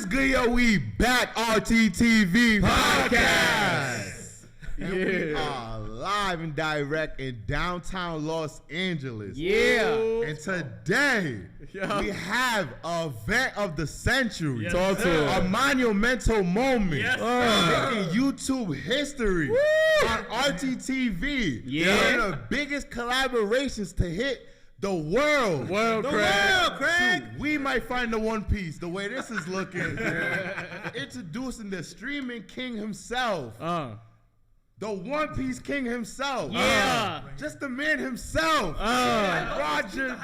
is good, yo? We back, RTTV Podcast. And we are live and direct in downtown Los Angeles. Yeah. And today, we have an event of the century. Yes, Talk to a monumental moment. Yes, making YouTube history on RTTV. Yeah. One of the biggest collaborations to hit the world. Craig. We might find the One Piece the way this is looking. Introducing the streaming king himself. The One Piece king himself. Yeah. Just the man himself. Roger.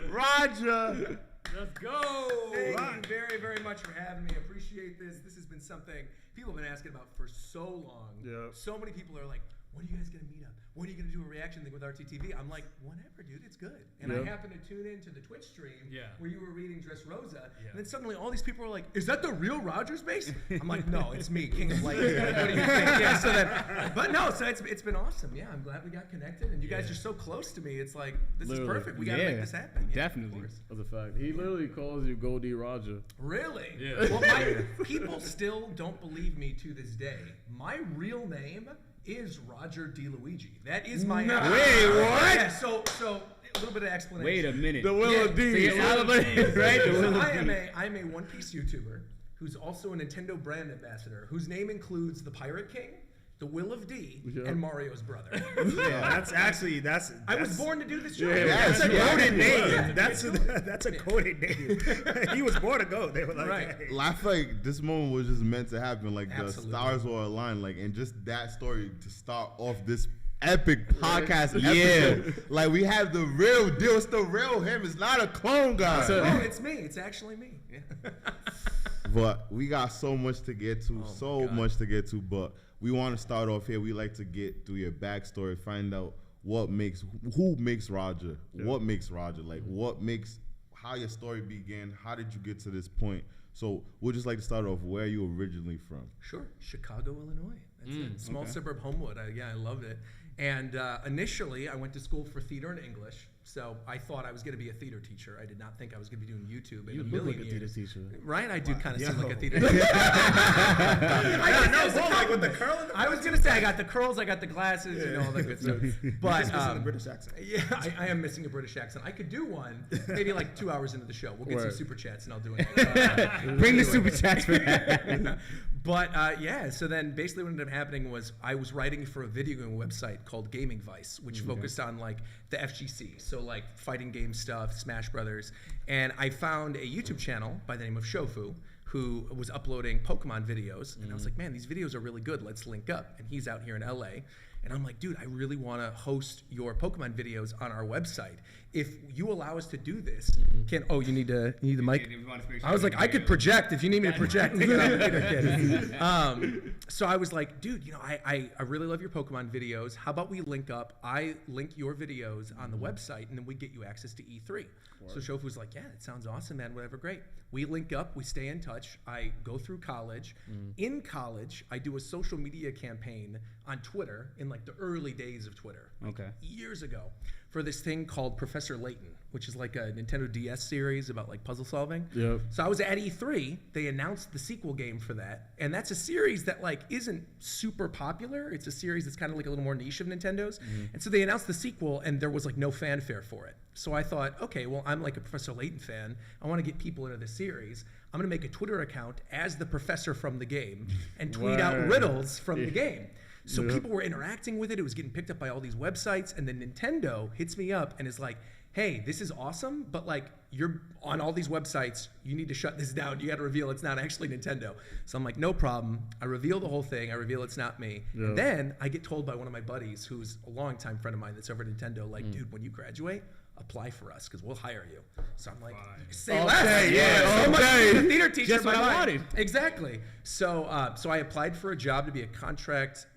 Roger. Let's go. Thank you very, very much for having me. I appreciate this. This has been something people have been asking about for so long. Yep. So many people are like, when are you guys going to meet up? When are you going to do a reaction thing with RTTV? I'm like, whenever, dude, it's good. And I happened to tune into the Twitch stream where you were reading Dressrosa. And then suddenly all these people were like, is that the real Rogers base? I'm like, no, it's me, King of Light. What do you think? Yeah, so then, but no, so it's been awesome. Yeah, I'm glad we got connected. And you guys are so close to me. It's like, this is perfect. We got to make this happen. Yeah, Definitely. That's a fact. He literally calls you Goldie Roger. Really? Yeah. Well, people still don't believe me to this day. My real name is Roger DeLuigi. That is my Wait, what? Yeah, so a little bit of explanation. Wait a minute. The Will of D. Right? So I'm a One Piece YouTuber who's also a Nintendo brand ambassador whose name includes the Pirate King, the Will of D, and Mario's brother. I was born to do this job. That's a coded name. Yeah. That's a coded name. He was born to go. They were like, Right. hey. I feel like this moment was just meant to happen. Like Absolutely. the stars were aligned. Like, and just that story to start off this epic podcast episode. Like, we have the real deal. It's the real him. It's not a clone guy. No, it's me. It's actually me. Yeah. But we got so much to get to, much to get to. But we want to start off here. We like to get through your backstory, find out who makes Roger, what makes Roger, like what makes, how your story began, how did you get to this point? So we'd just like to start off, where are you originally from? Sure, Chicago, Illinois. That's it. Small suburb Homewood. I loved it. And initially, I went to school for theater and English. So I thought I was going to be a theater teacher. I did not think I was going to be doing YouTube in a million years. theater teacher. Right? I do kind of seem like a theater teacher. Like with the curl in the I was going to say, I got the curls, I got the glasses, all that good stuff. But He's missing the British accent. yeah, I am missing a British accent. I could do one maybe like 2 hours into the show. We'll get some super chats and I'll do it. Bring the super chats for that. But so then basically what ended up happening was I was writing for a video game website called Gaming Vice, which focused on like the FGC, so like fighting game stuff, Smash Brothers, and I found a YouTube channel by the name of Shofu who was uploading Pokemon videos, and I was like, man, these videos are really good, let's link up. And he's out here in LA, and I'm like, dude, I really want to host your Pokemon videos on our website. If you allow us to do this, you need the mic? I was like, I could project if you need me to project. So I was like, dude, I really love your Pokemon videos. How about we link up? I link your videos on the website, and then we get you access to E3. So Shofu was like, yeah, that sounds awesome, man. Whatever, great. We link up. We stay in touch. I go through college. In college, I do a social media campaign on Twitter in like the early days of Twitter. Okay. Years ago, for this thing called Professor Layton, which is like a Nintendo DS series about like puzzle solving. Yep. So I was at E3. They announced the sequel game for that, and that's a series that like isn't super popular. It's a series that's kind of like a little more niche of Nintendo's. And so they announced the sequel, and there was like no fanfare for it. So I thought, okay, well, I'm like a Professor Layton fan. I want to get people into the series. I'm going to make a Twitter account as the professor from the game and tweet out riddles from the game. So people were interacting with it. It was getting picked up by all these websites. And then Nintendo hits me up and is like, hey, this is awesome, but like you're on all these websites. You need to shut this down. You got to reveal it's not actually Nintendo. So I'm like, no problem. I reveal the whole thing. I reveal it's not me. And then I get told by one of my buddies, who's a longtime friend of mine that's over at Nintendo, like, dude, when you graduate, apply for us because we'll hire you. So I'm like, say less. So much for the theater teacher. Just what I wanted. Exactly. So I applied for a job to be a contract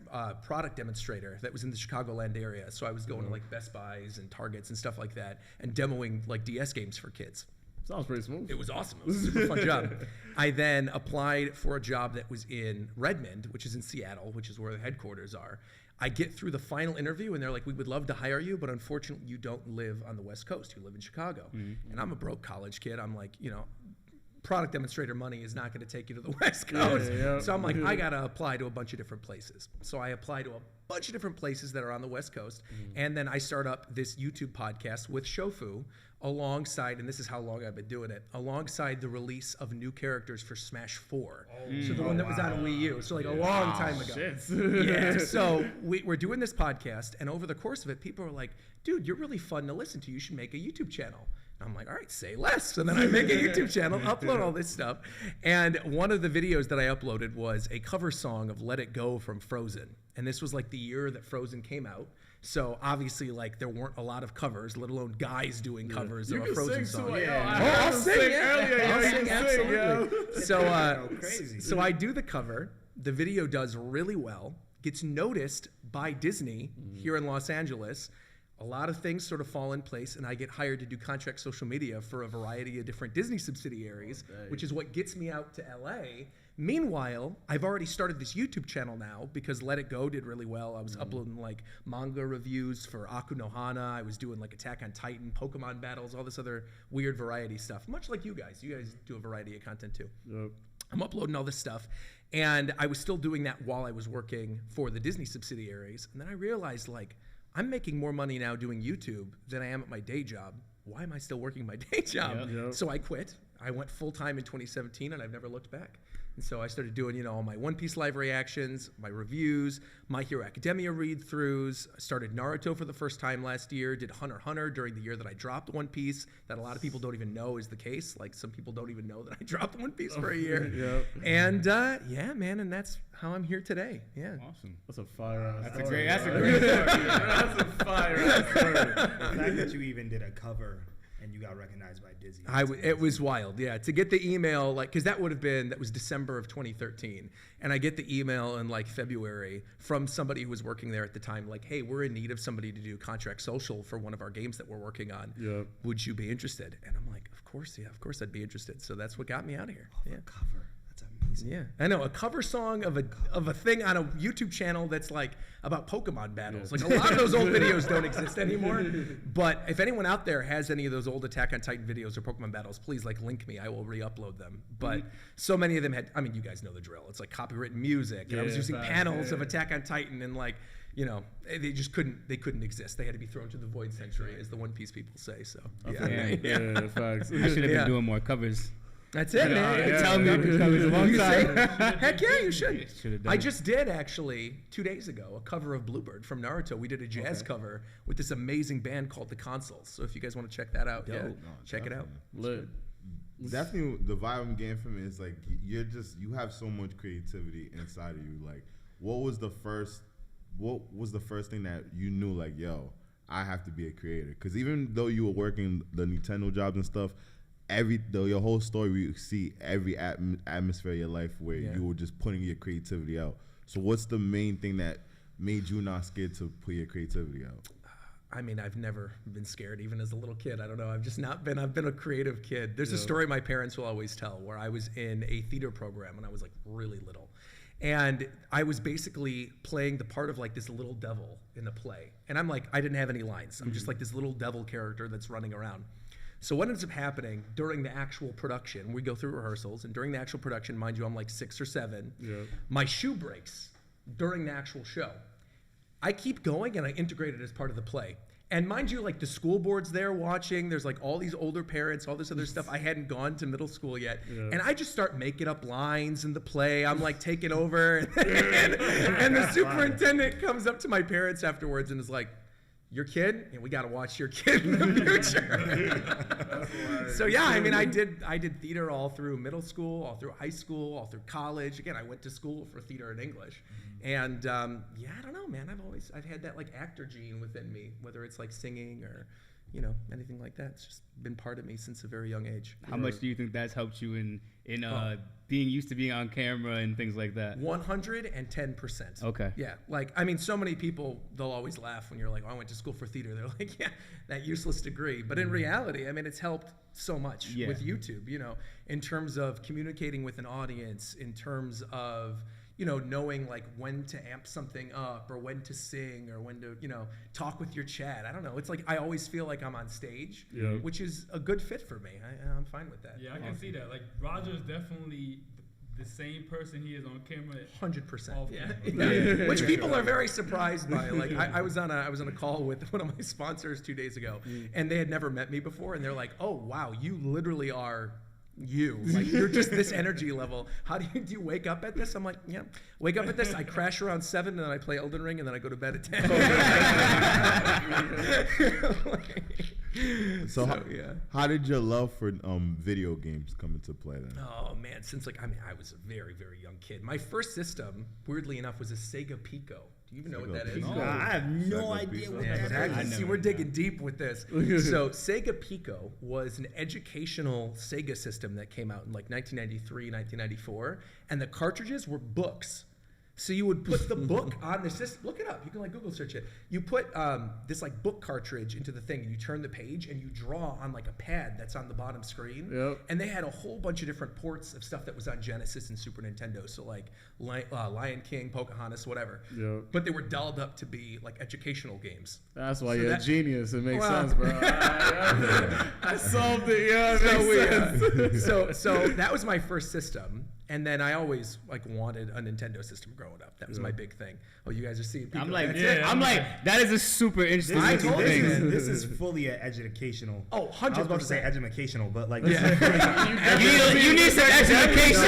product demonstrator that was in the Chicagoland area. So I was going to like Best Buys and Targets and stuff like that and demoing like DS games for kids. Sounds pretty smooth. It was awesome. It was a super fun job. I then applied for a job that was in Redmond, which is in Seattle, which is where the headquarters are. I get through the final interview and they're like, we would love to hire you, but unfortunately you don't live on the West Coast. You live in Chicago. And I'm a broke college kid. I'm like, product demonstrator money is not going to take you to the West Coast. So I'm like, I got to apply to a bunch of different places. So I apply to a bunch of different places that are on the West Coast. And then I start up this YouTube podcast with Shofu alongside, and this is how long I've been doing it, alongside the release of new characters for Smash 4. So the one that was on Wii U. So like a long time ago. Yeah. So we're doing this podcast, and over the course of it, people are like, dude, you're really fun to listen to. You should make a YouTube channel. I'm like, all right, say less. So then I make a YouTube channel, upload all this stuff. And one of the videos that I uploaded was a cover song of Let It Go from Frozen. And this was like the year that Frozen came out. So obviously, like, there weren't a lot of covers, let alone guys doing covers of a Frozen song. I'll sing. I'll sing, absolutely. So I do the cover. The video does really well, gets noticed by Disney here in Los Angeles. A lot of things sort of fall in place, and I get hired to do contract social media for a variety of different Disney subsidiaries, which is what gets me out to LA. Meanwhile, I've already started this YouTube channel now because Let It Go did really well. I was uploading like manga reviews for Aku no Hana. I was doing like Attack on Titan, Pokemon battles, all this other weird variety stuff. Much like you guys. You guys do a variety of content too. Yep. I'm uploading all this stuff. And I was still doing that while I was working for the Disney subsidiaries. And then I realized, like, I'm making more money now doing YouTube than I am at my day job. Why am I still working my day job? So I quit. I went full-time in 2017, and I've never looked back. And so I started doing, you know, all my One Piece live reactions, my reviews, My Hero Academia read-throughs. I started Naruto for the first time last year, did Hunter x Hunter during the year that I dropped One Piece, that a lot of people don't even know is the case. Like, some people don't even know that I dropped One Piece for a year. And, yeah, man, and that's how I'm here today. Yeah. Awesome. That's a fire-ass That's story. a great That's a fire-ass story. The fact that you even did a cover and you got recognized by Disney. It was wild, yeah. To get the email, like, because that was December of 2013. And I get the email in like February from somebody who was working there at the time, like, hey, we're in need of somebody to do contract social for one of our games that we're working on. Yep. Would you be interested? And I'm like, of course I'd be interested. So that's what got me out of here. A cover. That's amazing. Yeah, I know, a cover song of a thing on a YouTube channel that's like about Pokemon battles. Like, a lot of those old videos don't exist anymore. But if anyone out there has any of those old Attack on Titan videos or Pokemon battles, please like link me. I will re-upload them. But so many of them had, I mean, you guys know the drill. It's like copywritten music. And I was using panels of Attack on Titan, and like, you know, they just couldn't exist. They had to be thrown to the void century, as the One Piece people say. So Yeah, facts. I should have been doing more covers. That's it, man. Tell me to covers a long time. Heck yeah, you should. I just did, actually, 2 days ago, a cover of Bluebird from Naruto. We did a jazz cover with this amazing band called The Consuls. So if you guys want to check that out, check it out. Lit. Definitely, the vibe I'm getting from it is like you have so much creativity inside of you. Like, what was the first thing that you knew, like, yo, I have to be a creator? Because even though you were working the Nintendo jobs and stuff, your whole story, we see every atmosphere of your life where you were just putting your creativity out. So what's the main thing that made you not scared to put your creativity out? I mean, I've never been scared, even as a little kid. I don't know. I've been a creative kid. There's a story my parents will always tell where I was in a theater program when I was like really little. And I was basically playing the part of like this little devil in the play. And I'm like, I didn't have any lines. I'm just like this little devil character that's running around. So what ends up happening during the actual production, we go through rehearsals, and during the actual production, mind you, I'm like 6 or 7, my shoe breaks during the actual show. I keep going, and I integrate it as part of the play. And mind you, like, the school board's there watching, there's like all these older parents, all this other stuff. I hadn't gone to middle school yet. And I just start making up lines in the play. I'm like taking over. And the superintendent comes up to my parents afterwards and is like, your kid, and we got to watch your kid in the future. So yeah, I mean, I did theater all through middle school, all through high school, all through college. Again, I went to school for theater and English. And yeah, I don't know, man. I've had that like actor gene within me, whether it's like singing or, you know, anything like that. It's just been part of me since a very young age. How much do you think that's helped you in being used to being on camera and things like that? 110%. Okay. Yeah, like, I mean, so many people, they'll always laugh when you're like, oh, I went to school for theater. They're like, yeah, that useless degree. But in reality, I mean, it's helped so much with YouTube, you know, in terms of communicating with an audience, in terms of, knowing like when to amp something up or when to sing or when to, talk with your chat. I don't know. It's like I always feel like I'm on stage, which is a good fit for me. I'm fine with that. Yeah, I can see that. Like Roger is definitely the same person he is on camera. 100%. Yeah. Which people are very surprised by. Like I was on a call with one of my sponsors 2 days ago, and they had never met me before, and they're like, "Oh wow, you literally are." Like you're just this energy level. How do you wake up at this? I'm like, yeah, wake up at this. I crash around 7 and then I play Elden Ring and then I go to bed at 10. So how did your love for video games come into play then? Oh man, since I was a very, very young kid. My first system, weirdly enough, was a Sega Pico. Do you even know what that is? No, I have no idea what that is. See, we're digging deep with this. So Sega Pico was an educational Sega system that came out in like 1993, 1994, and the cartridges were books. So you would put the book on the system. Look it up. You can like Google search it. You put this like book cartridge into the thing, and you turn the page, and you draw on like a pad that's on the bottom screen. Yep. And they had a whole bunch of different ports of stuff that was on Genesis and Super Nintendo. So like Lion King, Pocahontas, whatever. Yep. But they were dolled up to be like educational games. That's why you're a genius. It makes sense, bro. I solved it. Yeah, so that was my first system. And then I always like wanted a Nintendo system growing up. That was my big thing. Oh, you guys are seeing Pico. I'm like, that is a super interesting thing. This is fully an educational. Oh, 100%. I was about to say educational, but like you need some education.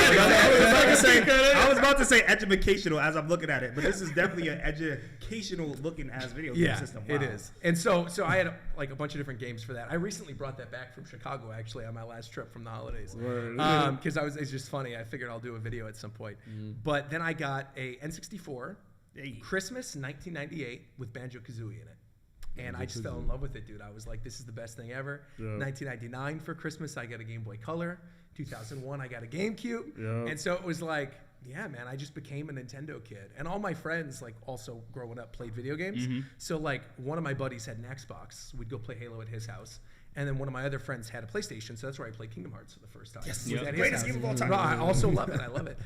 I was about to say educational as I'm looking at it, but this is definitely an educational looking as video game system. Wow. It is. And so I had like a bunch of different games for that. I recently brought that back from Chicago actually on my last trip from the holidays. Because it's just funny. I figured I'll do a video at some point. But then I got a N64 Christmas 1998 with Banjo-Kazooie in it. And I just fell in love with it, dude. I was like, this is the best thing ever. 1999 for Christmas, I got a Game Boy Color. 2001, I got a GameCube. And so it was like, yeah, man, I just became a Nintendo kid. And all my friends, like, also growing up played video games. So, like, one of my buddies had an Xbox. We'd go play Halo at his house. And then one of my other friends had a PlayStation, so that's where I played Kingdom Hearts for the first time. Yes, greatest game of all time. I also love it. I love it.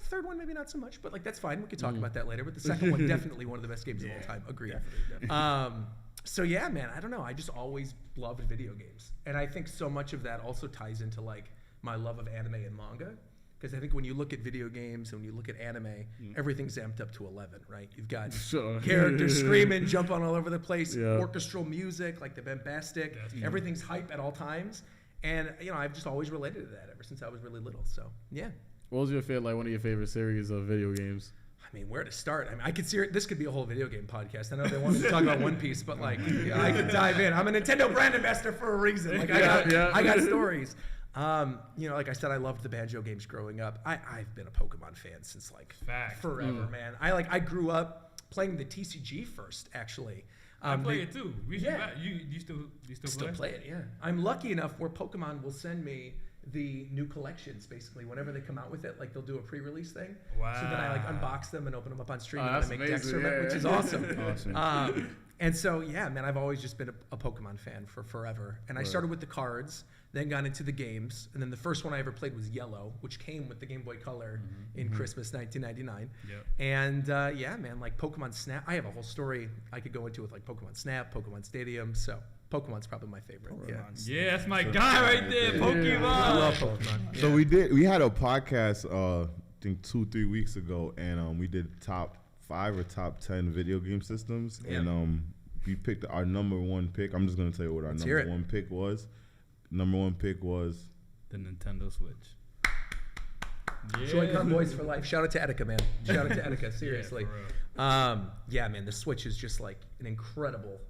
Third one maybe not so much, but like that's fine. We could talk about that later. But the second one definitely one of the best games of all time. Agreed. Definitely. So yeah, man, I don't know. I just always loved video games, and I think so much of that also ties into like my love of anime and manga. Because I think when you look at video games and when you look at anime, everything's amped up to 11, right? You've got characters screaming, jumping all over the place, orchestral music, like the bombastic. Everything's hype at all times. And, I've just always related to that ever since I was really little. So, yeah. What was one of your favorite series of video games? I mean, where to start? I mean, I could see this could be a whole video game podcast. I know they wanted to talk about One Piece, but like, I could dive in. I'm a Nintendo brand investor for a reason. Like, I got stories. Like I said, I loved the Banjo games growing up. I've been a Pokemon fan since like forever, man. I grew up playing the TCG first, actually. I play it too. You still play it? Yeah. I'm lucky enough where Pokemon will send me the new collections basically whenever they come out with it. Like they'll do a pre-release thing. Wow. So then I like unbox them and open them up on stream and I make decks from it, which is awesome. And so, yeah, man, I've always just been a Pokemon fan for forever. And I started with the cards, then got into the games. And then the first one I ever played was Yellow, which came with the Game Boy Color in Christmas 1999. Yep. And, yeah, man, like Pokemon Snap. I have a whole story I could go into with like Pokemon Snap, Pokemon Stadium. So Pokemon's probably my favorite. Yeah, that's my guy right there, Pokemon. I love Pokemon. So we had a podcast, I think 2-3 weeks ago, and we did top 5 or top 10 video game systems, and we picked our number one pick. I'm just gonna tell you what our number one pick was. Number one pick was the Nintendo Switch. Joy-Con boys for life. Shout out to Etika, man. Shout out to Etika. Seriously. Yeah, man. The Switch is just like an incredible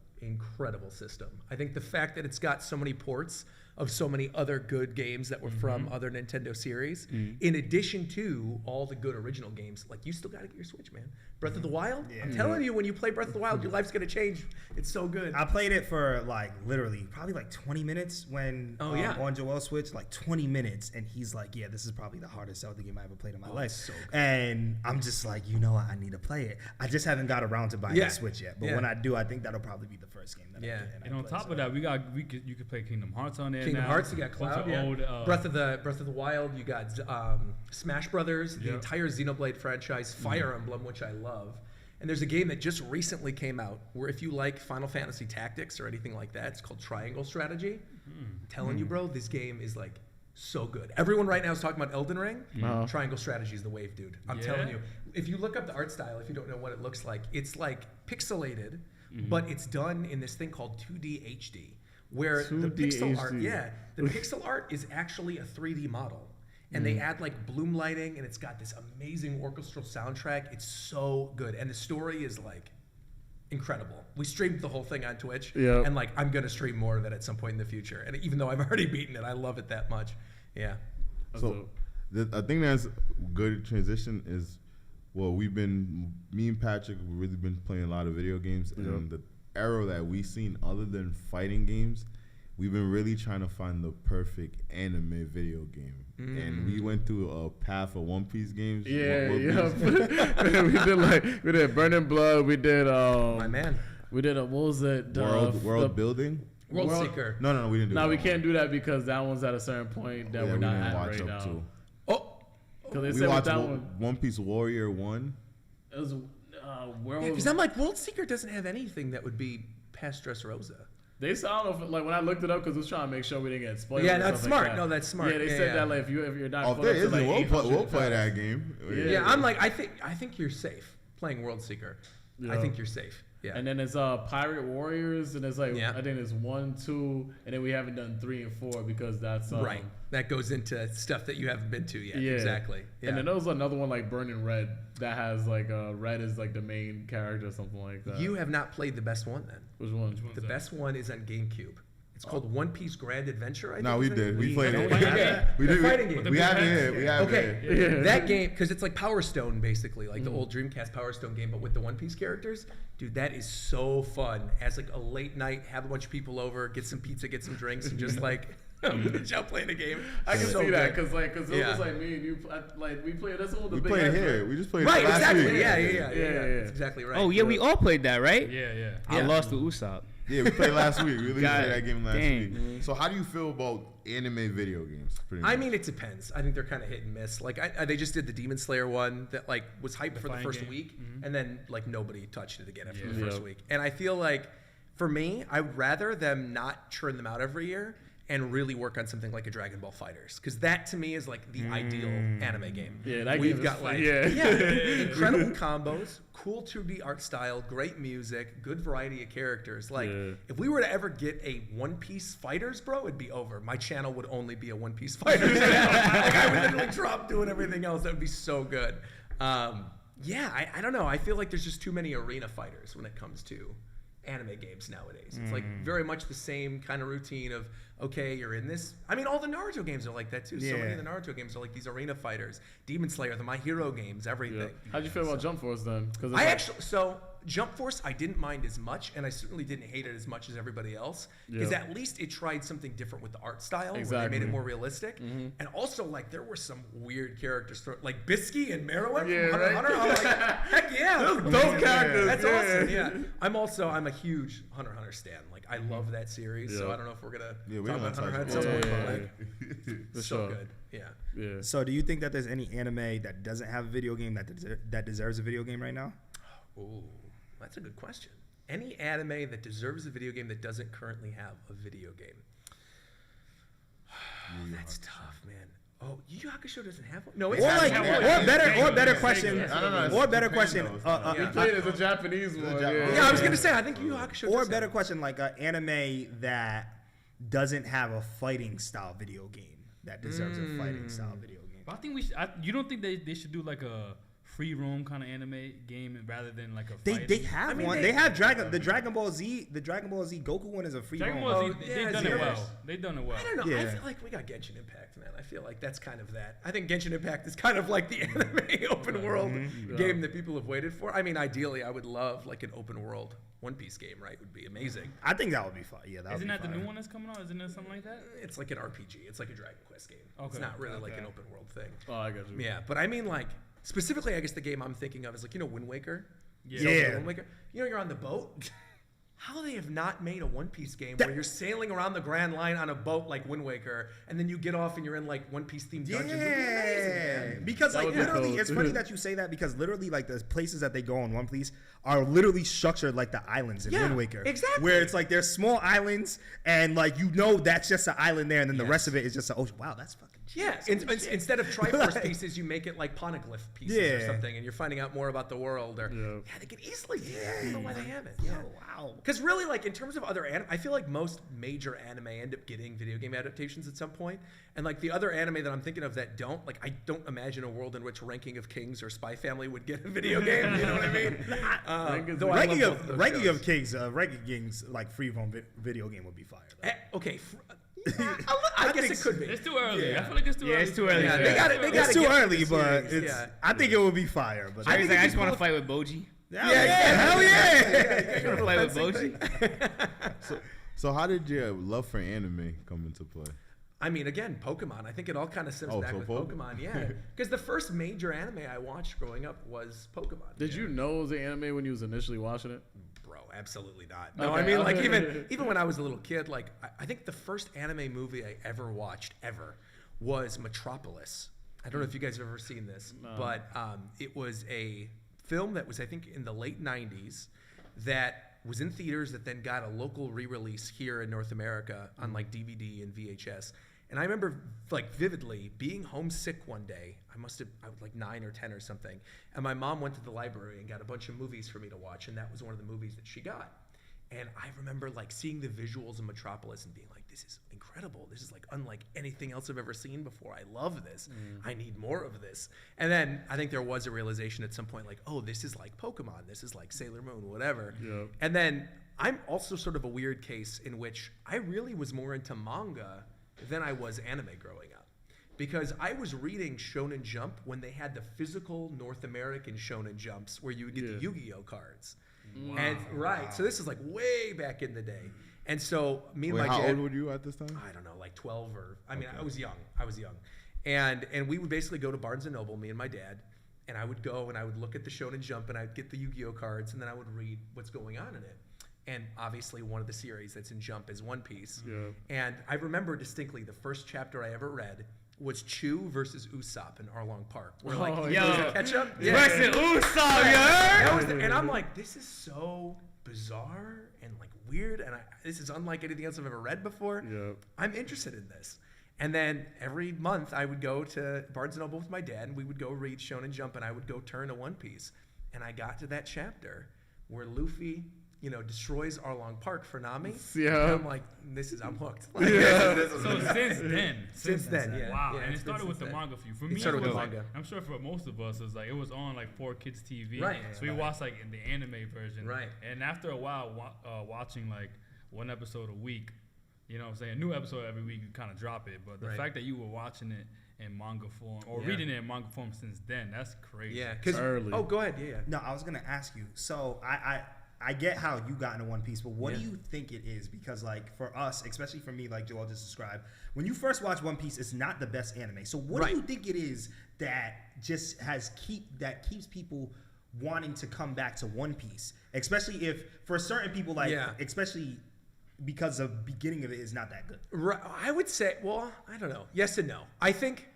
system. I think the fact that it's got so many ports of so many other good games that were from other Nintendo series, in addition to all the good original games, like you still got to get your Switch, man. Breath of the Wild, I'm telling you, when you play Breath of the Wild, your life's going to change. It's so good. I played it for like literally probably like 20 minutes when on Joel's Switch, like 20 minutes. And he's like, yeah, this is probably the hardest Zelda game I ever played in my life. So good. And I'm just like, I need to play it. I just haven't got around to buying the Switch yet. But when I do, I think that'll probably be the first game that I get. And on top of that, you could play Kingdom Hearts on there. there Kingdom now. Hearts, you got Bunch Cloud, of yeah. old, Breath of the Wild, you got Smash Brothers, the entire Xenoblade franchise, Fire Emblem, which I love. And there's a game that just recently came out where if you like Final Fantasy Tactics or anything like that, it's called Triangle Strategy. I'm telling you, bro, this game is like so good. Everyone right now is talking about Elden Ring. Triangle Strategy is the wave, dude. I'm telling you. If you look up the art style, if you don't know what it looks like, it's like pixelated, but it's done in this thing called 2D HD, where the pixel art, the pixel art is actually a 3D model. And they add like bloom lighting, and it's got this amazing orchestral soundtrack. It's so good, and the story is like incredible. We streamed the whole thing on Twitch, and like I'm gonna stream more of it at some point in the future. And even though I've already beaten it, I love it that much. Yeah. So I think that's good transition is, well, me and Patrick, we've really been playing a lot of video games, and the era that we've seen other than fighting games, we've been really trying to find the perfect anime video game. And we went through a path of One Piece games. we did Burning Blood. We did My man. We did what was it? World building. World Seeker. No, we didn't do that. No, we can't do that because that one's at a certain point that we're not at right now. Because we watched One Piece Warrior 1. It was World. Because I'm like, World Seeker doesn't have anything that would be past Dressrosa. They sound like when I looked it up because I was trying to make sure we didn't get spoiled. Yeah, that's smart. Like that. No, that's smart. Yeah, they said that like if you're not. Oh, if there is, we'll play that game. Yeah, I'm like, I think you're safe playing World Seeker. I think you're safe. Yeah. And then there's Pirate Warriors, and it's like I think there's 1, 2, and then we haven't done 3 and 4 because that's right. That goes into stuff that you haven't been to yet. Yeah, exactly. Yeah. And then there was another one like Burning Red that has like Red is like the main character or something like that. You have not played the best one then. Which one? The best one is on GameCube. It's called One Piece Grand Adventure. I think. No, we did. We played it. We did. Fighting game. We have it. We have it. Okay, that game, because it's like Power Stone basically, like the old Dreamcast Power Stone game, but with the One Piece characters. Dude, that is so fun. As like a late night, have a bunch of people over, get some pizza, get some drinks, and just like out playing a game. I can see that because it was like me and you, like we played. That's all the we big. We played here. We just played right. Last Exactly. week. Yeah. That's exactly right. Oh yeah, we all played that, right? Yeah. I lost to Usopp. Yeah, we played last week. We really played that game last Dang. week. So how do you feel about anime video games? I mean, it depends. I think they're kind of hit and miss. Like they just did the Demon Slayer one that like was hyped for the first week, and then like nobody touched it again after the first week. And I feel like for me, I'd rather them not churn them out every year and really work on something like a Dragon Ball FighterZ, because that to me is like the ideal anime game. Yeah, that we've game got is like incredible combos, cool 2D art style, great music, good variety of characters. Like if we were to ever get a One Piece FighterZ, bro, it'd be over. My channel would only be a One Piece FighterZ. Like I would literally drop doing everything else. That would be so good. I don't know. I feel like there's just too many arena fighters when it comes to anime games nowadays. It's like very much the same kind of routine of, okay, you're in this. I mean, all the Naruto games are like that too. So many of the Naruto games are like these arena fighters, Demon Slayer, the My Hero games, everything. How'd you feel about Jump Force then? Jump Force, I didn't mind as much, and I certainly didn't hate it as much as everybody else, because at least it tried something different with the art style, where they made it more realistic. And also, like, there were some weird characters, like Bisky and Merowith from Hunter x Hunter. I'm like, heck yeah, those characters. That's awesome. Yeah, I'm a huge Hunter x Hunter stan. Like, I love that series, so I don't know if we're gonna talk about Hunter x Hunter at some point. Like, so good. Yeah. So, do you think that there's any anime that doesn't have a video game that deserves a video game right now? Ooh. That's a good question. Any anime that deserves a video game that doesn't currently have a video game? That's tough, man. Oh, Yu Yu Hakusho doesn't have one? No, it's better question. Or better question. We played as a Japanese one. Yeah, I was gonna say I think Yu Yu Hakusho. Or a better question, like an anime that doesn't have a fighting style video game that deserves a fighting style video game. But I think you don't think they should do like a free roam kind of anime game rather than like a fighting? They have one. They have the Dragon Ball Z Goku one is a free roam. Dragon Ball Z, they've done it well. They've done it well. I don't know. I feel like we got Genshin Impact, man. I feel like that's kind of that. I think Genshin Impact is kind of like the anime open world game that people have waited for. I mean, ideally, I would love like an open world One Piece game, right? Would be amazing. I think that would be fun. Yeah, Isn't that the new one that's coming out? Isn't it something like that? It's like an RPG. It's like a Dragon Quest game. It's not really like an open world thing. Oh, I got you. Yeah, but I mean like, specifically, I guess the game I'm thinking of is like, Wind Waker? Yeah. Wind Waker? You're on the boat. how they have not made a One Piece game where you're sailing around the Grand Line on a boat like Wind Waker, and then you get off and you're in like One Piece themed dungeons. Would be amazing, man. Because like literally, it's funny that you say that because literally like the places that they go on One Piece are literally structured like the islands in Wind Waker. Exactly. Where it's like there's small islands and like that's just an island there, and then the rest of it is just an ocean. Wow, that's fucking. Yeah, instead of Triforce pieces, you make it like poneglyph pieces or something, and you're finding out more about the world. Or they could easily do that. I don't know why they haven't. Yeah, wow. Because really, like in terms of other anime, I feel like most major anime end up getting video game adaptations at some point. And like the other anime that I'm thinking of that don't, like I don't imagine a world in which Ranking of Kings or Spy Family would get a video game. You know what I mean? Ranking of Kings, like free roam video game would be fire. Okay. I guess it could be. It's too early. Yeah. I feel like it's too early. It's too early. Yeah, they got it. It's too early, but I think it would be fire. But I just want to fight with Boji. Hell yeah! I want to fight with Boji. So how did your love for anime come into play? I mean, again, Pokemon. I think it all kind of stems back with Pokemon. Yeah, because the first major anime I watched growing up was Pokemon. Did you know it was an anime when you was initially watching it? Bro, absolutely not. No, I mean, like even when I was a little kid, like I think the first anime movie I ever watched was Metropolis. I don't know if you guys have ever seen this, but it was a film that was, I think, in the late 90s that was in theaters that then got a local re-release here in North America on like DVD and VHS. And I remember like vividly being homesick one day. I was like 9 or 10 or something. And my mom went to the library and got a bunch of movies for me to watch. And that was one of the movies that she got. And I remember like seeing the visuals of Metropolis and being like, this is incredible. This is like unlike anything else I've ever seen before. I love this. I need more of this. And then I think there was a realization at some point like, oh, this is like Pokemon. This is like Sailor Moon, whatever. Yep. And then I'm also sort of a weird case in which I really was more into manga than I was anime growing up. Because I was reading Shonen Jump when they had the physical North American Shonen Jumps where you would get the Yu-Gi-Oh cards. Wow. And so this is like way back in the day. And so me and my dad. How old were you at this time? I don't know, like 12 or, I mean, I was young. And we would basically go to Barnes & Noble, me and my dad, and I would go and I would look at the Shonen Jump and I'd get the Yu-Gi-Oh cards and then I would read what's going on in it. And obviously one of the series that's in Jump is One Piece. Yeah. And I remember distinctly the first chapter I ever read was Chu versus Usopp in Arlong Park. Where catch up? Versus Usopp, and I'm like, this is so bizarre and like weird, and this is unlike anything else I've ever read before. Yep. I'm interested in this. And then every month I would go to Barnes & Noble with my dad, and we would go read Shonen Jump, and I would go turn to One Piece. And I got to that chapter where Luffy, destroys Arlong Park for Nami. Yeah. And I'm like, I'm hooked. Like, so since then, yeah. Wow. Yeah, and it started with the manga for you. For me, it was like, I'm sure for most of us, it was on like 4Kids TV. Right. So we watched like in the anime version. Right. And after a while, watching like one episode a week, you know what I'm saying? A new episode every week, you kind of drop it. But the fact that you were watching it in manga form or reading it in manga form since then, that's crazy. Yeah. Oh, go ahead. Yeah. No, I was going to ask you. So I get how you got into One Piece, but what do you think it is? Because like for us, especially for me, like Joel just described, when you first watch One Piece, it's not the best anime. So what do you think it is that just keeps people wanting to come back to One Piece? Especially if for certain people, especially because the beginning of it is not that good. Right. I would say, well, I don't know. Yes and no. I think.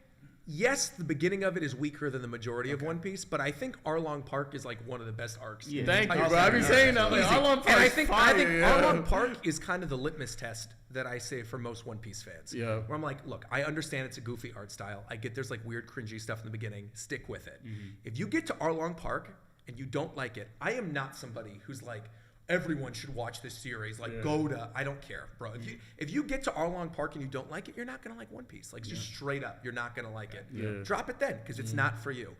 Yes, the beginning of it is weaker than the majority of One Piece, but I think Arlong Park is like one of the best arcs. Yeah. Thank you, bro. I've been saying that. Like, Arlong Park, and I think Arlong Park is kind of the litmus test that I say for most One Piece fans. Yeah. Where I'm like, look, I understand it's a goofy art style. I get there's like weird, cringy stuff in the beginning. Stick with it. Mm-hmm. If you get to Arlong Park and you don't like it, I am not somebody who's like, everyone should watch this series. Like, go to, I don't care, bro. If you get to Arlong Park and you don't like it, you're not going to like One Piece. Like, just straight up, you're not going to like it. Yeah. Drop it then, because it's not for you.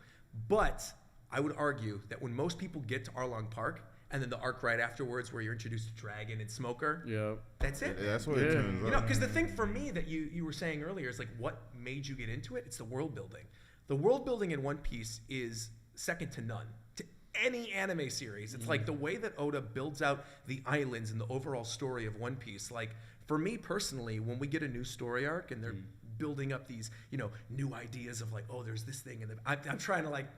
But I would argue that when most people get to Arlong Park, and then the arc right afterwards where you're introduced to Dragon and Smoker, that's it. Yeah, that's what it turns out. Because the thing for me that you were saying earlier is like, what made you get into it? It's the world building. The world building in One Piece is second to none. Any anime series. It's like the way that Oda builds out the islands and the overall story of One Piece. Like for me personally, when we get a new story arc and they're building up these, new ideas of like, oh, there's this thing, and I'm trying to like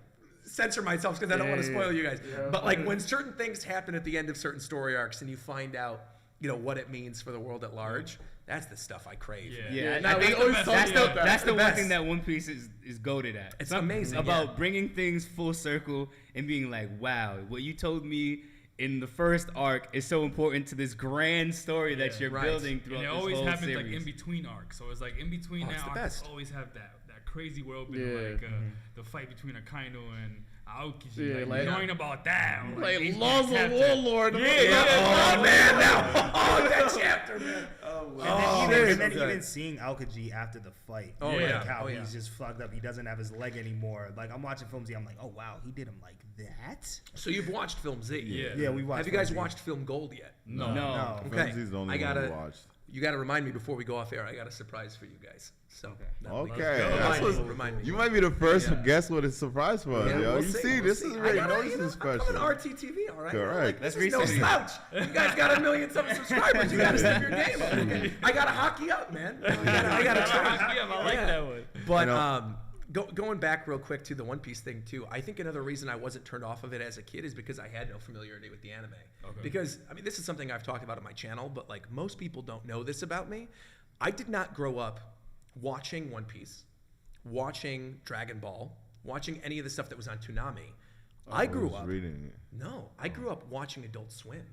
censor myself because I don't want to spoil you guys. Yeah. But like when certain things happen at the end of certain story arcs and you find out, what it means for the world at large, that's the stuff I crave. Yeah. That's the one thing that One Piece is goated at. It's amazing. About bringing things full circle and being like, wow, what you told me in the first arc is so important to this grand story that you're building throughout this whole series. And it always happens like in between arcs. So it's like in between that arcs, always have that crazy world building, like the fight between Akainu and Aokiji. Like knowing about that. Like Laws of Warlord. Oh, man. That chapter, man. And then even seeing Aokiji after the fight. How he's just fucked up. He doesn't have his leg anymore. Like, I'm watching Film Z. I'm like, oh, wow, he did him like that? So you've watched Film Z? Yeah, we watched. Have you guys watched Film Gold yet? No. Okay. Film Z's the only one we watched. You got to remind me before we go off air. I got a surprise for you guys. So remind me. You might be the first to guess what is surprise for us, yo. This is really noticing special. I'm on RTTV, all right? Correct. This is no slouch. You guys got 1 million subscribers. You got to step your game up. Okay? I got to hockey up, man. I got to hockey up. I like that one. But going back real quick to the One Piece thing too, I think another reason I wasn't turned off of it as a kid is because I had no familiarity with the anime. Okay. Because this is something I've talked about on my channel, but like most people don't know this about me. I did not grow up watching One Piece, watching Dragon Ball, watching any of the stuff that was on Toonami. I grew up watching Adult Swim.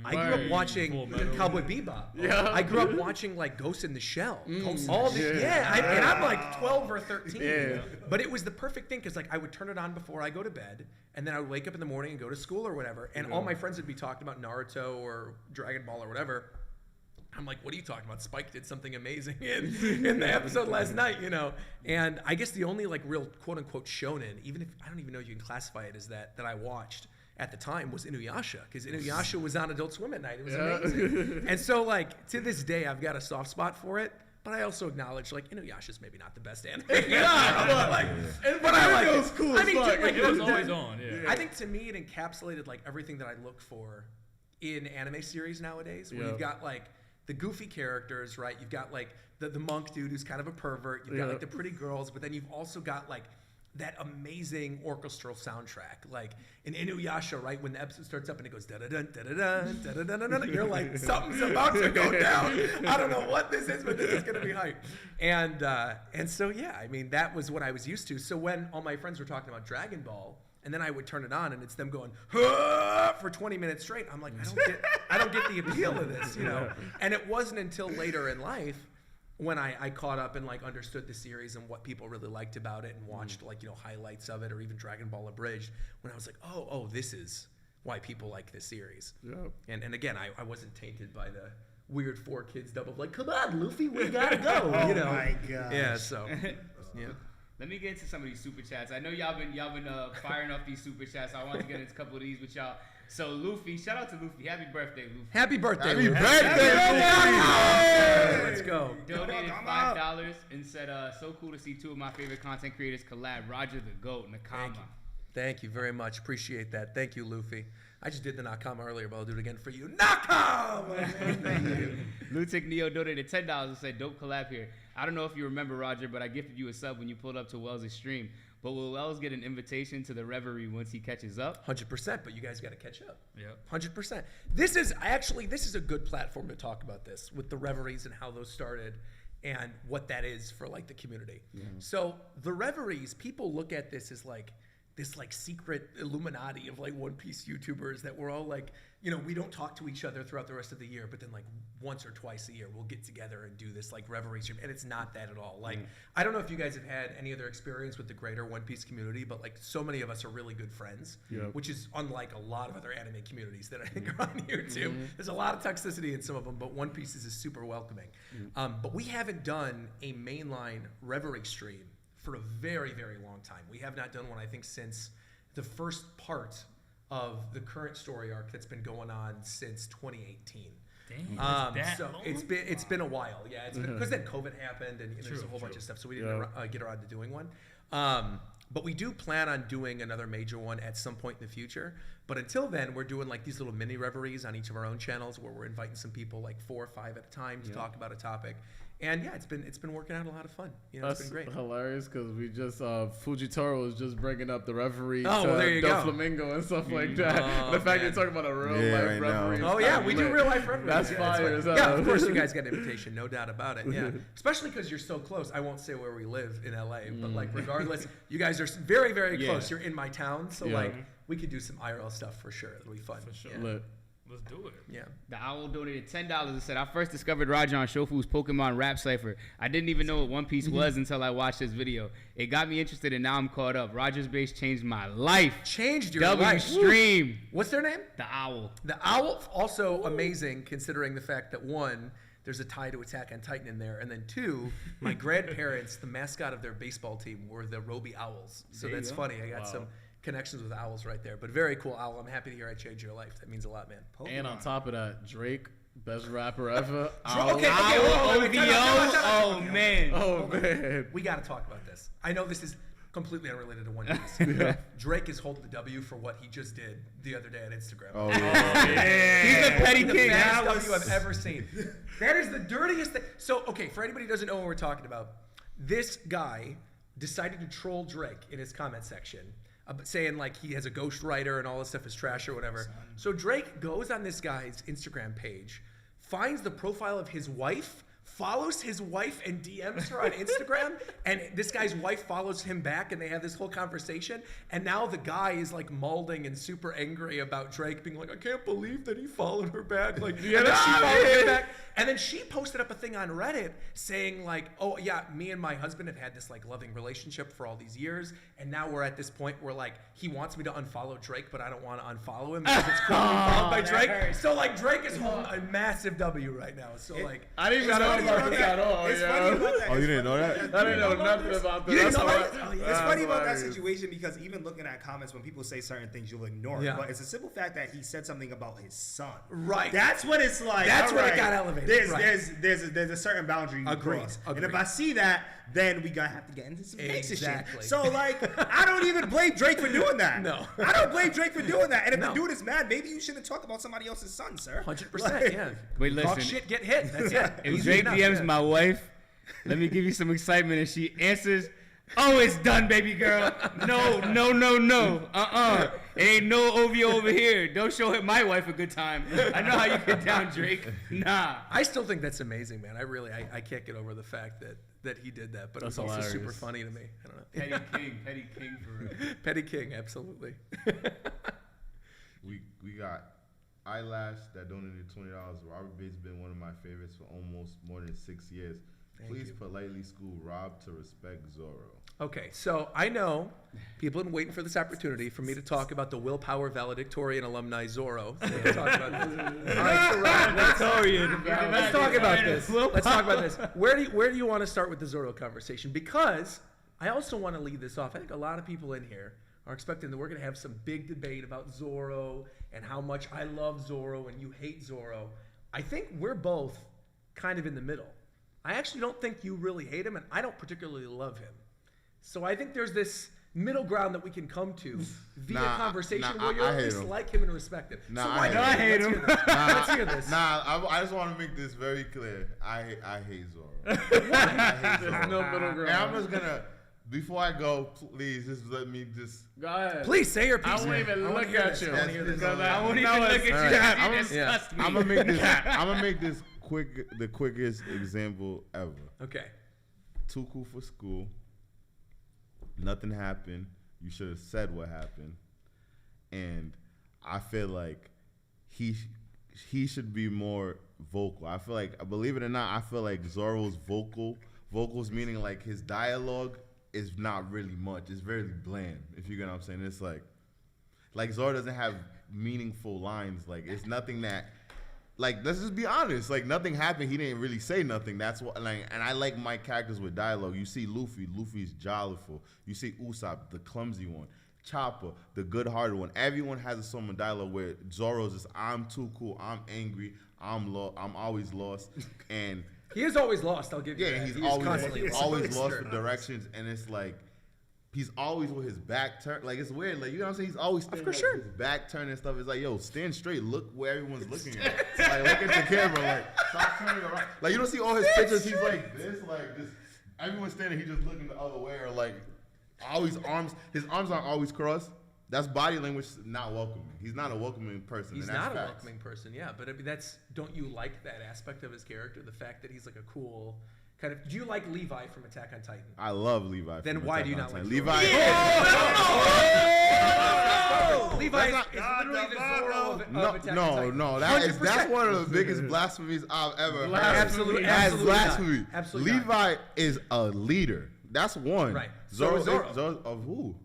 I grew up watching Cowboy Bebop. Yeah. I grew up watching like Ghost in the Shell. And I'm like 12 or 13. Yeah. But it was the perfect thing because like I would turn it on before I go to bed, and then I would wake up in the morning and go to school or whatever, and all my friends would be talking about Naruto or Dragon Ball or whatever. I'm like, what are you talking about? Spike did something amazing in the episode last night, And I guess the only like real quote unquote shonen, even if I don't even know if you can classify it as that I watched at the time was Inuyasha, because Inuyasha was on Adult Swim at night. It was amazing. And so like to this day I've got a soft spot for it, but I also acknowledge like Inuyasha's maybe not the best anime. But I like it. Cool it was always on. I think to me it encapsulated like everything that I look for in anime series nowadays, where you've got like the goofy characters, right? You've got like the monk dude who's kind of a pervert. You've got like the pretty girls, but then you've also got like that amazing orchestral soundtrack, like in Inuyasha, right? When the episode starts up and it goes da da da da da da da da, you're like, something's about to go down. I don't know what this is, but this is gonna be hype. And so that was what I was used to. So when all my friends were talking about Dragon Ball, and then I would turn it on and it's them going for 20 minutes straight, I'm like, I don't get the appeal of this, And it wasn't until later in life when I caught up and like understood the series and what people really liked about it and watched like highlights of it or even Dragon Ball Abridged, when I was like, oh, this is why people like this series. And again, I wasn't tainted by the weird 4Kids dub of like, come on, Luffy, we gotta go. My God. Yeah. So Let me get into some of these super chats. I know y'all been firing off these super chats. So I want to get into a couple of these with y'all. So Luffy, shout out to Luffy. Happy birthday, Luffy. Happy birthday, Luffy. Let's go. Donated $5 and said, so cool to see two of my favorite content creators collab. Roger the GOAT, Nakama. Thank you very much. Appreciate that. Thank you, Luffy. I just did the Nakama earlier, but I'll do it again for you. Nakama! Thank you. Lutic Neo donated $10 and said, dope collab here. I don't know if you remember, Roger, but I gifted you a sub when you pulled up to Wells' stream. But will Wells get an invitation to the Reverie once he catches up? 100%, but you guys got to catch up. Yeah. 100%. This is a good platform to talk about this with the Reveries and how those started and what that is for like the community. Yeah. So the Reveries, people look at this as like this like secret Illuminati of like One Piece YouTubers that we're all like, we don't talk to each other throughout the rest of the year, but then like once or twice a year we'll get together and do this like Reverie stream, and it's not that at all. Like I don't know if you guys have had any other experience with the greater One Piece community, but like so many of us are really good friends, which is unlike a lot of other anime communities that I think are on here too. There's a lot of toxicity in some of them, but One Piece is super welcoming. But we haven't done a mainline Reverie stream for a very, very long time. We have not done one, I think, since the first part of the current story arc that's been going on since 2018. Dang, so it's been a while, it's because then COVID happened and there's a whole bunch of stuff, so we didn't get around to doing one. But we do plan on doing another major one at some point in the future. But until then, we're doing like these little mini reveries on each of our own channels where we're inviting some people like 4 or 5 at a time to talk about a topic. And yeah, it's been working out a lot of fun. That's it's been great. Hilarious because we just Fujitaro was just bringing up the referee to there you go. Flamingo and stuff like that. The fact you're talking about a real life referee. Oh yeah, we do real life referees. That's fire. Yeah, of course you guys get an invitation, no doubt about it. Yeah, especially because you're so close. I won't say where we live in LA, but like regardless, you guys are very very close. You're in my town, so like we could do some IRL stuff for sure. It'll be fun. For sure. Yeah. Let's do it. Yeah. The Owl donated $10 and said, I first discovered Roger on Shofu's Pokemon Rap Cypher. I didn't even know what One Piece was until I watched this video. It got me interested and now I'm caught up. Roger's base changed my life. Changed your life. Stream. What's their name? The Owl. The Owl, also amazing considering the fact that one, there's a tie to Attack on Titan in there, and then two, my grandparents, the mascot of their baseball team were the Roby Owls. So that's funny. I got some connections with owls right there, but very cool owl. I'm happy to hear I changed your life. That means a lot, man. And on top of that, Drake, best rapper ever. Man. We got to talk about this. I know this is completely unrelated to One Piece. Drake is holding the W for what he just did the other day on Instagram. Oh yeah. He's the petty king. Best W I've ever seen. That is the dirtiest thing. So, okay, for anybody who doesn't know what we're talking about, this guy decided to troll Drake in his comment section. Saying like he has a ghostwriter and all this stuff is trash or whatever. So Drake goes on this guy's Instagram page, finds the profile of his wife, follows his wife and DMs her on Instagram, and this guy's wife follows him back and they have this whole conversation. And now the guy is like malding and super angry about Drake being like, I can't believe that he followed her back. Like, and then she followed him back. And then she posted up a thing on Reddit saying like, oh yeah, me and my husband have had this like loving relationship for all these years. And now we're at this point where like, he wants me to unfollow Drake, but I don't want to unfollow him because it's cool to be followed by Drake. Hurts. So like Drake is holding a massive W right now. So like, I didn't even know about this at all. It's funny about that. Oh, you didn't know that? I didn't know nothing about this. It's funny about that situation because even looking at comments, when people say certain things, you'll ignore it. But it's a simple fact that he said something about his son. Right. That's when it's like. That's when it got elevated. There's a certain boundary you cross. And if I see that, then we gotta have to get into some basic shit. So like, I don't even blame Drake for doing that. No. I don't blame Drake for doing that. And if the dude is mad, maybe you shouldn't talk about somebody else's son, sir. 100%. Yeah. Wait, listen. Talk shit, get hit. That's it. If Drake DMs my wife, let me give you some excitement, and she answers, "Oh, it's done, baby girl. No. Ain't no OVO over here. Don't show my wife a good time. I know how you get down, Drake. Nah." I still think that's amazing, man. I can't get over the fact that he did that, but that's it was hilarious. Also super funny to me. I don't know. Petty king for real. Petty king, absolutely. We got Eyelash that donated $20. Robert Bates been one of my favorites for almost more than 6 years. Please politely school Rob to respect Zorro. Okay, so I know people have been waiting for this opportunity for me to talk about the willpower valedictorian alumni Zorro. So let's talk about this. All right, so Rob, let's talk about this. Let's talk about this. Where do you want to start with the Zorro conversation? Because I also want to lead this off. I think a lot of people in here are expecting that we're going to have some big debate about Zorro and how much I love Zorro and you hate Zorro. I think we're both kind of in the middle. I actually don't think you really hate him, and I don't particularly love him. So I think there's this middle ground that we can come to via conversation where you at least like him and respect him. So why do I hate him? Let's hear this. I just want to make this very clear. I hate Zorro. I hate Zorro. There's no middle ground. And I'm just gonna, before I go, please just let me just. Go ahead. Please say your piece. I won't even look at you. I won't even look at you. I'm gonna make this the quickest example ever. Okay. Too cool for school. Nothing happened. You should have said what happened. And I feel like he should be more vocal. I feel like, believe it or not, I feel like Zorro's vocals meaning like his dialogue is not really much. It's very bland, if you get what I'm saying. It's like Zorro doesn't have meaningful lines. Like, it's nothing that, like, let's just be honest. Like, nothing happened. He didn't really say nothing. That's what, like, and I like my characters with dialogue. You see Luffy's jolliful. You see Usopp, the clumsy one. Chopper, the good-hearted one. Everyone has a song of dialogue where Zorro's just, I'm too cool. I'm angry. I'm always lost. And he is always lost. I'll give you that. Yeah, he's always lost for directions. And it's like, he's always with his back turned. Like, it's weird. Like, you know what I'm saying? He's always standing with his back turned and stuff. It's like, yo, stand straight. Look where everyone's looking at. Like, look at the camera. Like, Stop turning around. Like, you don't see all his pictures. He's like this, like this. Everyone's standing. He's just looking the other way, or like always his arms aren't always crossed. That's body language not welcoming. He's not a welcoming person. He's not a welcoming person, yeah. But I mean, don't you like that aspect of his character? The fact that he's like a cool kind of. Do you like Levi from Attack on Titan? I love Levi. Then why do you not like Levi? Levi is literally the Zorro of Attack on Titan. No. That's one of the biggest blasphemies I've ever heard. Absolutely blasphemy. Not. Absolutely Levi is a leader. That's one. Right. Zorro of who?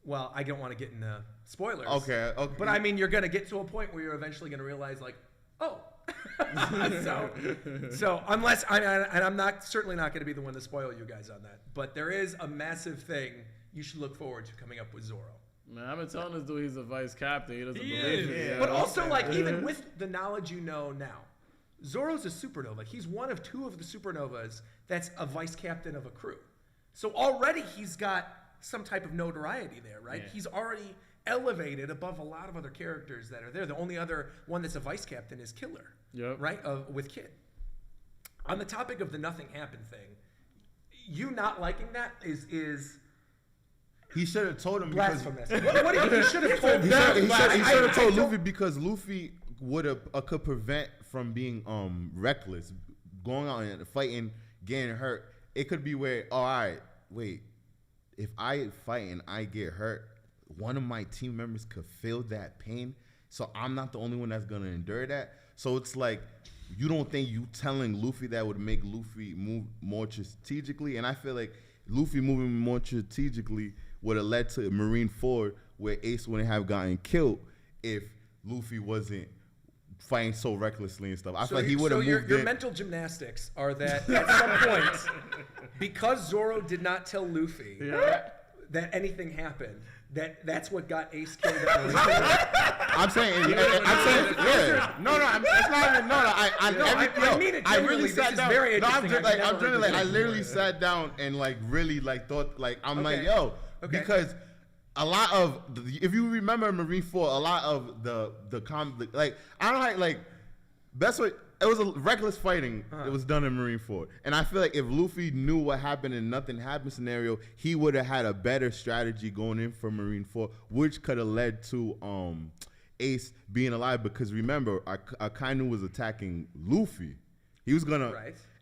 Well, I don't want to get into spoilers. Okay. But I mean, you're going to get to a point where you're eventually going to realize, like, oh. so unless I'm certainly not going to be the one to spoil you guys on that. But there is a massive thing you should look forward to coming up with Zorro. Man, I've been telling this dude he's a vice captain. He doesn't believe me. Yeah. But also, like, even with the knowledge you know now, Zorro's a supernova. He's one of two of the supernovas that's a vice captain of a crew. So already he's got some type of notoriety there, right? Yeah. He's already elevated above a lot of other characters that are there. The only other one that's a vice captain is Killer, right? With Kid. On the topic of the nothing happened thing, you not liking that is he should have told him blasphemous. He should have told. He should have told Luffy because Luffy could prevent from being reckless, going out and fighting, getting hurt. It could be where, all right, wait, if I fight and I get hurt, one of my team members could feel that pain, so I'm not the only one that's gonna endure that. So it's like, you don't think you telling Luffy that would make Luffy move more strategically? And I feel like Luffy moving more strategically would have led to Marineford, where Ace wouldn't have gotten killed if Luffy wasn't fighting so recklessly and stuff. I feel like he would have moved. Your mental gymnastics are that at some point, because Zorro did not tell Luffy that anything happened, that's what got Ace killed. I'm saying, yeah. No, it's not even. I mean it. I really sat down. Very I literally sat down and like really like thought like because a lot of if you remember Marineford, a lot of the conflict, like I don't know, like best way. It was a reckless fighting. It was done in Marineford. And I feel like if Luffy knew what happened and nothing happened scenario, he would have had a better strategy going in for Marineford, which could have led to Ace being alive. Because remember, Akainu was attacking Luffy. He was gonna,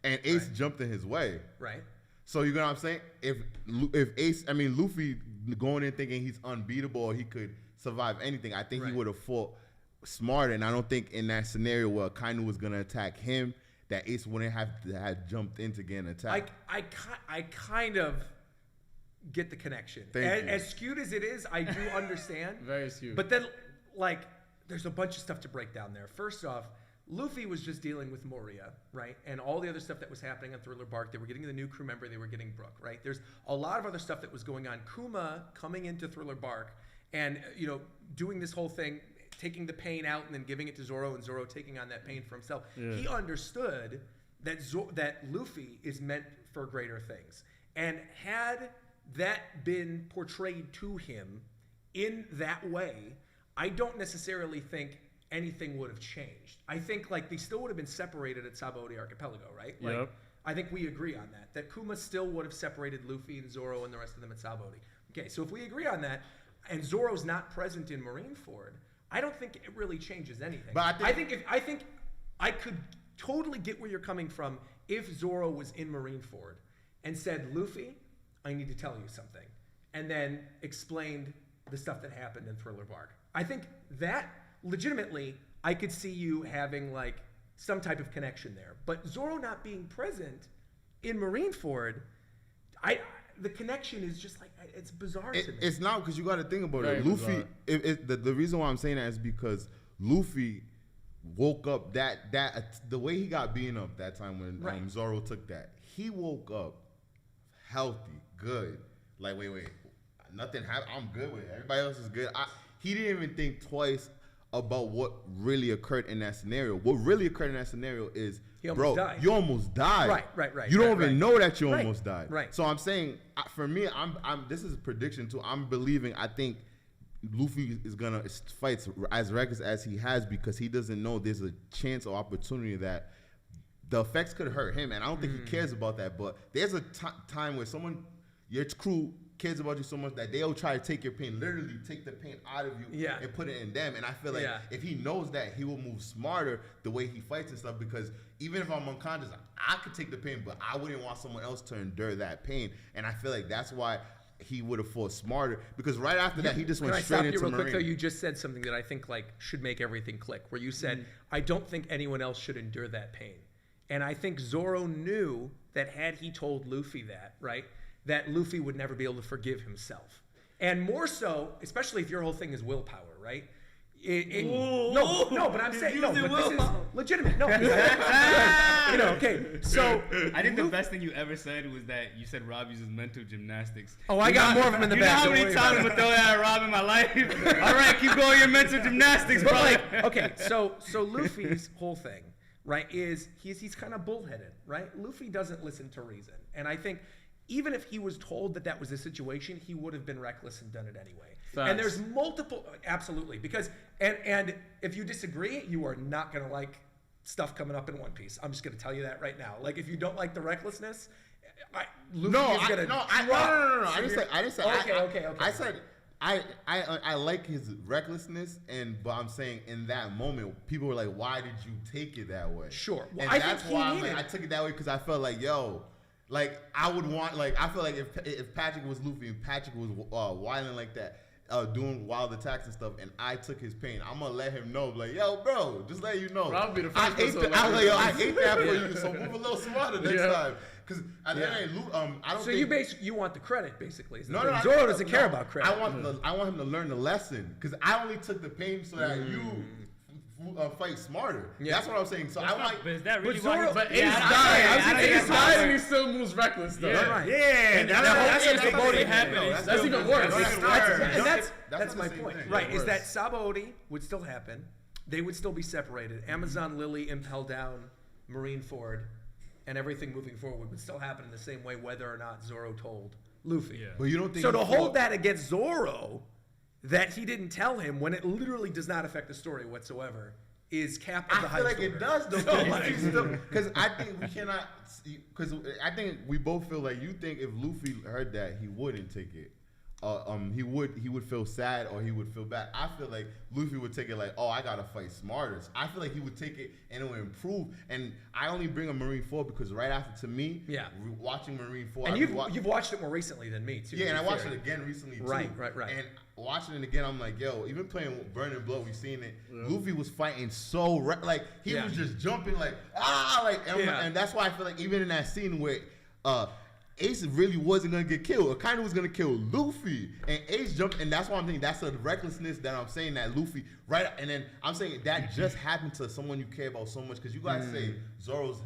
and Ace jumped in his way. Right. So you know what I'm saying? If Luffy going in thinking he's unbeatable or he could survive anything, I think he would have fought smarter, and I don't think in that scenario where Akainu was gonna attack him, that Ace wouldn't have to have jumped in to get an attack. I kind of get the connection. As skewed as it is, I do understand. Very skewed. But then, like, there's a bunch of stuff to break down there. First off, Luffy was just dealing with Moria, right? And all the other stuff that was happening on Thriller Bark. They were getting the new crew member. They were getting Brook, right? There's a lot of other stuff that was going on. Kuma coming into Thriller Bark and, doing this whole thing, taking the pain out and then giving it to Zorro, and Zorro taking on that pain for himself. Yeah. He understood that Luffy is meant for greater things. And had that been portrayed to him in that way, I don't necessarily think anything would have changed. I think like they still would have been separated at Sabaody Archipelago, right? Like, I think we agree on that Kuma still would have separated Luffy and Zorro and the rest of them at Sabaody. Okay, so if we agree on that, and Zorro's not present in Marineford, I don't think it really changes anything. But I think I could totally get where you're coming from if Zorro was in Marineford and said, Luffy, I need to tell you something, and then explained the stuff that happened in Thriller Bark. I think that legitimately I could see you having like some type of connection there. But Zorro not being present in Marineford, the connection is just like, it's bizarre to me. It's not, because you got to think about it. Luffy, the reason why I'm saying that is because Luffy woke up the way he got beaten up that time when Zorro took that. He woke up healthy, good. Like, wait, nothing happened. I'm good with it. Everybody else is good. He didn't even think twice about what really occurred in that scenario. What really occurred in that scenario is, died. You almost died. Right. You don't even know that you almost died. Right. So I'm saying, for me, this is a prediction too. I'm believing. I think Luffy is gonna fight as reckless as he has because he doesn't know there's a chance or opportunity that the effects could hurt him, and I don't think he cares about that. But there's a time where your crew cares about you so much that they'll try to take your pain, literally take the pain out of you and put it in them. And I feel like if he knows that, he will move smarter the way he fights and stuff, because even if I'm unconscious, I could take the pain, but I wouldn't want someone else to endure that pain. And I feel like that's why he would have fought smarter, because right after that, he just went straight into Marine. Can I stop you real quick, though? You just said something that I think like should make everything click, where you said, I don't think anyone else should endure that pain. And I think Zorro knew that had he told Luffy that, right, that Luffy would never be able to forgive himself. And more so, especially if your whole thing is willpower, right? No, but I'm saying, no, but this is legitimate. No, okay. So I think the best thing you ever said was that you said Rob uses mental gymnastics. Oh, I got more of them in the back. You know how many times I'm gonna throw that at Rob in my life? All right, keep going your mental gymnastics, bro. Okay, so Luffy's whole thing, right, is he's kind of bullheaded, right? Luffy doesn't listen to reason, and I think even if he was told that was the situation, he would have been reckless and done it anyway. Facts. And there's multiple, absolutely, because and if you disagree, you are not gonna like stuff coming up in One Piece. I'm just gonna tell you that right now. Like, if you don't like the recklessness, Luffy is gonna no. I didn't say. Okay. I said I like his recklessness, but I'm saying in that moment, people were like, "Why did you take it that way?" Sure, and that's why I took it that way, because I felt like, like I would want, like I feel like if Patrick was Luffy and Patrick was wilding like that, doing wild attacks and stuff, and I took his pain, I'm gonna let him know, like, yo, bro, just let you know. I hate that for you, so move a little smarter next time. Because at the end, I don't. So you want the credit, basically? No, Zorro doesn't care about credit. I want him to learn the lesson, because I only took the pain so that you fight smarter. Yeah. That's what I'm saying. So I like. But is that really Zorro? But Ace died. Ace died, and he still moves reckless though. Yeah. That's even worse. And that's my point. Right? Is that Sabaody would still happen? They would still be separated. Amazon Lily impel down Marineford, and everything moving forward would still happen in the same way, whether or not Zorro told Luffy. Yeah. But you don't think so? To hold that against Zorro, that he didn't tell him when it literally does not affect the story whatsoever, is cap of the high I feel like it does, though. Because I think we cannot. Because I think we both feel like you think if Luffy heard that, he wouldn't take it. He would feel sad or he would feel bad. I feel like Luffy would take it like, oh, I gotta fight smarter. I feel like he would take it and it would improve. And I only bring up Marine 4 because right after, to me, watching Marine 4, and you've watched it more recently than me too. Yeah, and I watched it again recently too. Right. And watching it again, I'm like, yo, even playing Burning Blood, we've seen it. Yeah. Luffy was fighting so like he was just jumping like and that's why I feel like even in that scene where Ace really wasn't gonna get killed. Akainu was gonna kill Luffy, and Ace jumped, and that's why I'm thinking that's the recklessness that I'm saying that Luffy and then I'm saying that just happened to someone you care about so much, because you guys say Zorro's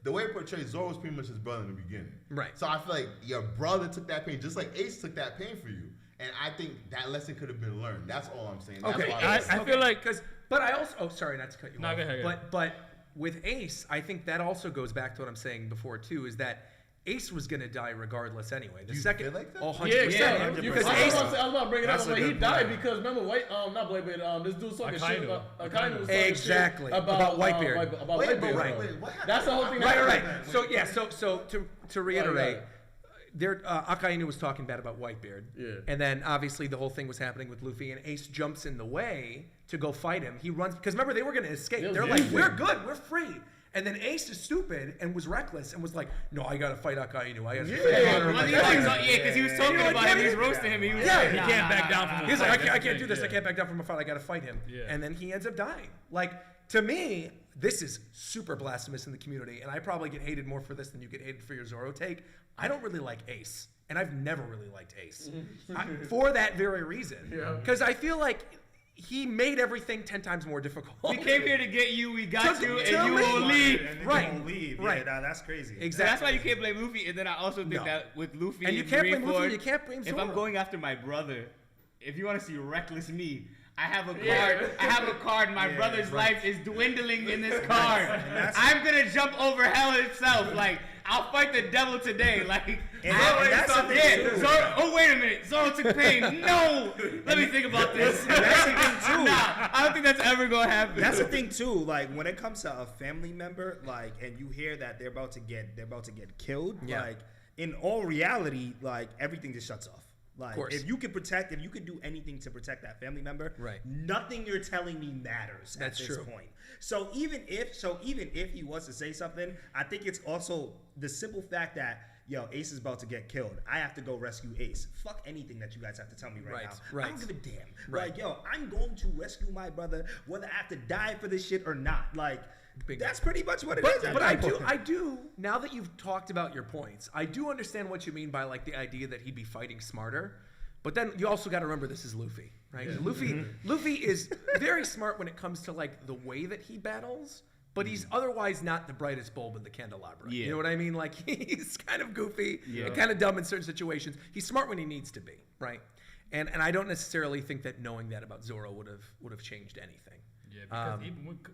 the way it portrays Zorro's pretty much his brother in the beginning, right? So I feel like your brother took that pain just like Ace took that pain for you, and I think that lesson could have been learned. That's all I'm saying. Okay, I feel like but I also sorry not to cut you off. Go ahead. But with Ace, I think that also goes back to what I'm saying before too, is that Ace was gonna die regardless anyway. The second, feel like that? 100%. Yeah. Because Ace, I was about to bring it up. Like, he died because remember, not Bladebeard. This dude talking shit about Akainu was talking exactly shit about Whitebeard. About Whitebeard. Right. What happened? That's the whole thing. Right. So yeah. So to reiterate. Akainu was talking bad about Whitebeard. Yeah. And then obviously the whole thing was happening with Luffy, and Ace jumps in the way to go fight him. He runs because remember they were going to escape. They're like, we're good, we're free. And then Ace is stupid and was reckless and was like, no, I got to fight Akainu. I got to fight because he was talking about him. He was roasting him. He was he can't back down from him. He's like, I can't do this. I can't back down from a fight. I got to fight him. Yeah. And then he ends up dying. Like, to me, this is super blasphemous in the community, and I probably get hated more for this than you get hated for your Zorro take. I don't really like Ace, and I've never really liked Ace for that very reason. Because I feel like he made everything 10 times more difficult. We came here to get you, we got you, and you won't leave. Right. Yeah, that's crazy. Exactly. So that's why you can't blame Luffy. And then I also think that with Luffy and you can't blame Luffy, you can't blame Zorro. If I'm going after my brother, if you want to see reckless me, I have a card. I have a card. My brother's life is dwindling in this card. I'm gonna jump over hell itself. Like I'll fight the devil today. Like, that's the thing too. Zorro, oh, wait a minute. Zorro took pain. No. Let me think about this. That's the thing too. Nah, I don't think that's ever going to happen. That's the thing too. Like when it comes to a family member, like, and you hear that they're about to get killed. Yeah. Like in all reality, like everything just shuts off. Like if you could do anything to protect that family member, right? Nothing you're telling me matters at this point. So even if he was to say something, I think it's also the simple fact that Ace is about to get killed. I have to go rescue Ace. Fuck anything that you guys have to tell me right now. Right. I don't give a damn. Right. Like I'm going to rescue my brother, whether I have to die for this shit or not. Like. That's pretty much what it is. But I do. Now that you've talked about your points, I do understand what you mean by like the idea that he'd be fighting smarter. But then you also got to remember this is Luffy, right? Yeah. Luffy is very smart when it comes to like the way that he battles, but he's otherwise not the brightest bulb in the candelabra. Yeah. You know what I mean? Like he's kind of goofy, and kind of dumb in certain situations. He's smart when he needs to be, right? And I don't necessarily think that knowing that about Zorro would have changed anything. Yeah, because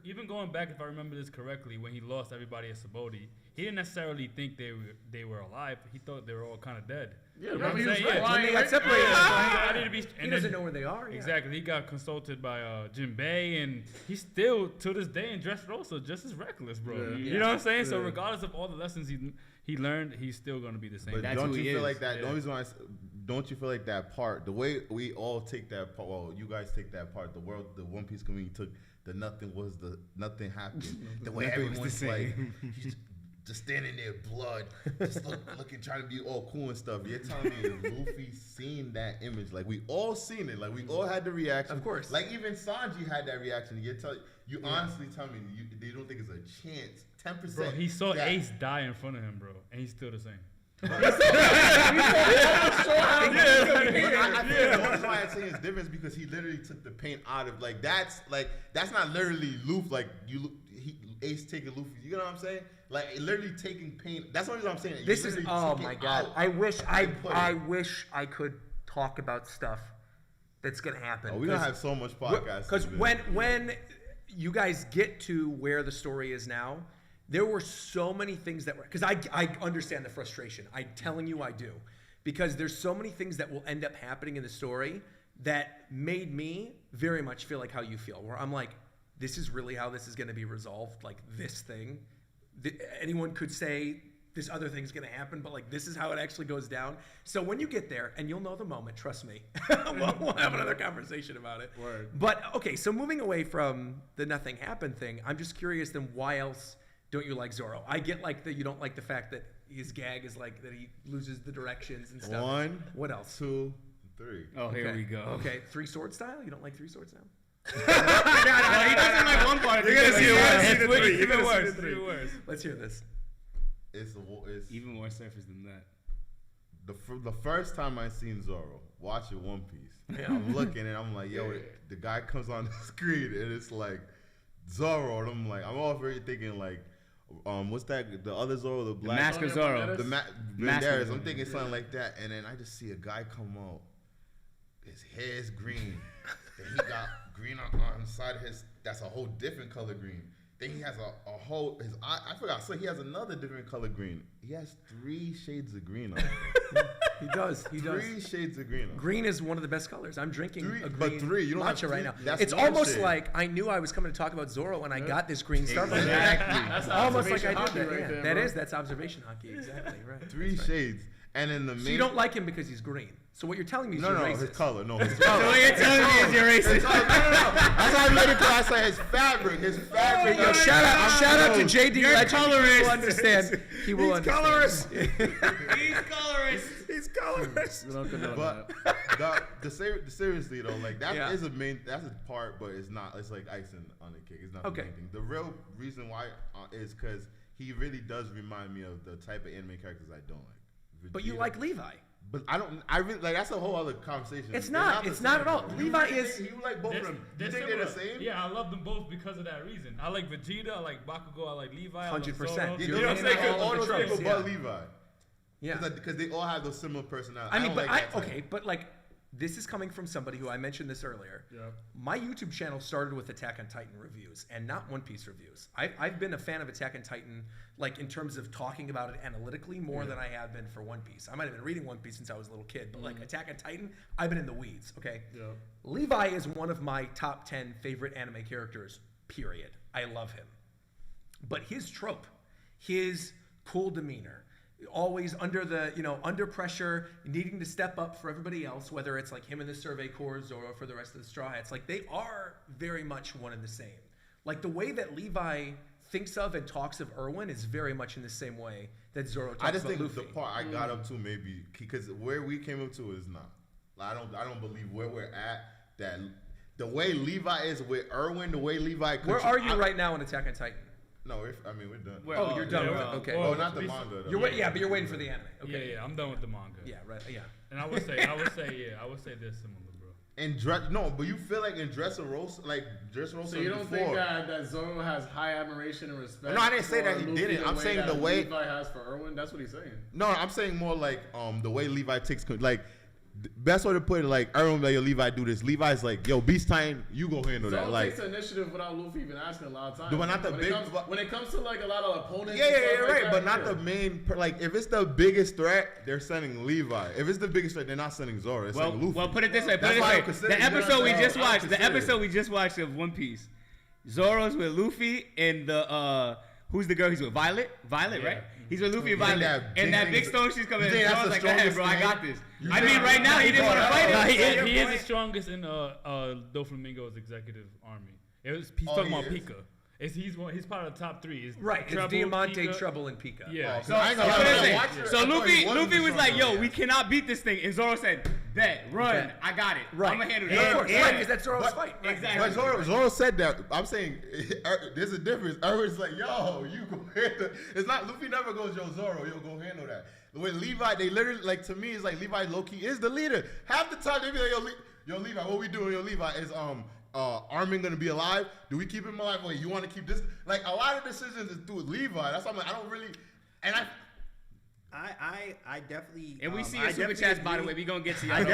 even going back, if I remember this correctly, when he lost everybody at Sabaody, he didn't necessarily think they were alive. He thought they were all kind of dead. Yeah, you know what I'm saying? When they got separated, he doesn't know where they are. Yeah. Exactly. He got consulted by Jinbei, and he's still, to this day, in Dressrosa, just as reckless, bro. Yeah. You know what I'm saying? Yeah. So regardless of all the lessons he learned, he's still going to be the same. But don't you feel like that? Yeah. Don't you feel like that part, the way we all take that part, well, you guys take that part, the One Piece community took the nothing happened. The way everyone's like, just standing there, blood, just looking, trying to be all cool and stuff. You're telling me Luffy seen that image? Like we all seen it. Like we all had the reaction. Of course. Like even Sanji had that reaction. You honestly tell me they don't think it's a chance. 10%. Bro, he saw Ace die in front of him, bro, and he's still the same. I feel the reason why I'm saying it's different is because he literally took the pain out of that's not literally Luffy Ace taking Luffy. You know what I'm saying? Like literally taking pain. That's the only reason I'm saying. This is my god. I wish I could talk about stuff that's gonna happen. Oh, we're gonna have so much podcasts. Because when you guys get to where the story is now, there were so many things that were, because I understand the frustration. I'm telling you I do. Because there's so many things that will end up happening in the story that made me very much feel like how you feel. Where I'm like, this is really how this is going to be resolved. Like this thing. Anyone could say this other thing's going to happen, but like this is how it actually goes down. So when you get there, and you'll know the moment, trust me, we'll have another conversation about it. Word. But okay, so moving away from the nothing happened thing, I'm just curious then why else don't you like Zorro? I get like that you don't like the fact that his gag is like that he loses the directions and stuff. 1, what else? 2, 3. Oh, here we go. Okay, 3 sword style? You don't like 3 sword style? No, he doesn't like one part. You're going to see it's even worse. Let's hear this. It's even more surface than that. The first time I seen Zorro watching One Piece, I'm looking and I'm like, yo, the guy comes on the screen and it's like Zorro, and I'm like, I'm already thinking like, what's that? The other Zorro, the black Masker Zorro, Banderas. I'm thinking something like that, and then I just see a guy come out. His hair's green. Then he got green on the side of his. That's a whole different color green. Then he has a whole his eye. I forgot. So he has another different color green. He has 3 shades of green on him. He does. 3 shades of green. Green is one of the best colors. I'm drinking a green but 3. You don't matcha have right now. That's it's almost like I knew I was coming to talk about Zorro and I got this green Starbucks. Exactly. That's almost like I did that. Right Yeah. there, That's observation hockey. Exactly right. 3 shades. And in the main. So you don't like him because he's green. So what you're telling me is you're racist. His color. No, his So what you're telling me is you're racist. No. That's why I made it class. I said his fabric. Yo, shout out to JD. You're colorist. He will understand. He will understand. Colorist. He's colorist. He's colorist. We don't condone But seriously though, like that Yeah. is that's a part, but it's not. It's like icing on the cake. It's not the main thing. The real reason why is because he really does remind me of the type of anime characters I don't like. But you like Levi. But I don't. I really like. That's a whole other conversation. It's not. It's not at all. Levi is. You like both of them. You think they're the same? Yeah, I love them both because of that reason. I like Vegeta, I like Bakugo, I like Levi. 100%. You know what I'm saying? All those people but Levi. Yeah. Because they all have those similar personalities. I mean, don't like that type. okay, but like this is coming from somebody who I mentioned this earlier. Yep. My YouTube channel started with Attack on Titan reviews and not One Piece reviews. I've been a fan of Attack on Titan, like in terms of talking about it analytically more than I have been for One Piece. I might have been reading One Piece since I was a little kid, but like Attack on Titan, I've been in the weeds, okay? Yep. Levi is one of my top 10 favorite anime characters, period. I love him. But his trope, his cool demeanor, always under pressure, needing to step up for everybody else, whether it's like him in the Survey Corps or for the rest of the Straw Hats, like they are very much one and the same. Like the way that Levi thinks of and talks of Erwin is very much in the same way that Zorro talks about Luffy. I just think the part I got up to maybe because where we came up to is not. I don't believe where we're at that the way Levi is with Erwin, the way Levi. Where are you right now in Attack on Titan? No, we're done. You're done with it. Okay. Oh, not the manga. Though. But you're waiting for the anime. Okay. Yeah, I'm done with the manga. Yeah, right. Yeah. And I would say this similar, bro. And but you feel like in Dressrosa, So you don't think that Zorro has high admiration and respect? No, I didn't say that he Luffy didn't. I'm saying the way Levi has for Erwin. That's what he's saying. No, I'm saying more like the way Levi takes like. Best way to put it, like Erwin, like, yo, Levi do this. Levi's like, yo, Beast Time, you go handle that. Like, takes the initiative without Luffy even asking a lot of times. But not the when big. When it comes to like a lot of opponents. Yeah, like right. That, but not the main. Like, if it's the biggest threat, they're sending Levi. If it's the biggest threat, they're not sending Zorro. They're sending Luffy. Well, put it this way. The episode we just watched of One Piece, Zorro's with Luffy and the who's the girl he's with? Violet, right? He's with Luffy and Violet. And that big stone she's coming in. Zorro's like, go ahead, bro, I got this. I mean, right now, he didn't want to fight him. He is the strongest in Doflamingo's executive army. He's talking about Pika. He's part of the top 3. Right, it's Diamante, Trouble, and Pika. Yeah. So Luffy was like, yo, we cannot beat this thing. And Zorro said, bet, run, I got it. Right. I'm going to handle it. Of course, because that's Zorro's fight. Exactly. But Zorro said that. I'm saying there's a difference. Erwin's like, yo, you go handle. It's not, Luffy never goes, yo, Zorro, yo, go handle that. With Levi, they literally, like, to me, it's like Levi low-key is the leader. Half the time, they be like, yo, Levi, what we doing, yo, Levi, is, Armin gonna be alive? Do we keep him alive? Wait, you want to keep this? Like, a lot of decisions is through Levi. That's why I'm like, I don't really, and I definitely. And we see your super chats, by the way. We gonna get to you. I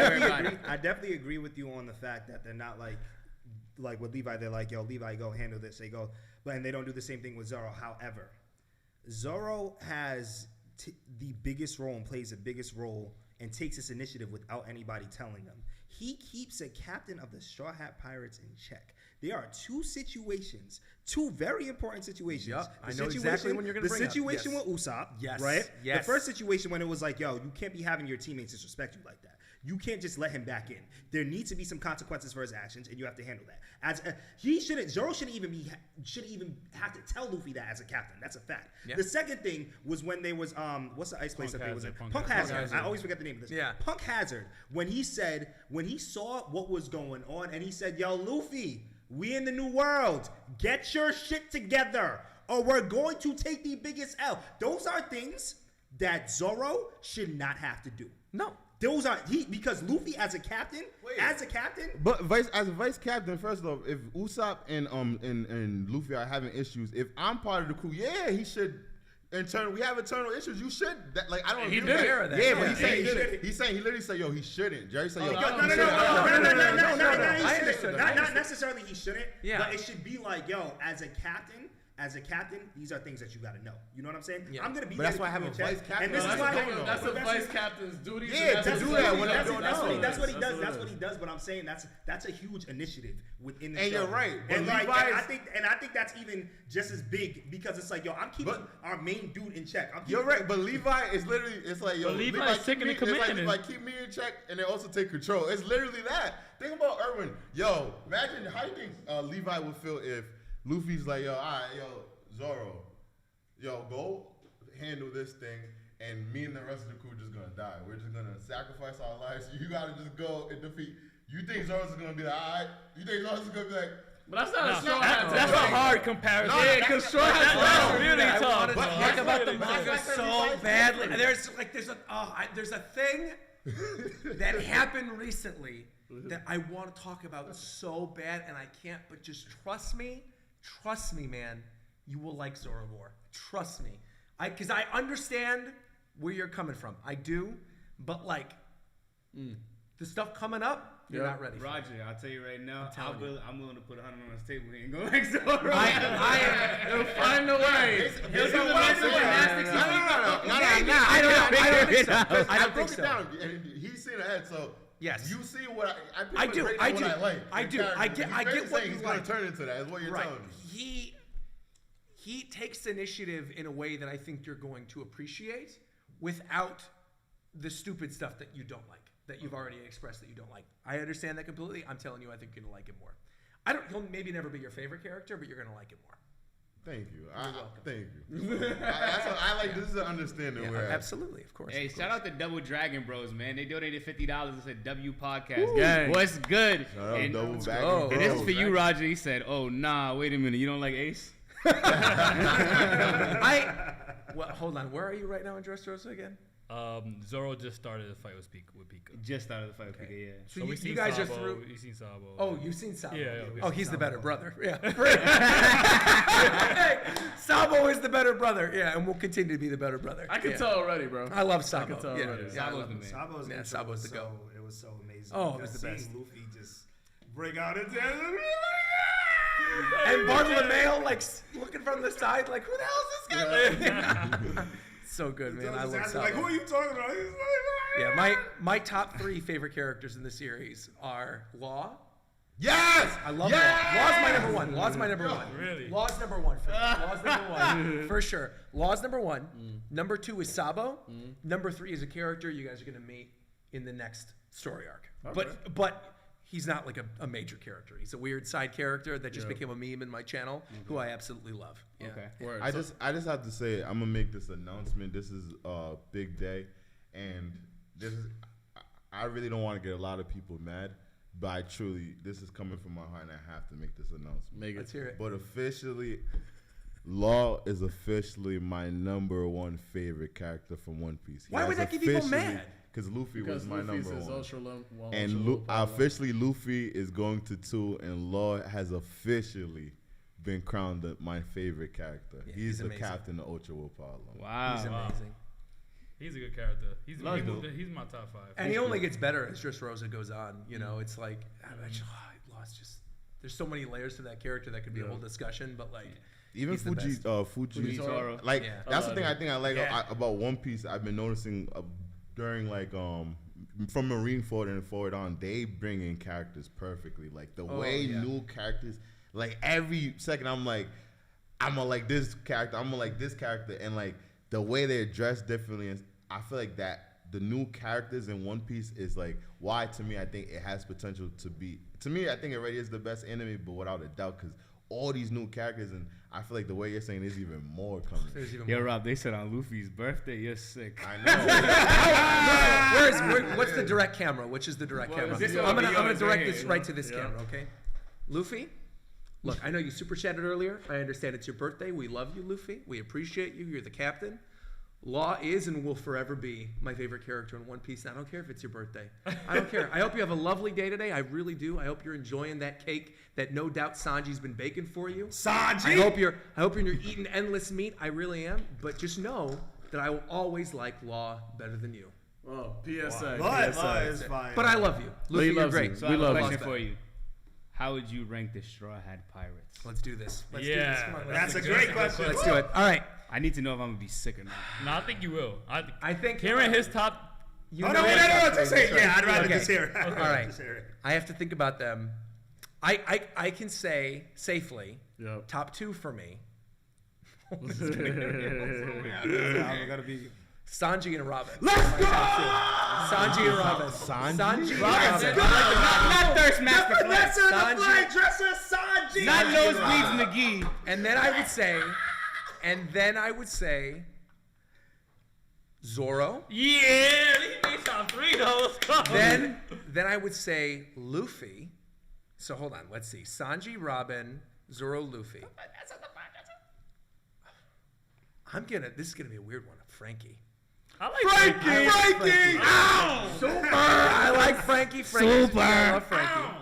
definitely agree with you on the fact that they're not like with Levi. They're like, yo, Levi, go handle this. They go, and they don't do the same thing with Zorro. However, Zorro has the biggest role and plays the biggest role and takes this initiative without anybody telling him. He keeps a captain of the Straw Hat Pirates in check. There are two very important situations. Yep, I know exactly when you're going to bring up. The situation with Usopp, right? Yes. The first situation when it was like, yo, you can't be having your teammates disrespect you like that. You can't just let him back in. There needs to be some consequences for his actions, and you have to handle that. Zorro shouldn't even have to tell Luffy that as a captain. That's a fact. Yeah. The second thing was when there was what's the ice place that they was in? Punk Hazard. I always forget the name of this. Yeah. Punk Hazard. When he saw what was going on, and he said, "Yo, Luffy, we in the new world. Get your shit together, or we're going to take the biggest L." Those are things that Zorro should not have to do. No. Those are because Luffy as a captain. But as a vice captain, first off, if Usopp and Luffy are having issues, if I'm part of the crew, yeah, he should. We have internal issues. You should. I don't. He did that. Yeah, but he's saying he literally said, yo, he shouldn't. Jerry said, yo, no. Not necessarily he shouldn't. Yeah. But it should be like, yo, as a captain, these are things that you got to know. You know what I'm saying? Yeah. I'm gonna be. But that's why I have a vice captain. And this is why that's the vice captain's duty. Yeah, to do that when I'm doing that's what he does. That's what he does. But I'm saying that's a huge initiative within the show. And you're right. And I think that's even just as big because it's like, yo, I'm keeping our main dude in check. You're right, but Levi is literally, it's like, yo, Levi's taking the command. It's like, keep me in check and then also take control. It's literally that. Think about Erwin. Yo, imagine how you think Levi would feel if Luffy's like, yo, all right, yo, Zorro, yo, go handle this thing, and me and the rest of the crew just gonna die. We're just gonna sacrifice our lives. You gotta just go and defeat. You think Zorro's gonna be like, all right? You think Zorro's gonna be like? But that's not a Straw Hat. That's a hard comparison. Yeah, because Straw Hat's really tough. I wanted to talk about the manga so badly. There's a thing that happened recently that I want to talk about so bad, and I can't. But just trust me, man. You will like Zorro more. Trust me. Because I understand where you're coming from. I do. But the The stuff coming up, you're not ready for. Roger, I'll tell you right now, I'm willing to put 100 on the table here and go like Zorro. He'll find a way. He'll do the muscle gymnastics. I don't think so. I broke it down. He's seen ahead, so yes, you see what I do. What I like. I do. I get what he's going to turn into that. Is what you're telling me. He takes initiative in a way that I think you're going to appreciate without the stupid stuff that you don't like, that you've already expressed that you don't like. I understand that completely. I'm telling you, I think you're going to like him more. He'll maybe never be your favorite character, but you're going to like him more. Thank you. Thank you. I like this is an understanding where absolutely, of course. Hey, of course. shout out to Double Dragon Bros, man. They donated $50 and said W Podcast. Gang. What's good? And this is for you, Roger. He said, "Oh nah, wait a minute. You don't like Ace?" Hold on. Where are you right now in Dressrosa again? Zorro just started the fight with Pika. Just started the fight with Pika, yeah. So you guys are through. You've seen Sabo. Oh, you've seen Sabo. Yeah. He's the better brother. Yeah. Sabo is the better brother. Yeah, and will continue to be the better brother. I can tell already, bro. I love Sabo. I can tell already. Sabo's the go. It was so amazing. Oh, it was the best. Luffy just break out into and Bartolomeo looking from the side like, who the hell is this guy? So good, man. I love Sabo. Like, who are you talking about? Yeah, my top 3 favorite characters in the series are Law. Yes! I love Law. Law's my number 1. Law's my number 1. Really? Law's number 1 for me. Law's number 1 for sure. Law's number 1. Number 2 is Sabo. Number 3 is a character you guys are going to meet in the next story arc. Okay. But he's not like a major character. He's a weird side character that just became a meme in my channel, who I absolutely love. Yeah. Okay. Word. I just have to say, I'm gonna make this announcement. This is a big day, and I really don't want to get a lot of people mad, but this is coming from my heart, and I have to make this announcement. Let's hear it. But officially, Law is officially my number 1 favorite character from One Piece. Why would that get people mad? Because Luffy was my number 1. And officially, Luffy is going to 2, and Law has officially been crowned my favorite character. Yeah, he's the amazing captain of Ocho Willpower. Wow. He's amazing. He's a good character. He's my top 5. And he only gets better as Dressrosa goes on. You know, it's like, there's so many layers to that character that could be a whole discussion, but like, even Fujitora. Like, that's the thing I think I like about One Piece. I've been noticing during from Marineford and forward on, they bring in characters perfectly. Like the way new characters, like every second I'm gonna like this character, I'm gonna like this character, and like the way they're dressed differently. And I feel like that the new characters in One Piece is like why to me I think it has potential to be. To me, I think it already is the best anime, but without a doubt, because all these new characters, and I feel like the way you're saying there's even more coming. Yo, Rob, they said on Luffy's birthday, you're sick. I know. What's the direct camera? Which is the direct camera? I'm gonna direct this right to this camera, okay? Luffy, look, I know you super chatted earlier. I understand it's your birthday. We love you, Luffy. We appreciate you. You're the captain. Law is and will forever be my favorite character in One Piece. And I don't care if it's your birthday. I don't care. I hope you have a lovely day today. I really do. I hope you're enjoying that cake that no doubt Sanji's been baking for you. Sanji! I hope you're eating endless meat. I really am. But just know that I will always like Law better than you. Oh, PSA. Law is fine. But I love you. Luffy, you're great. So I have a question for you. How would you rank the Straw Hat Pirates? Let's do this. Let's do this. Come on, that's a great question. Let's do it. All right. I need to know if I'm gonna be sick or not. No, I think you will. I think hearing his top. No, just say it. Yeah, I'd rather just hear it. All right. I have to think about them. I can say safely, top 2 for me. I'm gonna be Sanji and Robin. Let's go! Sanji and Robin. Sanji? Robin. Not Thirstmaster Flag. Sanji. Not Nosebleeds McGee. And then I would say Zorro. Yeah, he made top 3 though. Then I would say Luffy. So hold on, let's see. Sanji, Robin, Zorro, Luffy. This is gonna be a weird one. Frankie. I like Frankie! Ow! Super! I like Frankie. Super! I love Frankie.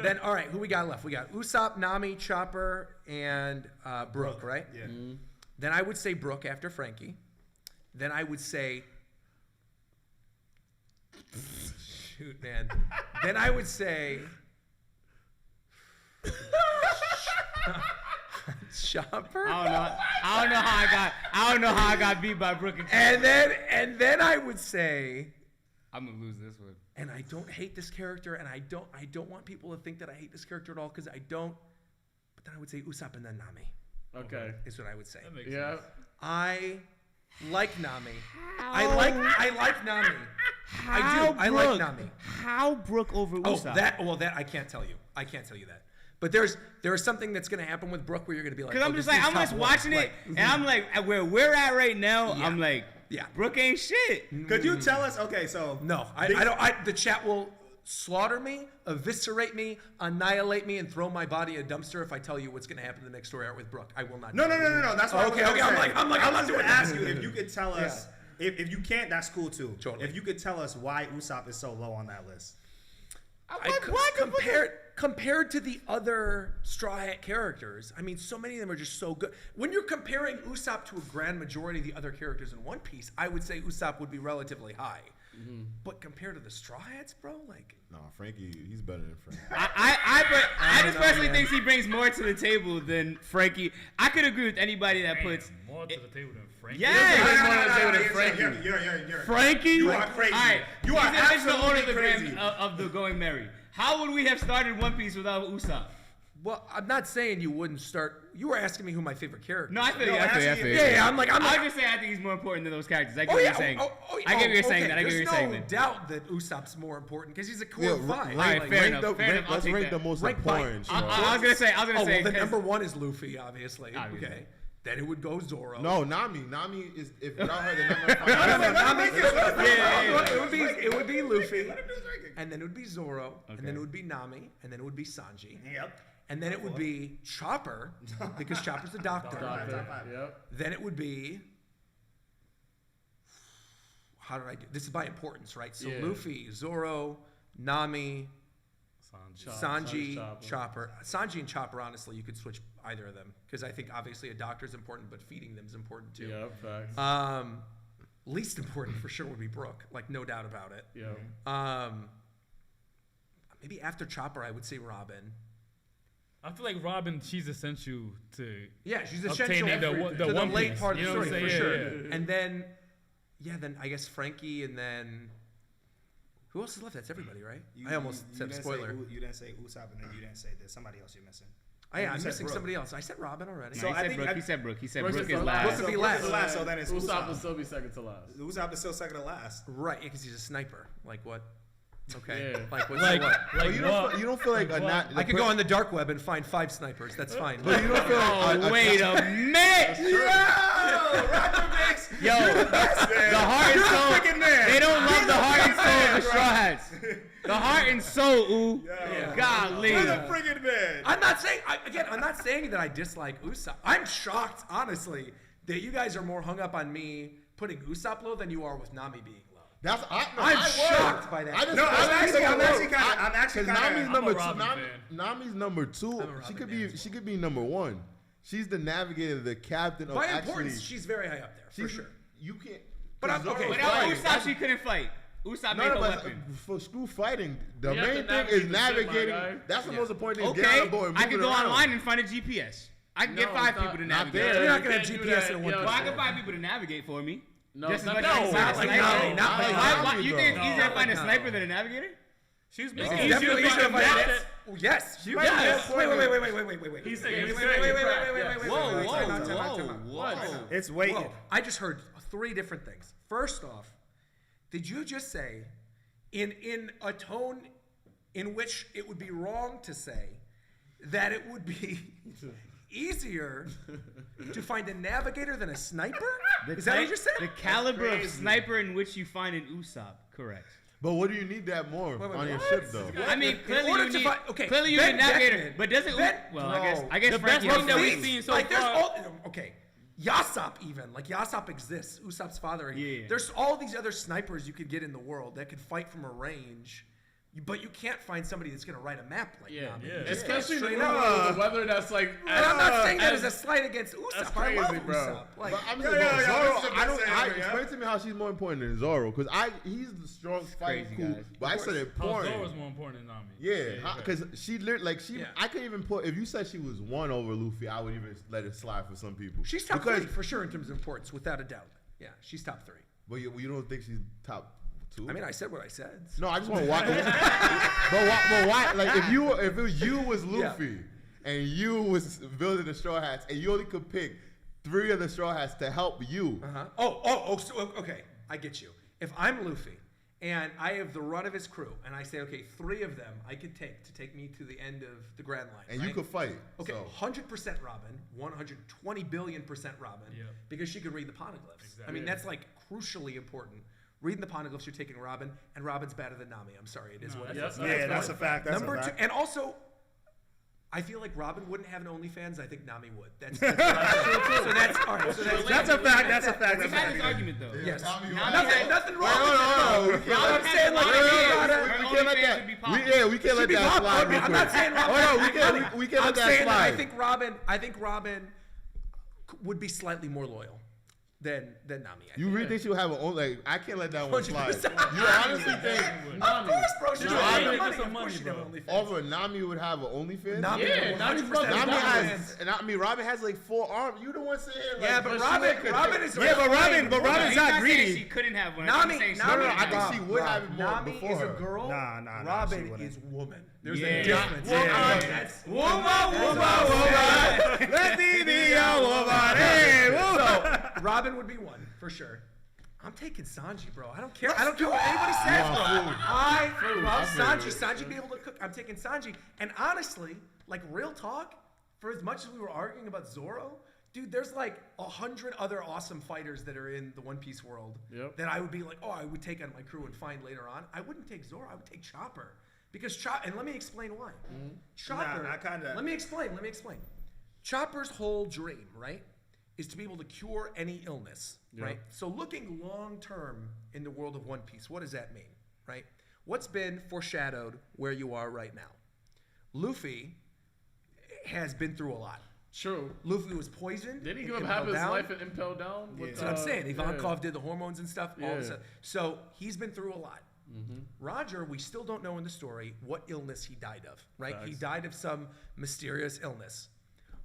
Then, all right, who we got left? We got Usopp, Nami, Chopper, and Brooke, right? Yeah. Mm-hmm. Then I would say Brooke after Frankie. Then I would say... Shoot, man. Then I would say Chopper. I don't know how I got beat by Brooke and then I would say I'm gonna lose this one. And I don't hate this character, and I don't want people to think that I hate this character at all, because I don't. But then I would say Usopp and then Nami. Okay. Is what I would say. That makes sense. I like Nami. I like Nami. I like Nami. How Brooke over Usopp? That I can't tell you. I can't tell you that. But there is something that's going to happen with Brooke where you're going to be like, because I'm just watching it, and I'm like, where we're at right now, yeah. I'm like, yeah, Brooke ain't shit. Could you tell us? Okay, so no, I don't. The chat will slaughter me, eviscerate me, annihilate me, and throw my body in a dumpster if I tell you what's going to happen in the next story arc with Brooke. I will not. No. That's what okay. I'm not doing that. Ask you if you could tell us. Yeah. If you can't, that's cool too. Totally. If you could tell us why Usopp is so low on that list. Compared to the other Straw Hat characters, I mean, so many of them are just so good. When you're comparing Usopp to a grand majority of the other characters in One Piece, I would say Usopp would be relatively high. Mm-hmm. But compared to the Straw Hats, bro, like... No, Frankie, he's better than Frankie. I just personally think he brings more to the table than Frankie. I could agree with anybody that puts... More to the table than Frankie? Yes! Frankie? You are crazy. All right. You are absolutely crazy. Of the Going Merry. How would we have started One Piece without Usopp? Well, I'm not saying you wouldn't start. You were asking me who my favorite character. No, I feel you. Yeah, I'm like. I was just saying I think he's more important than those characters. I get what you're saying. I get what you're saying. I get what you're saying. There's no doubt that Usopp's more important because he's a cool vibe. All right, fair enough. Let's rank the most important. I was gonna say. Well, the number one is Luffy, obviously. Okay. Then it would go Zorro. No, Nami. Nami is if without her, then Nami. It would be Luffy, and then it would be Zorro, and then it would be Nami, and then it would be Sanji. Yep. And then it would be Chopper, because Chopper's the doctor. Yep. Then it would be. How did I do? This is by importance, right? So Luffy, Zorro, Nami, Sanji, Chopper. Sanji and Chopper, honestly, you could switch either of them because I think obviously a doctor's important, but feeding them is important too. Yeah, facts. Least important for sure would be Brooke, like no doubt about it. Yeah. Maybe after Chopper, I would say Robin. I feel like Robin, she's essential to she's essential to the One late Piece. part of the story for sure. Yeah. And then I guess Frankie, and then who else is left? That's everybody, right? I almost said spoiler. You didn't say Usopp, and then you didn't say there's somebody else you're missing. I'm missing somebody else. I said Robin already. No, he said Brooke. He said Brooke is last. last. Brooke would be last. So then it's Usopp will still be second to last. Usopp is still second to last. Right, because he's a sniper. Like what? Okay. Yeah. Like what? you don't feel like I could go on the dark web and find 5 snipers. That's fine. But you don't feel like wait a minute. Roger Banks. Yo, the heart and soul. They don't love the heart and soul of the Straw Hats. The heart and soul, ooh. Golly. You're the friggin' man. I'm not saying that I dislike Usopp. I'm shocked, honestly, that you guys are more hung up on me putting Usopp low than you are with Nami being low. I'm shocked by that. I'm actually Nami's number two. Nami's number 2. She could be number 1. She's the navigator, the captain of by importance, she's very high up there, for sure. You can't. But Usopp, she couldn't fight. Usopp made a weapon. For screw fighting, the main thing is navigating. That's the most important thing. Okay, I can go online and find a GPS. I can get 5 people to navigate. You're not gonna have GPS in one. Well, I can find people to navigate for me. No, just as much not like you think it's easier to find a sniper than a navigator? She's It's definitely easier to find it. Yes. Wait. He's saying Whoa. It's waiting. Whoa. I just heard 3 different things. First off, did you just say, in a tone in which it would be wrong to say that it would be easier to find a navigator than a sniper? Is that what you just said? The caliber of sniper in which you find an Usopp, correct. But what do you need that more on your ship, though? I mean, clearly you need a navigator, but doesn't I guess the Frankie best thing that we've seen so far. Yasop even. Like, Yasop exists. Usopp's father. Yeah. There's all these other snipers you could get in the world that could fight from a range. But you can't find somebody that's going to write a map like Nami. Yeah. Especially the weather that's like. And I'm not saying that as a slight against Usopp. That's crazy, I love bro. Usopp. Like, but I'm Zoro. Explain to me how she's more important than Zoro, because he's the strong fighting cool. Guys. But I said important. Zoro's more important than Nami. Yeah, because she literally I couldn't even put. If you said she was 1 over Luffy, I would even let it slide for some people. She's top 3 for sure in terms of importance, without a doubt. Yeah, she's top 3. But you don't think she's top 2? I mean, I said what I said. No, I just want to watch. but why? Like if you was Luffy and you was building the Straw Hats and you only could pick 3 of the Straw Hats to help you. So, okay, I get you. If I'm Luffy and I have the run of his crew and I say, okay, 3 of them I could take me to the end of the Grand Line. And you could fight. Okay, 100% Robin, 120 billion% Robin, because she could read the poneglyphs. Exactly. I mean, that's like crucially important. Reading the poneglyphs, you're taking Robin, and Robin's better than Nami. I'm sorry, it is what it is. That's a fact. Number 2, and also, I feel like Robin wouldn't have an OnlyFans. I think Nami would. That's all right. So that's a fact. That's a fact. We've had this argument though. Yes. Nothing wrong with it. I'm saying we can't let that. We can't let that slide. I'm not saying Robin. We can't let that slide. I think Robin would be slightly more loyal than Nami. You really think she would have an own? Like, I can't let that one slide. 100%. You honestly think Of course, bro. She's Nami- Of course she'd have OnlyFans. over Nami would have an OnlyFans? Nami, Yeah, 100%. Nami has, and I mean, Robin has like 4 arms. You the one saying like, Yeah, but Robin is. Yeah, but Robin's not greedy. She couldn't have one. Nami, I think she would have it more Nami before is a her. girl. Nah, Robin she wouldn't. is woman. There's Yeah. a difference. Woman. Let me be a woman. Hey, So Robin would be 1 for sure. I'm taking Sanji, bro. I don't care. I don't care what anybody says, bro. I love Sanji. Sanji be able to cook. I'm taking Sanji. And honestly, like real talk, for as much as we were arguing about Zorro, dude, there's like 100 other awesome fighters that are in the One Piece world that I would be like, I would take on my crew and find later on. I wouldn't take Zorro. I would take Chopper. Because and let me explain why. Chopper, let me explain. Chopper's whole dream, right, is to be able to cure any illness, right? So looking long term in the world of One Piece, what does that mean, right? What's been foreshadowed where you are right now? Luffy has been through a lot. True. Luffy was poisoned. Didn't he give him half his life at Impel Down? That's what I'm saying. Ivankov did the hormones and stuff. All this stuff. So he's been through a lot. Roger, we still don't know in the story what illness he died of, right? He died of some mysterious illness.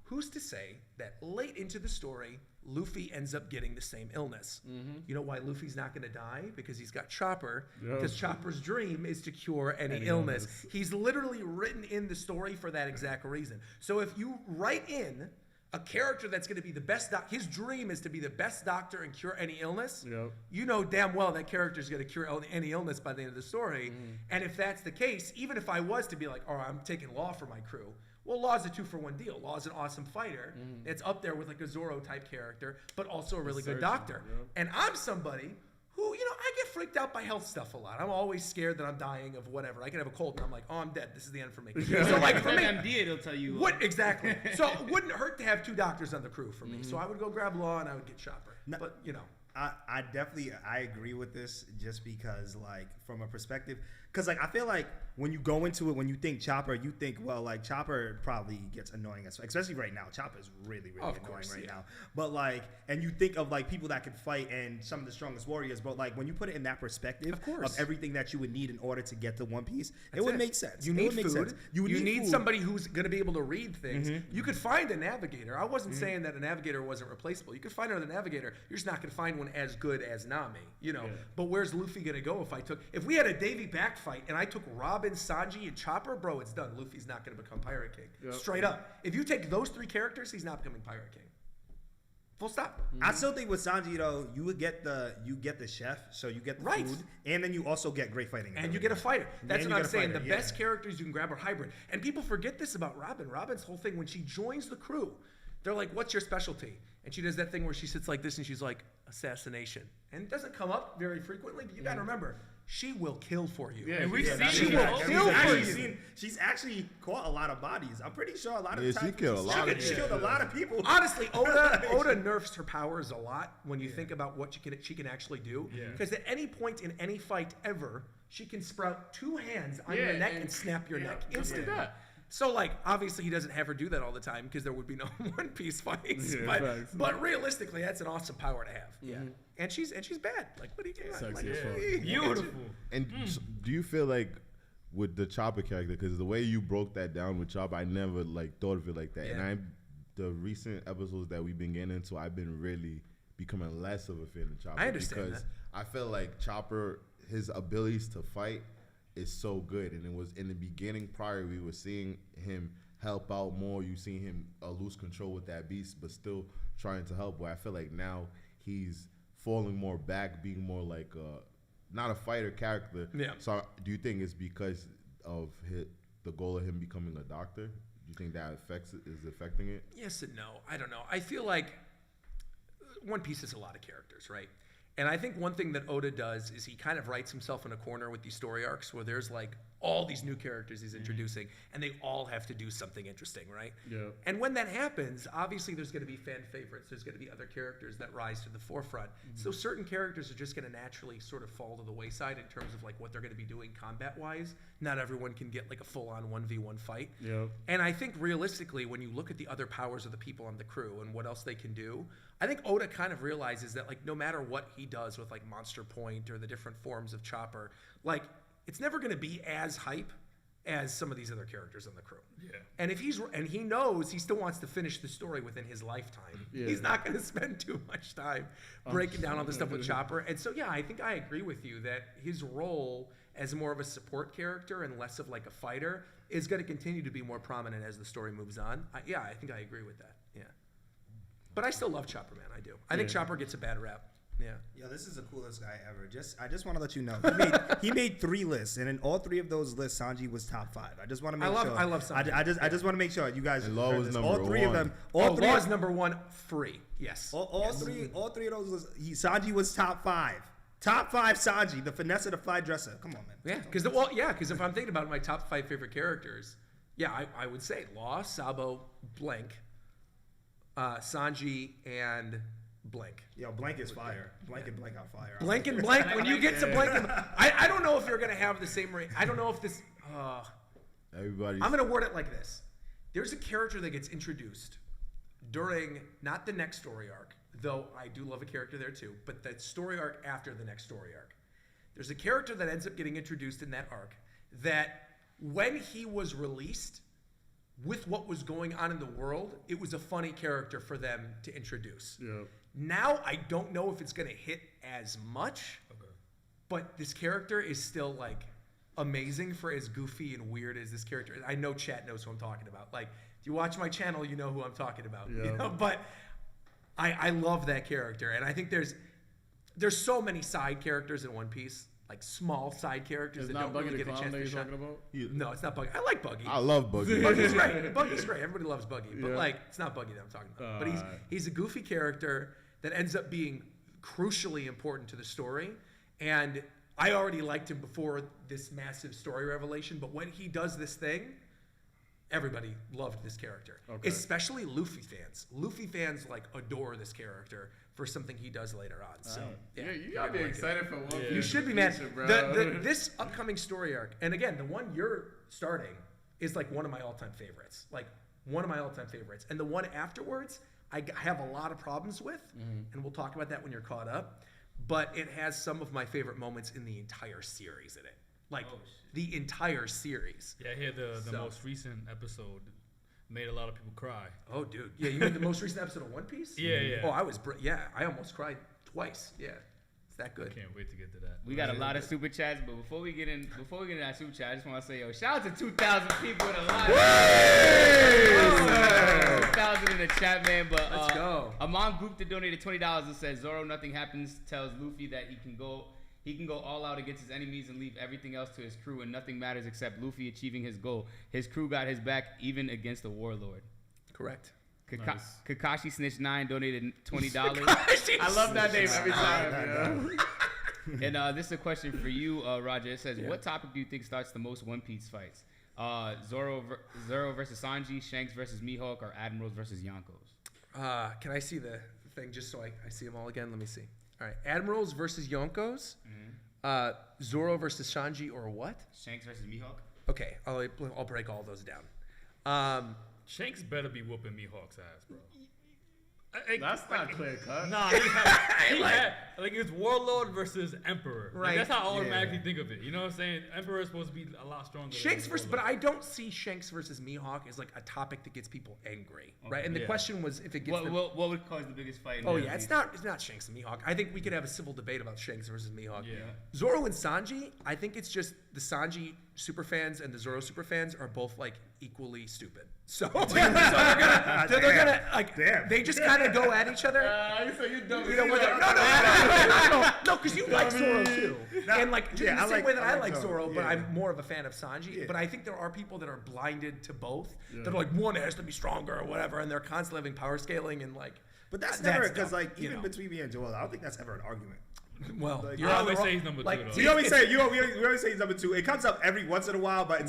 Who's to say that late into the story, Luffy ends up getting the same illness? You know why Luffy's not going to die? Because he's got Chopper. Because Chopper's dream is to cure any illness. He's literally written in the story for that exact reason. So if you write in a character that's going to be the best his dream is to be the best doctor and cure any illness, you know damn well that character is going to cure any illness by the end of the story. And if that's the case, even if I was to be like, I'm taking Law for my crew, well, Law's a 2-for-1 deal. Law's an awesome fighter. It's up there with like a Zorro type character, but also a really good doctor. And I'm somebody who, I get freaked out by health stuff a lot. I'm always scared that I'm dying of whatever. I can have a cold and I'm like, I'm dead. This is the end for me. So like for me, MD, it'll tell you. Exactly. So it wouldn't hurt to have 2 doctors on the crew for me. So I would go grab Law and I would get Chopper. But I definitely agree with this just because like from a perspective, because like I feel like when you go into it, when you think Chopper, you think, well, like Chopper probably gets annoying, especially right now. Chopper is really annoying right now. But like, and you think of like people that could fight and some of the strongest warriors. But like when you put it in that perspective of everything that you would need in order to get to One Piece, it would make sense. You need food. You need food. Somebody who's going to be able to read things. You could find a navigator. I wasn't saying that a navigator wasn't replaceable. You could find another navigator. You're just not going to find one as good as Nami, But where's Luffy going to go if we had a Davy Back fight and I took Robin, Sanji, and Chopper, bro, it's done. Luffy's not going to become Pirate King. Straight up. If you take those 3 characters, he's not becoming Pirate King. Full stop. I still think with Sanji though, you get the chef, so you get the food, and then you also get great fighting. And you get a fighter. That's what I'm saying. The best characters you can grab are hybrid. And people forget this about Robin. Robin's whole thing, when she joins the crew, they're like, what's your specialty? And she does that thing where she sits like this and she's like, assassination. And it doesn't come up very frequently, but you got to remember, she will kill for you. Yeah, and we've seen she will kill for you. She's actually caught a lot of bodies. I'm pretty sure a lot of times she killed a lot of she killed a lot of people. Honestly, Oda nerfs her powers a lot when you think about what she can actually do. Because at any point in any fight ever, she can sprout 2 hands on your neck and snap your neck instantly. So, like, obviously he doesn't have her do that all the time because there would be no One Piece fights. But realistically, that's an awesome power to have. Yeah. And she's bad. Like, what do you get? Like, beautiful. And do you feel like with the Chopper character, because the way you broke that down with Chopper, I never like thought of it like that. And the recent episodes that we've been getting into, I've been really becoming less of a fan of Chopper. I understand because that. I feel like Chopper, his abilities to fight is so good, and it was in the beginning. Prior, we were seeing him help out more. You seen him lose control with that beast, but still trying to help. But I feel like now he's falling more back, being more like not a fighter character. Yeah. So do you think it's because of the goal of him becoming a doctor? Do you think that is affecting it? Yes and no. I don't know. I feel like One Piece has a lot of characters, right? And I think one thing that Oda does is he kind of writes himself in a corner with these story arcs where there's like all these new characters he's introducing and they all have to do something interesting, right? Yeah. And when that happens, obviously there's going to be fan favorites. There's going to be other characters that rise to the forefront. So certain characters are just going to naturally sort of fall to the wayside in terms of like what they're going to be doing combat-wise. Not everyone can get like a full-on 1v1 fight. Yeah. And I think realistically, when you look at the other powers of the people on the crew and what else they can do, I think Oda kind of realizes that like no matter what he does with like Monster Point or the different forms of Chopper, like it's never going to be as hype as some of these other characters on the crew. Yeah. And if he knows he still wants to finish the story within his lifetime. Yeah. He's not going to spend too much time breaking down all the stuff with Chopper. And so yeah, I think I agree with you that his role as more of a support character and less of like a fighter is going to continue to be more prominent as the story moves on. I think I agree with that. Yeah. But I still love Chopper, man. I do. I think Chopper gets a bad rap. Yeah. Yo, this is the coolest guy ever. I just want to let you know he made 3 lists, and in all 3 of those lists, Sanji was top 5. I just want to make sure. I love Sanji. I just want to make sure you guys. And Law was number all 3 1. of them. Law is number 1 free. Yes. All three of those lists. Sanji was top 5. Top 5 Sanji, the finesse of the fly dresser. Come on, man. Yeah, because if I'm thinking about my top 5 favorite characters, I would say Law, Sabo, Blank, Sanji, and Blank. Yo, Blank is fire. Blank and Blank on fire. Blank and Blank. When you get to Blank and I don't know if you're gonna have the same rate. I don't know if this. I'm gonna word it like this. There's a character that gets introduced during not the next story arc, though I do love a character there too, but the story arc after the next story arc. There's a character that ends up getting introduced in that arc that when he was released, with what was going on in the world, it was a funny character for them to introduce. Yeah. Now, I don't know if it's going to hit as much, but this character is still, like, amazing for as goofy and weird as this character is. I know chat knows who I'm talking about. Like, if you watch my channel, you know who I'm talking about. Yeah. You know? But I love that character, and I think there's so many side characters in One Piece. Like small side characters that don't really get a chance to shine. No, it's not Buggy. I like Buggy. I love Buggy. Buggy's great. Buggy's great. Everybody loves Buggy. But Yeah. like, it's not Buggy that I'm talking about. But he's a goofy character that ends up being crucially important to the story. And I already liked him before this massive story revelation. But when he does this thing, everybody loved this character. Okay. Especially Luffy fans. Luffy fans like adore this character for something he does later on. So you gotta be excited for One Piece. You should be, man. Bro. This upcoming story arc, and again, the one you're starting is like one of my all-time favorites. Like one of my all-time favorites. And the one afterwards, I have a lot of problems with, and we'll talk about that when you're caught up. But it has some of my favorite moments in the entire series in it. Like the entire series. Yeah, I hear the most recent episode made a lot of people cry. Oh, dude. Yeah, you mean the most recent episode of One Piece? Yeah. Oh, I almost cried twice. Yeah. It's that good. Can't wait to get to that. We got a lot of super chats, but before we get into that super chat, I just want to say, yo, shout out to 2,000 people in the live. 2,000 in the chat, man. But let's go. Amon Group that donated $20 and says Zorro, nothing happens. Tells Luffy that he can go all out against his enemies and leave everything else to his crew, and nothing matters except Luffy achieving his goal. His crew got his back even against the warlord. Correct. Kakashi Snitch 9 donated $20. I love that name every time. And this is a question for you, Roger. It says, what topic do you think starts the most One Piece fights? Zoro versus Sanji, Shanks versus Mihawk, or Admirals versus Yonkos? Can I see the thing just so I see them all again? Let me see. All right, Admirals versus Yonkos, Zoro versus Sanji, or what? Shanks versus Mihawk. Okay, I'll break all those down. Shanks better be whooping Mihawk's ass, bro. That's not clear cut. Nah, it's Warlord versus Emperor. Right. Like, that's how I automatically think of it. You know what I'm saying? Emperor is supposed to be a lot stronger. Shanks versus, but I don't see Shanks versus Mihawk as like a topic that gets people angry, right? And the question was if it gets. What would cause the biggest fight? It's not Shanks and Mihawk. I think we could have a civil debate about Shanks versus Mihawk. Yeah. Zoro and Sanji, I think it's just the Sanji superfans and the Zoro superfans are both like equally stupid. So they're gonna like they just kind of go at each other. No, because you like Zoro too, and like in the same way that I like Zoro, but I'm more of a fan of Sanji. Yeah. But I think there are people that are blinded to both. Yeah. That are like one has to be stronger or whatever, and they're constantly having power scaling and like. But that's never because like even between me and Joel, I don't think that's ever an argument. Well, like, you always say he's number two. Though. We always say he's number two. It comes up every once in a while, but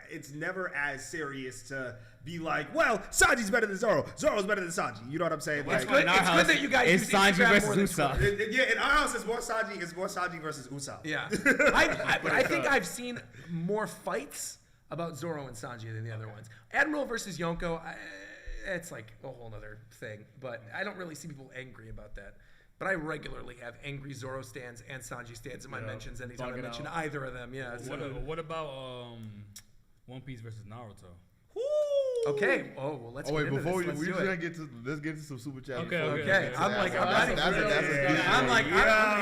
it's never as serious to be like, well, Sanji's better than Zoro. Zoro's better than Sanji. You know what I'm saying? It's good that you guys use Sanji versus Usopp. In our house, it's more Sanji versus Usopp. Yeah, I think I've seen more fights about Zoro and Sanji than the other ones. Admiral versus Yonko, it's like a whole other thing, but I don't really see people angry about that. But I regularly have angry Zoro stands and Sanji stands in my mentions anytime I mention either of them. Yeah. What about One Piece versus Naruto? Okay. Oh well, let's. Get into before this. let's get into some super chat. Okay. I'm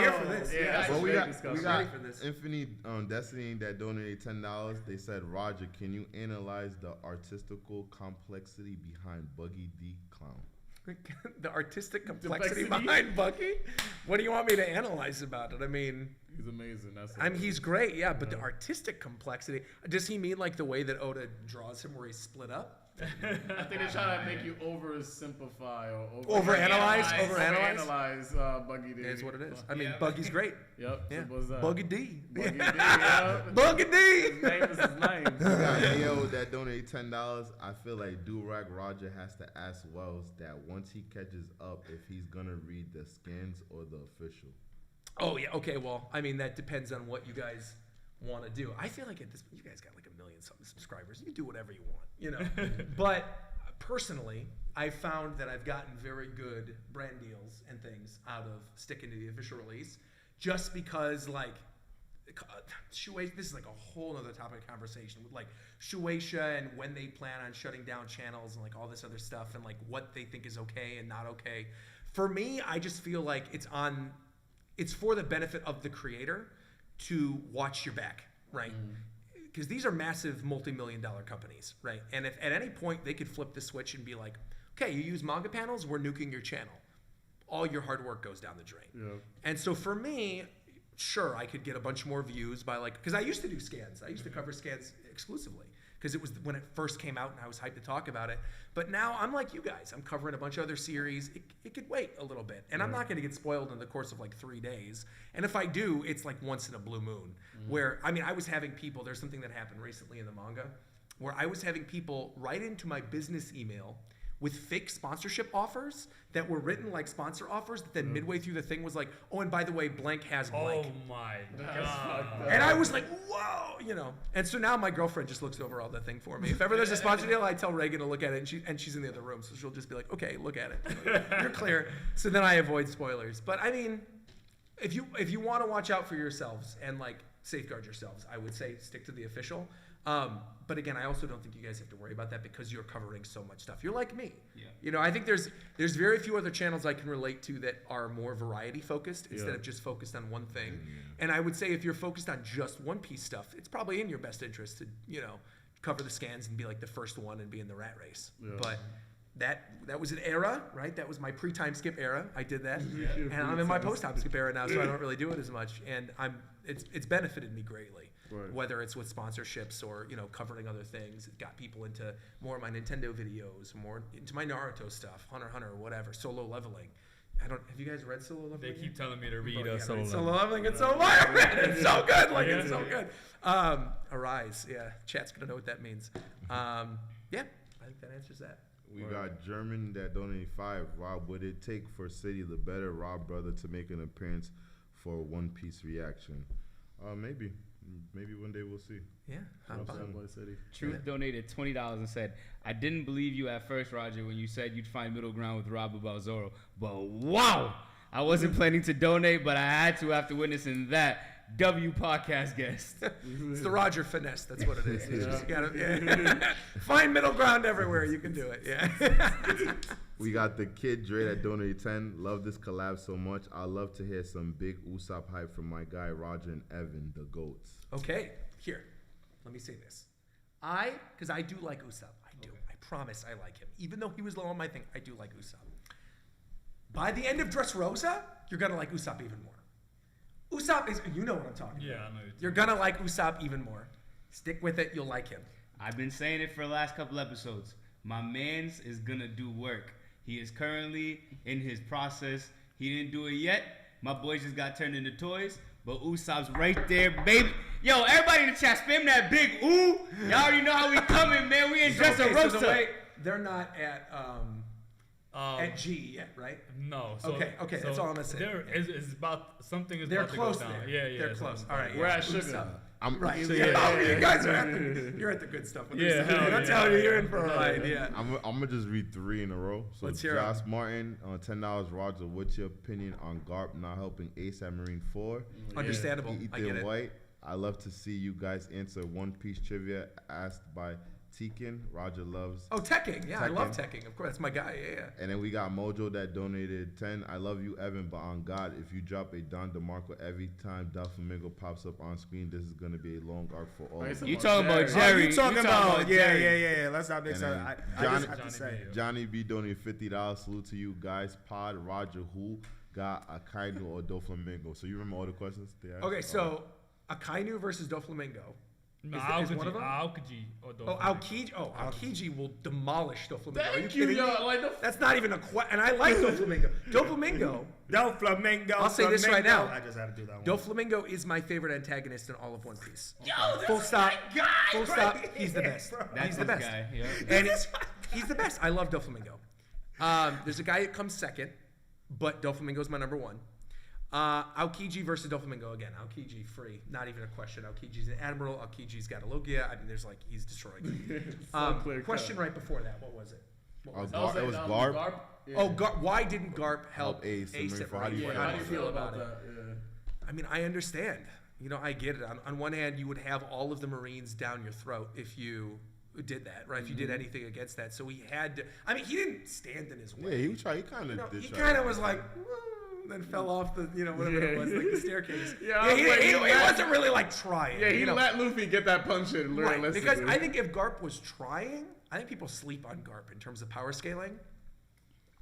here for this. Yeah. Well, we got Infinity Destiny that donated $10. They said, Roger, can you analyze the artistical complexity behind Buggy D Clown? The artistic complexity behind Bucky? What do you want me to analyze about it? I mean, he's amazing. He's great, but the artistic complexity, does he mean like the way that Oda draws him where he's split up? I think they're trying to make you oversimplify or overanalyze Buggy D. Is what it is. I mean, Buggy's great. Yep. Yeah. Buggy D. Buggy D. Yeah. Buggy D. His name is his name. Ayo that donated $10. I feel like Durag Roger has to ask Wells that once he catches up if he's gonna read the skins or the official. Oh yeah. Okay. Well, I mean that depends on what you guys want to do. I feel like at this you guys got like 1 million something subscribers. You do whatever you want, you know. But personally, I found that I've gotten very good brand deals and things out of sticking to the official release, just because like Shueisha. This is like a whole other topic of conversation with like Shueisha and when they plan on shutting down channels and like all this other stuff and like what they think is okay and not okay. For me, I just feel like it's for the benefit of the creator to watch your back, right? Because these are massive multi-million-dollar companies, right? And if at any point they could flip the switch and be like, okay, you use manga panels, we're nuking your channel. All your hard work goes down the drain. Yeah. And so for me, sure, I could get a bunch more views by like, because I used to do scans. I used to cover scans exclusively because it was when it first came out and I was hyped to talk about it. But now I'm like you guys. I'm covering a bunch of other series. It could wait a little bit. And I'm not going to get spoiled in the course of like 3 days. And if I do, it's like once in a blue moon. Where, I mean, I was having people, there's something that happened recently in the manga, where I was having people write into my business email with fake sponsorship offers that were written like sponsor offers that then midway through the thing was like, oh, and by the way, blank has blank. Oh my God. And I was like, whoa, you know. And so now my girlfriend just looks over all that thing for me. If ever there's a sponsor deal, I tell Reagan to look at it, and she's in the other room, so she'll just be like, okay, look at it. You're clear. So then I avoid spoilers. But I mean, if you want to watch out for yourselves and like safeguard yourselves, I would say stick to the official. But again, I also don't think you guys have to worry about that because you're covering so much stuff. You're like me. Yeah. You know, I think there's very few other channels I can relate to that are more variety focused instead of just focused on one thing. And I would say if you're focused on just One Piece stuff, it's probably in your best interest to, you know, cover the scans and be like the first one and be in the rat race. Yeah. But that was an era, right? That was my pre-time skip era. I did that. And I'm in my post-time skip era now, so I don't really do it as much. And it's benefited me greatly. Right. Whether it's with sponsorships or, you know, covering other things. It got people into more of my Nintendo videos, more into my Naruto stuff, Hunter x Hunter, whatever, solo leveling. Have you guys read Solo Leveling? They keep telling me to read Solo Leveling. It's so violent. It's so good. Like, it's so good. Arise. Yeah. Chat's going to know what that means. Yeah. I think that answers that. We got German that donated 5. Rob, would it take for City the better Rob brother to make an appearance for One Piece reaction? Maybe. Maybe one day we'll see. Yeah. Truth donated $20 and said, I didn't believe you at first, Roger, when you said you'd find middle ground with Rob about Zorro. But wow! I wasn't planning to donate, but I had to after witnessing that W podcast guest. It's the Roger finesse. That's what it is. You just gotta find middle ground everywhere. You can do it. Yeah. We got the Kid Dre that donated 10. Love this collab so much. I love to hear some big Usopp hype from my guy Roger and Evan, the GOATs. Okay, here. Let me say this. Because I do like Usopp. I do. Okay. I promise I like him. Even though he was low on my thing, I do like Usopp. By the end of Dressrosa, you're gonna like Usopp even more. Usopp is, you know what I'm talking about. Yeah, I know. You're gonna like Usopp even more. Stick with it, you'll like him. I've been saying it for the last couple episodes. My man's is gonna do work. He is currently in his process. He didn't do it yet. My boys just got turned into toys. But Usopp's right there, baby. Yo, everybody in the chat, spam that big ooh. Y'all already know how we coming, man. We in Dressrosa. So they're not at G yet, right? No. So, okay, so that's all I'm gonna say. It's about something is they're about close to go down. there. Yeah. They're close. All right. We're at Sugar. I'm right. So You guys are you're at the good stuff. I'm telling you, you're in for a ride. Yeah. I'm gonna just read 3 in a row. So let's hear Josh Martin on $10. Roger, what's your opinion on Garp not helping Ace at Marine 4? Understandable. I get it. White. I love to see you guys answer One Piece trivia asked by Tekken. Roger loves. Oh, Tekken. Yeah, I love Tekken. Of course, that's my guy. Yeah. And then we got Mojo that donated 10. I love you, Evan, but on God, if you drop a Don DeMarco every time Doflamingo pops up on screen, this is gonna be a long arc for all. You talking about Jerry? You talking about yeah. Let's not mix up. I just have to say, Johnny B donated $50. Salute to you guys. Pod Roger, who got Akainu or Doflamingo? So you remember all the questions they asked? Okay, so Akainu versus Doflamingo. No, Aokiji. Aokiji will demolish Doflamingo. Thank you, yo. That's not even a question. And I like Doflamingo. Doflamingo. I'll say this right now. I just had to do that one. Doflamingo is my favorite antagonist in all of One Piece. Yo, that's full stop. My guy. Full stop. He's the best. He's the best. Guy, yeah. And he's the best. I love Doflamingo. There's a guy that comes second, but Doflamingo is my number 1. Aokiji versus Doflamingo again. Aokiji free, not even a question. Aokiji's an admiral. Aokiji's got a Logia. I mean, he's destroying. Question right before that. What was it? It was Garp. Yeah. Oh, why didn't Garp help Ace at How do you feel about it? Yeah. I mean, I understand. You know, I get it. On one hand, you would have all of the Marines down your throat if you did that, right? If you did anything against that. So he had to. I mean, he didn't stand in his way. Yeah, he tried. He kind of did. He kind of was like. Then fell off the, whatever it was, like the staircase. He wasn't really like trying. Yeah, he let Luffy get that punch in. Right, because I think if Garp was trying, I think people sleep on Garp in terms of power scaling.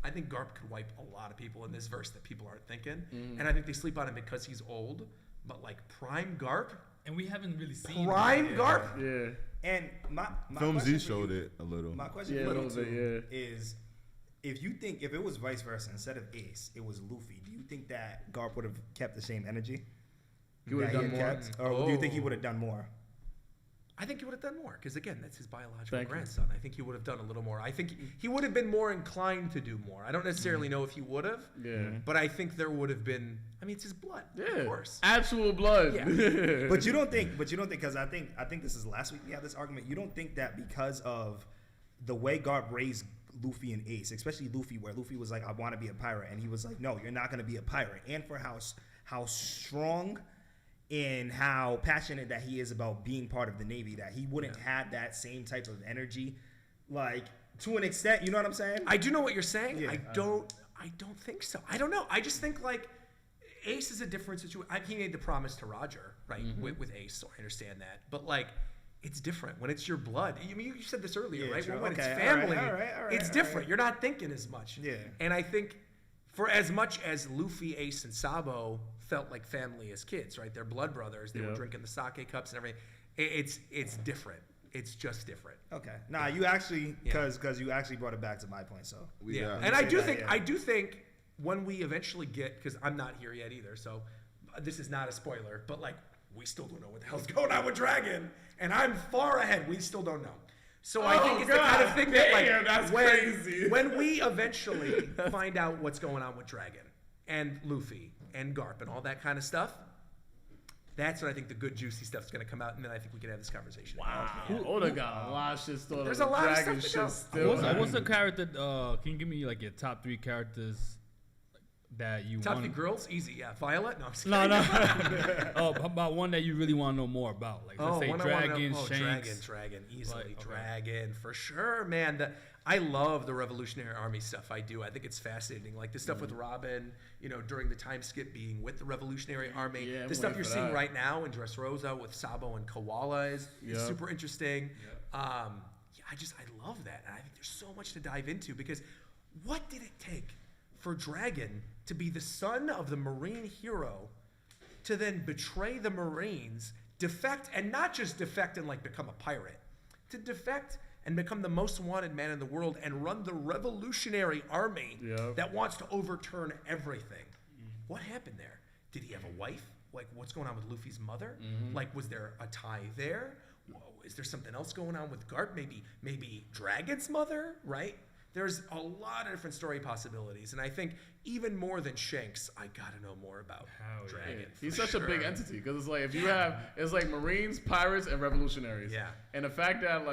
I think Garp could wipe a lot of people in this verse that people aren't thinking. And I think they sleep on him because he's old. But like Prime Garp. And we haven't really seen Prime Garp? Yeah. And my Film Z showed it a little. My question for you too is, if it was vice versa, instead of Ace, it was Luffy, do you think that Garp would have kept the same energy? He would have done more? Or do you think he would have done more? I think he would have done more, because again, that's his biological grandson. I think he would have done a little more. I think he would have been more inclined to do more. I don't necessarily know if he would have, but I think there would have been. I mean, it's his blood, of course. Actual blood. Yeah. But you don't think, because I think this is last week we had this argument. You don't think that because of the way Garp raised Luffy and Ace, especially Luffy, where Luffy was like, I want to be a pirate, and he was like, no, you're not going to be a pirate. And for how strong and how passionate that he is about being part of the Navy, that he wouldn't have that same type of energy, like to an extent. You know what I'm saying? I do know what you're saying. Yeah. I don't think so. I don't know. I just think like Ace is a different situation. He made the promise to Roger, right, with Ace, so I understand that. But like, it's different when it's your blood. You mean you said this earlier, right? When it's family, it's different. You're not thinking as much. Yeah. And I think for as much as Luffy, Ace, and Sabo felt like family as kids, right? They're blood brothers. They were drinking the sake cups and everything. It's different. It's just different. Okay. Nah, you actually, because you actually brought it back to my point. So And I do think when we eventually get, because I'm not here yet either, so this is not a spoiler, but like we still don't know what the hell's going on with Dragon, and I'm far ahead. We still don't know. So I think it's the kind of thing that like when we eventually find out what's going on with Dragon and Luffy and Garp and all that kind of stuff, that's when I think the good juicy stuff's gonna come out, and then I think we can have this conversation. Wow, Oda got a lot of shit stored. There's a lot Dragon of stuff shit to go. still. What's the character? Can you give me like your top 3 characters that you Top want? 3 girls, easy. Yeah, Violet. No, I'm just No, kidding. Oh, how about one that you really want to know more about? Like, let's say one I wanna know- Dragon, Shanks. Dragon, easily. Like, okay. Dragon, for sure, man. I love the Revolutionary Army stuff. I do. I think it's fascinating. Like the stuff with Robin, during the time skip being with the Revolutionary Army. Yeah, the stuff you're seeing that. right now in Dressrosa with Sabo and Koala is super interesting. I love that. And I think there's so much to dive into because what did it take for Dragon to be the son of the Marine hero to then betray the Marines, defect, and not just defect and like become a pirate, to defect and become the most wanted man in the world and run the Revolutionary Army that wants to overturn everything. What happened there? Did he have a wife? Like, what's going on with Luffy's mother? Like, was there a tie there? Whoa, is there something else going on with Garp? Maybe Dragon's mother, right? There's a lot of different story possibilities, and I think even more than Shanks, I gotta know more about Dragon. Yeah. He's such a big entity because it's like if you have, it's like Marines, pirates, and revolutionaries. Yeah. And the fact that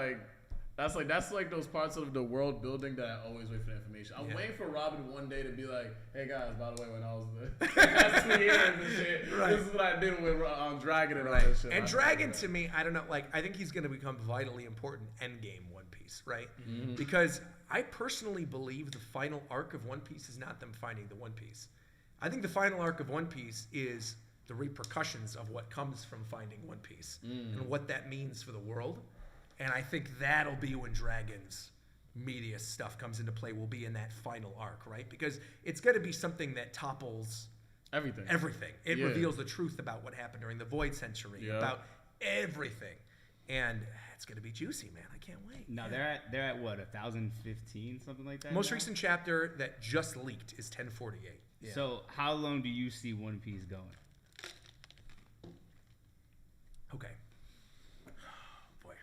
that's like those parts of the world building that I always wait for the information. I'm waiting for Robin one day to be like, "Hey guys, by the way, when I was the past 2 years and shit, this is what I did with Dragon and all that shit." And Dragon to me, I don't know, like I think he's gonna become vitally important endgame One Piece, right? Because I personally believe the final arc of One Piece is not them finding the One Piece. I think the final arc of One Piece is the repercussions of what comes from finding One Piece and what that means for the world. And I think that'll be when Dragon's media stuff comes into play, will be in that final arc, right? Because it's going to be something that topples everything. It reveals the truth about what happened during the Void Century, about everything. And it's going to be juicy, man. I can't wait. No, they're at what, 1015, something like that? Most recent chapter that just leaked is 1048. Yeah. So how long do you see One Piece going? Okay. Boy.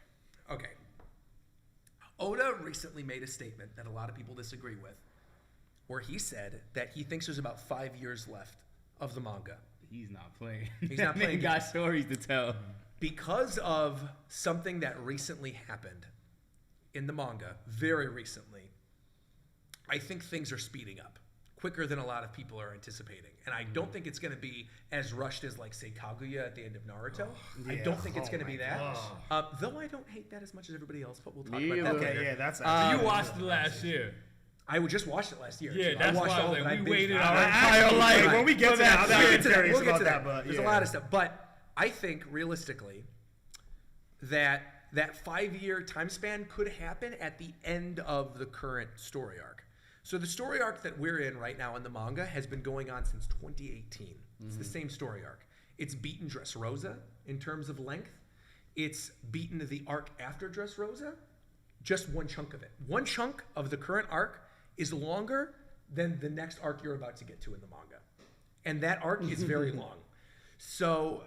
Okay. Oda recently made a statement that a lot of people disagree with, where he said that he thinks there's about 5 years left of the manga. He's not playing. He's not playing. He got stories to tell. Because of something that recently happened in the manga, very recently, I think things are speeding up quicker than a lot of people are anticipating. And I don't think it's going to be as rushed as, like, say, Kaguya at the end of Naruto. I don't think it's going to be that. Though I don't hate that as much as everybody else, but we'll talk about that later. Okay, yeah, that's you watched it last year. I just watched it last year. Yeah, too. that's I watched why all I of was it. like, I we binged waited it. our entire life. When we get to that, We'll get to that. We'll We'll get to that. but There's a lot of stuff. But I think, realistically, that 5-year time span could happen at the end of the current story arc. So the story arc that we're in right now in the manga has been going on since 2018. It's the same story arc. It's beaten Dressrosa in terms of length. It's beaten the arc after Dressrosa, just one chunk of it. One chunk of the current arc is longer than the next arc you're about to get to in the manga. And that arc is very long. So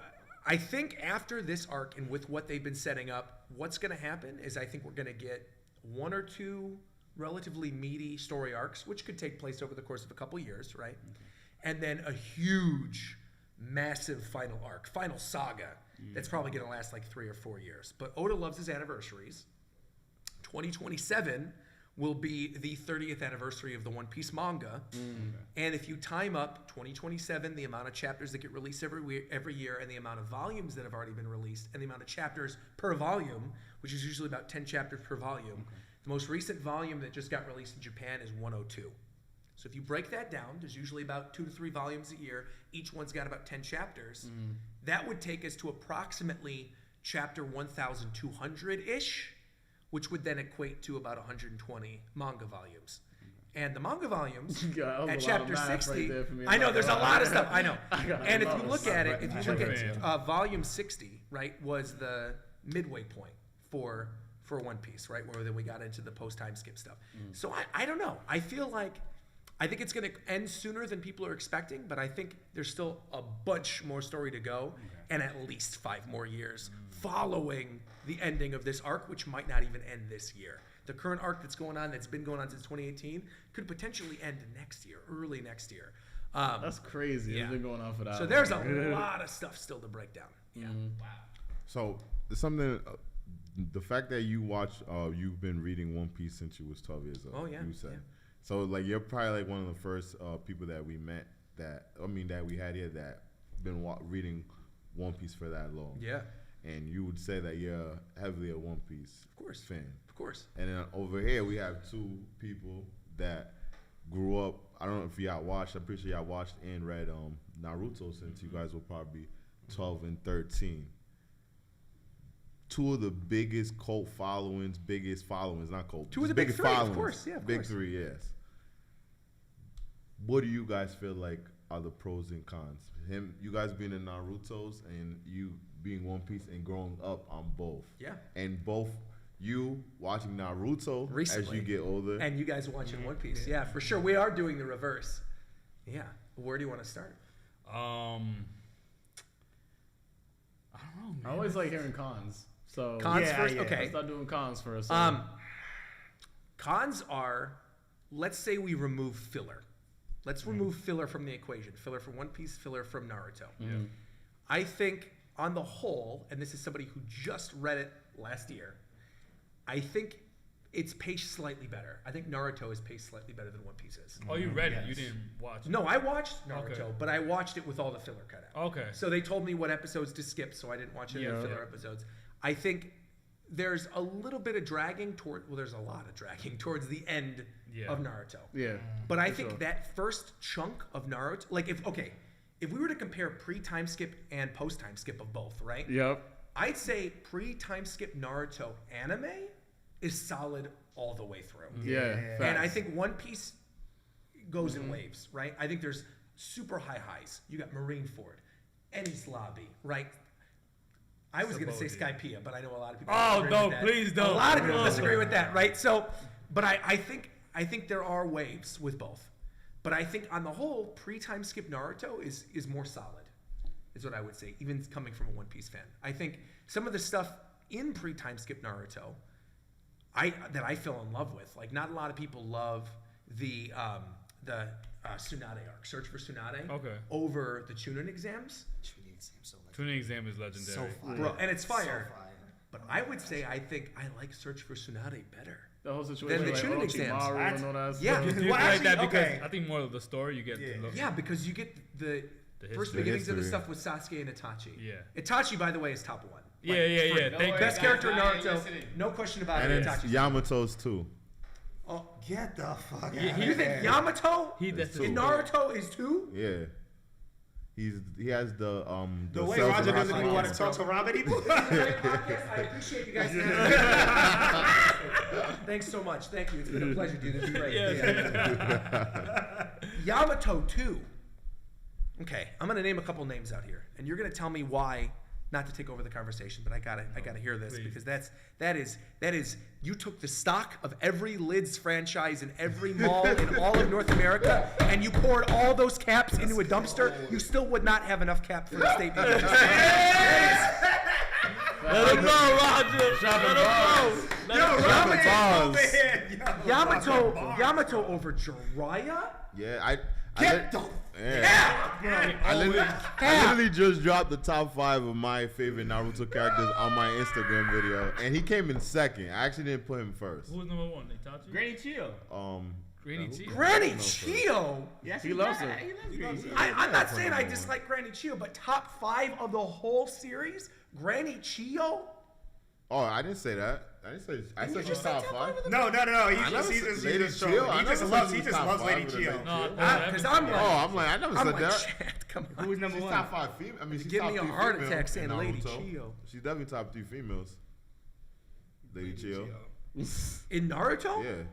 I think after this arc and with what they've been setting up, what's going to happen is I think we're going to get 1 or 2 relatively meaty story arcs, which could take place over the course of a couple years, right? And then a huge, massive final arc, final saga that's probably going to last like 3 or 4 years. But Oda loves his anniversaries. 2027 will be the 30th anniversary of the One Piece manga. And if you time up 2027, the amount of chapters that get released every year, and the amount of volumes that have already been released, and the amount of chapters per volume, which is usually about 10 chapters per volume, the most recent volume that just got released in Japan is 102. So if you break that down, there's usually about 2 to 3 volumes a year. Each one's got about 10 chapters. That would take us to approximately chapter 1,200-ish, which would then equate to about 120 manga volumes. And the manga volumes at chapter 60, I know there's a lot of stuff. I know. And if you look at it, volume 60, right, was the midway point for One Piece, right, where then we got into the post time skip stuff. So I don't know. I feel like I think it's going to end sooner than people are expecting, but I think there's still a bunch more story to go, and at least 5 more years following the ending of this arc, which might not even end this year. The current arc that's been going on since 2018, could potentially end next year, early next year. That's crazy. Yeah. It's been going on for that. So there's a lot of stuff still to break down. Yeah. Wow. So something. The fact that you you've been reading One Piece since you was 12 years old. Oh yeah. You said. Yeah. So like you're probably like one of the first people that we met that we had here that been reading One Piece for that long. Yeah. And you would say that you're heavily a One Piece fan. Of course. And then over here we have 2 people that grew up. I don't know if y'all watched. I'm pretty sure y'all watched and read Naruto since you guys were probably 12 and 13. 2 of the biggest cult followings, not cult. 2 of the biggest big 3, followings, of course, yeah, of big course. 3, yes. What do you guys feel like are the pros and cons? You guys being in Naruto's and you being One Piece and growing up on both. Yeah. And both you watching Naruto recently as you get older. And you guys watching One Piece. Yeah, for sure. We are doing the reverse. Yeah. Where do you want to start? I don't know, man. I always like hearing cons. So cons first? Okay. Let's start doing cons first. Cons are, let's say we remove filler. Let's remove filler from the equation. Filler from One Piece, filler from Naruto. I think on the whole, and this is somebody who just read it last year, I think it's paced slightly better. I think Naruto is paced slightly better than One Piece is. Oh, you read it? You didn't watch it? No, I watched Naruto, but I watched it with all the filler cut out. Okay. So they told me what episodes to skip, so I didn't watch any of the filler episodes. I think there's a little bit of dragging there's a lot of dragging towards the end of Naruto. Yeah. But I think that first chunk of Naruto, like if we were to compare pre-time skip and post-time skip of both, right? Yep. I'd say pre-time skip Naruto anime is solid all the way through. Yeah. And I think One Piece goes in waves, right? I think there's super high highs. You got Marineford, Enies Lobby, right? I was going to say Skypiea, but I know a lot of people disagree with that. Please don't. A lot of people disagree with that, right? So, but I think there are waves with both. But I think on the whole, pre-time skip Naruto is more solid, is what I would say, even coming from a One Piece fan. I think some of the stuff in pre-time skip Naruto that I fell in love with, like not a lot of people love the Tsunade arc, Search for Tsunade, over the Chunin exams. Chunin exam is legendary. So fire. Bro, and it's fire. So fire. But I would say I think I like Search for Tsunade better. The whole situation Than the Chunin exams. Yeah, do you like that because I think more of the story you get. Yeah, because you get the first beginnings of the stuff with Sasuke and Itachi. Yeah. Itachi, by the way, is top 1. Yeah. Best character in Naruto. No question about it. And it's Yamato's too. Oh, get the fuck out You think Yamato in Naruto is 2? Yeah. He has the way Roger doesn't even want to talk to Robin anymore. I appreciate you guys. Thanks so much. Thank you. It's been a pleasure, dude. It's great. Yamato 2. Okay, I'm gonna name a couple names out here, and you're gonna tell me why not to take over the conversation, but I gotta hear this because that is you took the stock of every Lids franchise in every mall in all of North America and you poured all those caps into a dumpster. You still would not have enough cap for the statement. Let him go, Roger. Yamato over Jiraiya? Yeah, Yeah. I literally just dropped the top 5 of my favorite Naruto characters on my Instagram video, and he came in second. I actually didn't put him first. Who was number 1? Itachi? Granny Chiyo. Granny Chiyo? Yes, he loves her. He loves her. I'm not saying I dislike Granny Chiyo, but top 5 of the whole series? Granny Chiyo? Oh, I didn't say that. I said she's top 5. No. He just loves Lady Chiyo. Because I'm like, I never said that. Come on. Who's number She's 1? top 5 female. I mean, she's Give top me a 3 heart female attack in saying Lady Naruto. Chiyo. She's definitely top 3 females. Lady Chiyo. In Naruto? Yeah.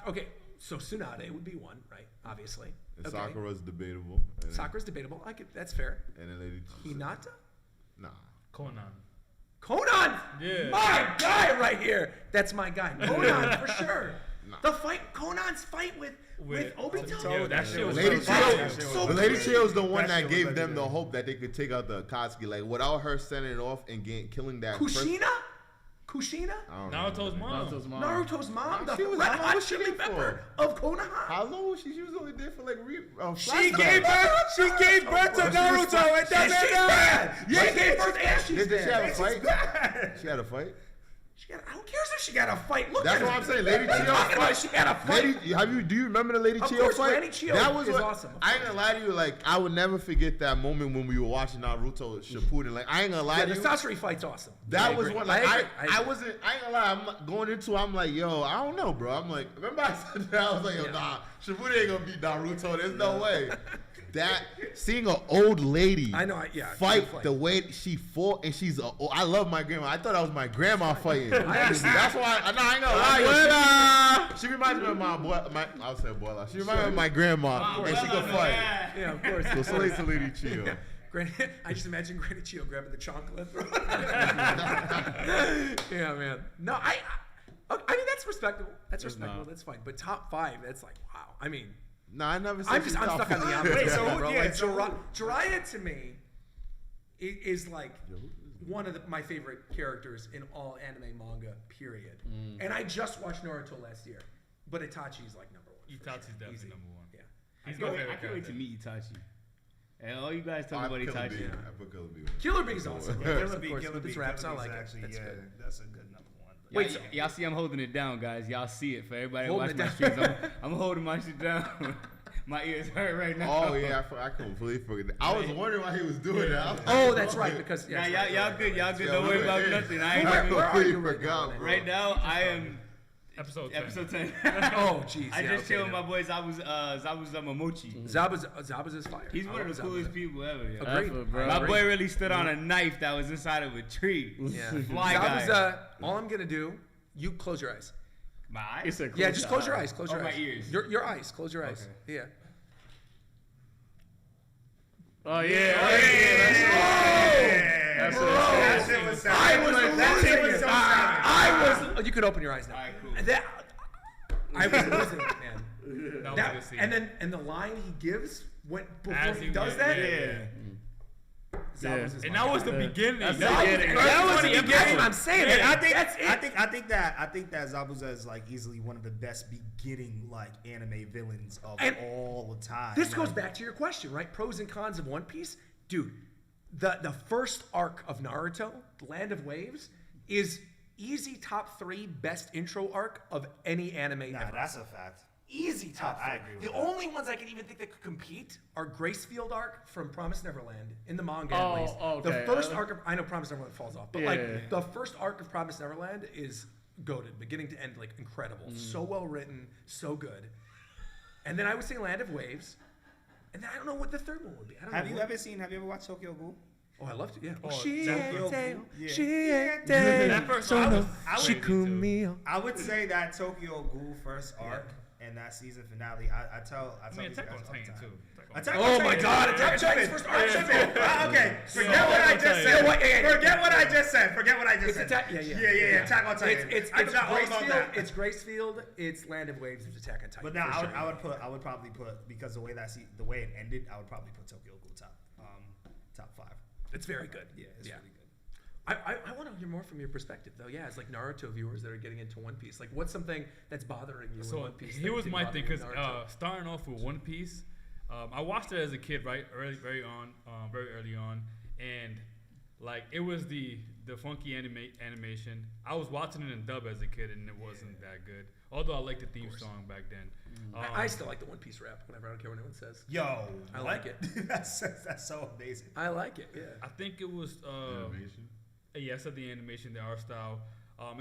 Okay, so Tsunade would be 1, right? Obviously. And Sakura's debatable. Sakura's debatable. That's fair. And then Lady Hinata? Nah. Conan! Yeah. My guy right here. That's my guy. Conan, for sure. The fight, Conan's fight with Obito. Yeah, that shit was Lady Chiyo is the one that gave them the legendary. hope that they could take out the Akatsuki. Like without her sending it off and killing that. Kushina? Naruto's mom. Naruto's mom? The How long red-hot was she chili there pepper for? of Konoha? How long was she? She was only there for like She gave birth to Naruto. It doesn't matter. Yeah, she gave birth and she's Did she have a dead. fight? She had a fight. I don't care if she got a fight. Look That's at what her. I'm saying. Lady Chiyo. She had a fight. Do you remember the Lady Of Chiyo course, fight? Lady Chiyo That was is what, awesome. I ain't gonna lie to you. Like I would never forget that moment when we were watching Naruto Shippuden. Like I ain't gonna lie Yeah, to the you. Sasori fight's awesome. That I was agree. one. Like I I wasn't. I ain't gonna lie. I'm going into. I'm like, yo, I don't know, bro. I'm like, remember I said that? I was like, yo, nah, Shippuden ain't gonna beat Naruto. There's no way. That seeing an old lady fight the way she fought, and I love my grandma. I thought that was my grandma fighting. That's why I ain't gonna lie. She reminds me of I'll say abuela. She reminds me of my grandma, and she could fight. Yeah, of course. So salute to Lady Chiyo. I just imagine Granny Chiyo grabbing the chocolate. Yeah, man. No, I mean that's respectable. That's respectable. That's fine. But top 5, that's like wow. I mean. No, I never said I'm stuck on the opposite. Wait, so bro. yeah, Like, so Jiraiya to me is like one of my favorite characters in all anime manga. Period. And I just watched Naruto last year, but Itachi's like number 1. Itachi's definitely number 1. Yeah. He's my favorite I can't wait to character. meet Itachi. And all you guys talk about Itachi. I put Killer Bee. Killer Bee's awesome. Killer Of Bee, course, Killer with Bee, his raps, I Killer like Bee's it. actually, That's good. that's a good number 1. Wait, so- Y'all see I'm holding it down, guys. Y'all see it for everybody Holding watching my it streams. I'm holding my shit down. My ears hurt right now. Oh yeah, I completely forgot. I was wondering why he was doing that. Oh, that's right. Because Nah, yeah, y'all good. Y'all good. Don't worry about nothing. I ain't Where are you forgot, bro. right now. I am Episode 10. episode 10. Oh, jeez. I just chill with my boy Zabuza Momochi. Zabuza's is fire. He's one of the coolest people ever. Yo. Agreed. My boy really stood on a knife that was inside of a tree. Yeah. Fly guy. Zabuza, all I'm gonna do, you close your eyes. My eyes? Yeah, just close your eyes. Close your my eyes. ears. Your eyes. Close your eyes. Okay. Yeah. Oh yeah. I was. You could open your eyes now. All right, cool. I was losing it, man. That was That, a good scene. and the line he gives before As he he does went, that. yeah. Zabuza's And my that was guy. the beginning. That's That the was beginning. That was the funny beginning. episode. I'm saying And it. I think That's it. I think that Zabuza is like easily one of the best beginning like anime villains of And all the time. This goes Like, back to your question, right? Pros and cons of One Piece, dude. The first arc of Naruto, Land of Waves, is easy top 3 best intro arc of any anime Nah, ever. that's a fact. Easy top 3. I agree with the that. only ones I can even think that could compete are Gracefield arc from Promised Neverland in the manga. Oh, at least. okay. The first arc of I know Promised Neverland falls off, but Yeah. like the first arc of Promised Neverland is goated, beginning to end, like incredible. So well written, so good. And then I would say Land of Waves. And then I don't know what the third one would be. I don't Have know you what- ever watched Tokyo Ghoul? Oh, I loved it. Yeah. Oh, she Tokyo ain't Ghoul? Yeah. she ain't That first one was Shikumiya. I would say that Tokyo Ghoul first arc and that season finale. I tell I mean, these Attack guys on all the Titan time. too. Attack Oh on my Titan. God! Attack on Titan's first arc. Okay, forget what I just Titan. said. You know what? Yeah, yeah. Forget what I just said. Forget what I just It's said. Attack. Yeah. Attack on Titan. It's I forgot all about Gracefield. that. It's Gracefield. It's Land of Waves. It's Attack on Titan. But now for sure. I would probably put because the way it ended, I would probably put Tokyo Ghoul top 5. It's very good. Yeah, it's really good. I want to hear more from your perspective, though. Yeah, it's like Naruto viewers that are getting into One Piece. Like, what's something that's bothering you in So One Piece? here that was didn't my bother thing, you in because Naruto? starting off with One Piece, I watched it as a kid, right, very early on, and like it was the funky animation. I was watching it in dub as a kid, and it wasn't that good. Although I liked the theme song back then. I still like the One Piece rap. Whenever I don't care what anyone says. Yo, I like it. that's so amazing. I like it. Yeah. I think it was Animation. yeah, I said the animation, the art style.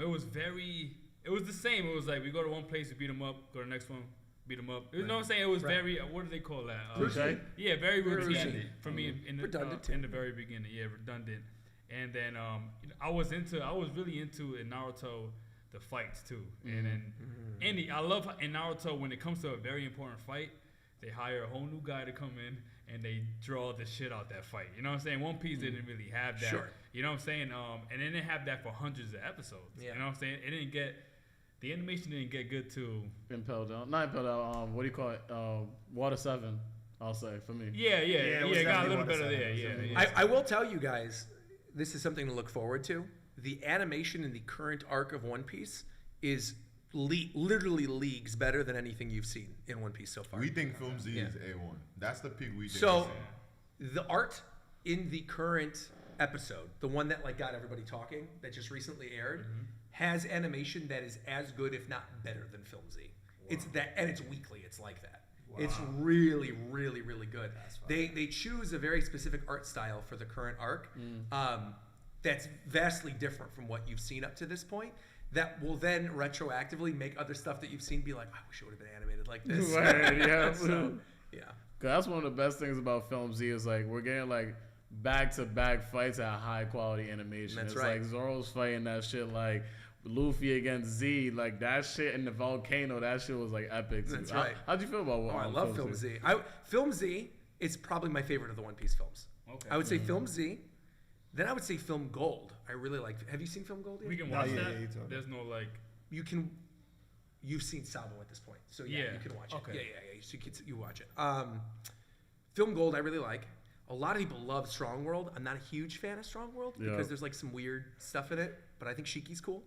It was the same. It was like we go to one place, we beat them up, go to the next one, beat them up. You know what I'm saying? It was very, what do they call that? Routine. Yeah, very routine routine. for me in the Redundant. in the very beginning. Yeah, redundant. And then I was really into in Naruto the fights too. And then I love in Naruto when it comes to a very important fight, they hire a whole new guy to come in and they draw the shit out that fight. You know what I'm saying? One Piece didn't really have that. Sure. You know what I'm saying? And they didn't have that for hundreds of episodes. Yeah. You know what I'm saying? It didn't get the animation didn't get good too. Impel Down. Not Impel Down. What do you call it? Water 7, I'll say, for me. Yeah, it got a little better there. Yeah. I will tell you guys, this is something to look forward to. The animation in the current arc of One Piece is literally leagues better than anything you've seen in One Piece so far. We think Film Z is A1. That's the peak we think. So, the art in the current episode, the one that like got everybody talking, that just recently aired, has animation that is as good, if not better, than Film Z. Wow. It's that, and it's weekly. It's like that. Wow. It's really, really, really good. They choose a very specific art style for the current arc. That's vastly different from what you've seen up to this point. That will then retroactively make other stuff that you've seen be like, I wish it would have been animated like this. Right, yeah. So, yeah. That's one of the best things about Film Z is like we're getting like back-to-back fights at high quality animation. That's it's right. like Zoro's fighting that shit like Luffy against Z, like that shit in the volcano. That shit was like epic. That's right. How'd you feel about? I love Film Z. Film Z is probably my favorite of the One Piece films. Okay. I would say Film Z. Then I would say Film Gold. I really like. Have you seen Film Gold yet? We can watch that. There's no like. You've seen Sabo at this point, so you can watch it. Okay. Yeah. So you watch it. Film Gold, I really like. A lot of people love Strong World. I'm not a huge fan of Strong World because there's like some weird stuff in it, but I think Shiki's cool.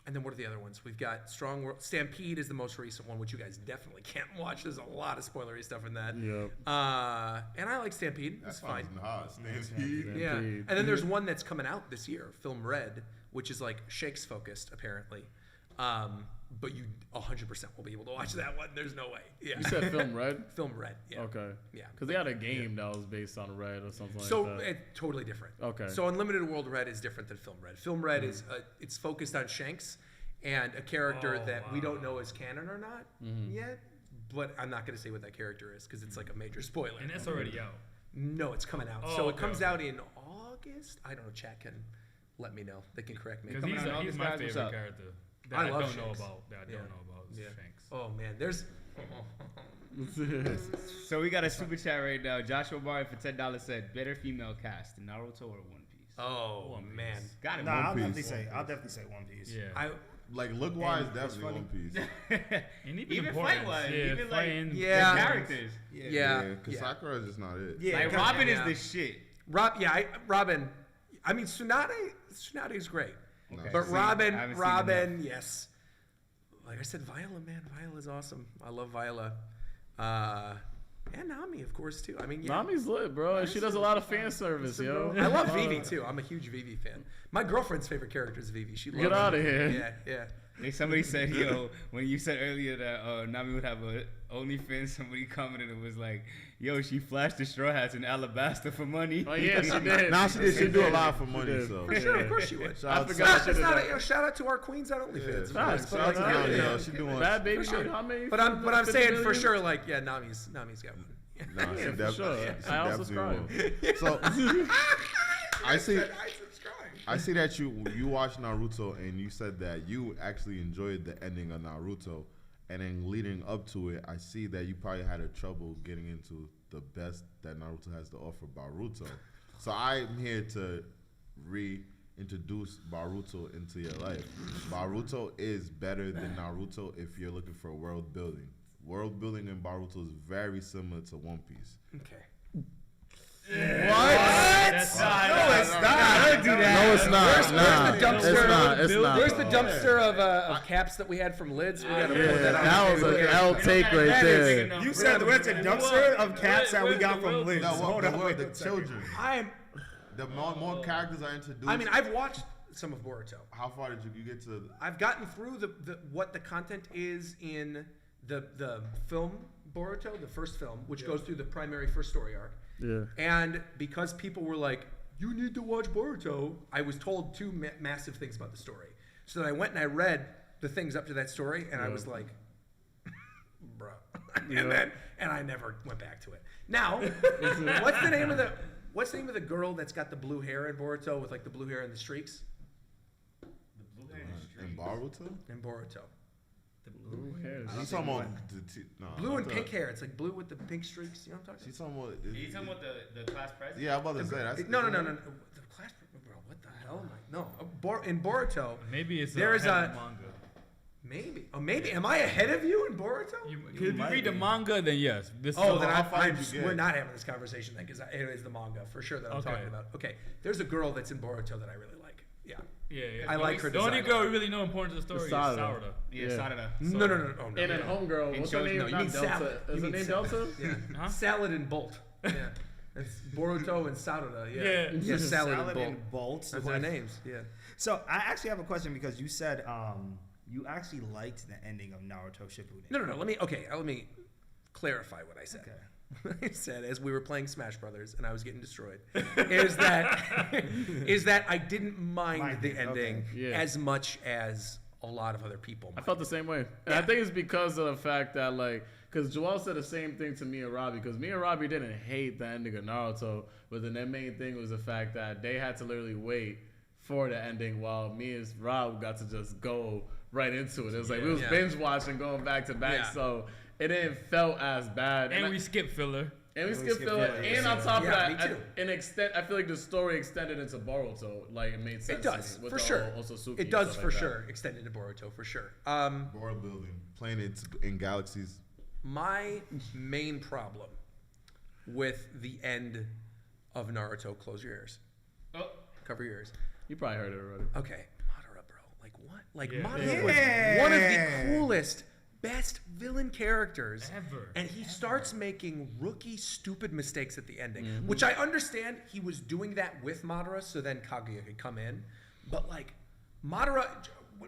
And then what are the other ones? We've got Strong World. Stampede is the most recent one, which you guys definitely can't watch. There's a lot of spoilery stuff in that. Yep. And I like Stampede. It's fine. Stampede. Yeah. And then there's one that's coming out this year, Film Red, which is like Shakes focused apparently. But you 100% will be able to watch that one. There's no way. Yeah. You said Film Red? Film Red. Yeah. Okay. Yeah. Because they had a game that was based on Red or something like that. So it's totally different. Okay. So Unlimited World Red is different than Film Red. Film Red is it's focused on Shanks and a character we don't know is canon or not yet. But I'm not going to say what that character is because it's like a major spoiler. And that's already out. No, it's coming out. So it comes out in August. I don't know. Chat can let me know. They can correct me. Because he's my favorite character. That I don't know about. That I don't know about. Shanks. Oh man, there's. So we got a super chat right now. Joshua Barr for $10 said, "Better female cast, Naruto or One Piece?" Oh man, got it. I'll definitely say One Piece. Yeah. Like look wise, definitely One Piece. And even fight wise, even like the characters. Yeah. Because Sakura is just not it. Yeah, like Robin is the shit. Robin. I mean, Tsunade is great, but Robin, yes. Like I said, Viola, man, Viola's awesome. I love Viola. And Nami, of course, too. I mean, Nami's lit, bro. She does a lot of fan service, yo. I love Vivi, too. I'm a huge Vivi fan. My girlfriend's favorite character is Vivi. She loves Get out of here. Yeah. Like somebody said, when you said earlier that Nami would have a OnlyFans, somebody commented and was like, she flashed the Straw Hats in Alabaster for money. Oh, yeah, she did. Now she did. She do a lot for money, so. For sure, of course she would. I forgot. Shout out to our queens on OnlyFans. Shout out to Nami, she doing Bad baby. Sure. How many? But I'm saying for sure, like, Nami's got one. Nah, she definitely. I also subscribe. So I see that you watched Naruto and you said that you actually enjoyed the ending of Naruto, and then leading up to it, I see that you probably had a trouble getting into the best that Naruto has to offer, Boruto. So I'm here to reintroduce Boruto into your life. Boruto is better than Naruto if you're looking for world building. World building in Boruto is very similar to One Piece. Okay. What? That's not. No, it's not. Don't do that. No, it's not. Where's the dumpster? It's not. Where's the dumpster of caps that we had from Lids? We gotta pull that out. That was an L take right there. You said where's the dumpster of caps that we got from Liz? Hold on, The children. The more characters are introduced. I mean, I've watched some of Boruto. How far did you get to? I've gotten through what the content is in the film Boruto, the first film, which goes through the primary first story arc. Yeah. And because people were like, you need to watch Boruto, I was told two massive things about the story. So then I went and I read the things up to that story, and I was like, bro. And I never went back to it. Now, what's the name of the girl that's got the blue hair in Boruto with like the blue hair and the streaks? The blue hair and streaks. In Boruto? In Boruto. The blue hair. She's talking about blue and pink hair. It's like blue with the pink streaks. You know what I'm talking about? Are you talking about the class president? Yeah, I'm about to say that's No. The class, bro. what the hell am I? No, in Boruto. Maybe it's there's a manga. Maybe. Am I ahead of you in Boruto? If you read the manga, then yes. We're not having this conversation then, because it is the manga for sure that I'm talking about. Okay, there's a girl that's in Boruto that I really like. Yeah. I like her. The only girl we really know important to the story is Sarada. Sarada. No. And then homegirl, what's her name? No, you mean Delta. Is her name Delta? Yeah. Salad and Bolt. Yeah. It's Boruto and Sarada. Yeah. Salad and Bolt. That's their names. Yeah. So I actually have a question because you said you actually liked the ending of Naruto Shippuden. No. Let me clarify what I said. Okay. What I said as we were playing Smash Brothers and I was getting destroyed is that I didn't mind the ending as much as a lot of other people. I felt the same way. And I think it's because of the fact that because Joel said the same thing to me and Robbie, because me and Robbie didn't hate the ending of Naruto, but then their main thing was the fact that they had to literally wait for the ending while me and Rob got to just go right into it. It was like we was binge watching, going back to back, so it didn't felt as bad. And we skipped filler. And on top of that, I feel like the story extended into Boruto. Like, it made sense. It does, for sure. It does, for sure. Extend into Boruto, for sure. World building. Planets in galaxies. My main problem with the end of Naruto, close your ears. Cover your ears. You probably heard it already. Okay. Madara, bro. Like, what? Like, Madara was one of the coolest, best villain characters ever. And he starts making rookie, stupid mistakes at the ending, which I understand he was doing that with Madara, so then Kaguya could come in. But, like, Madara,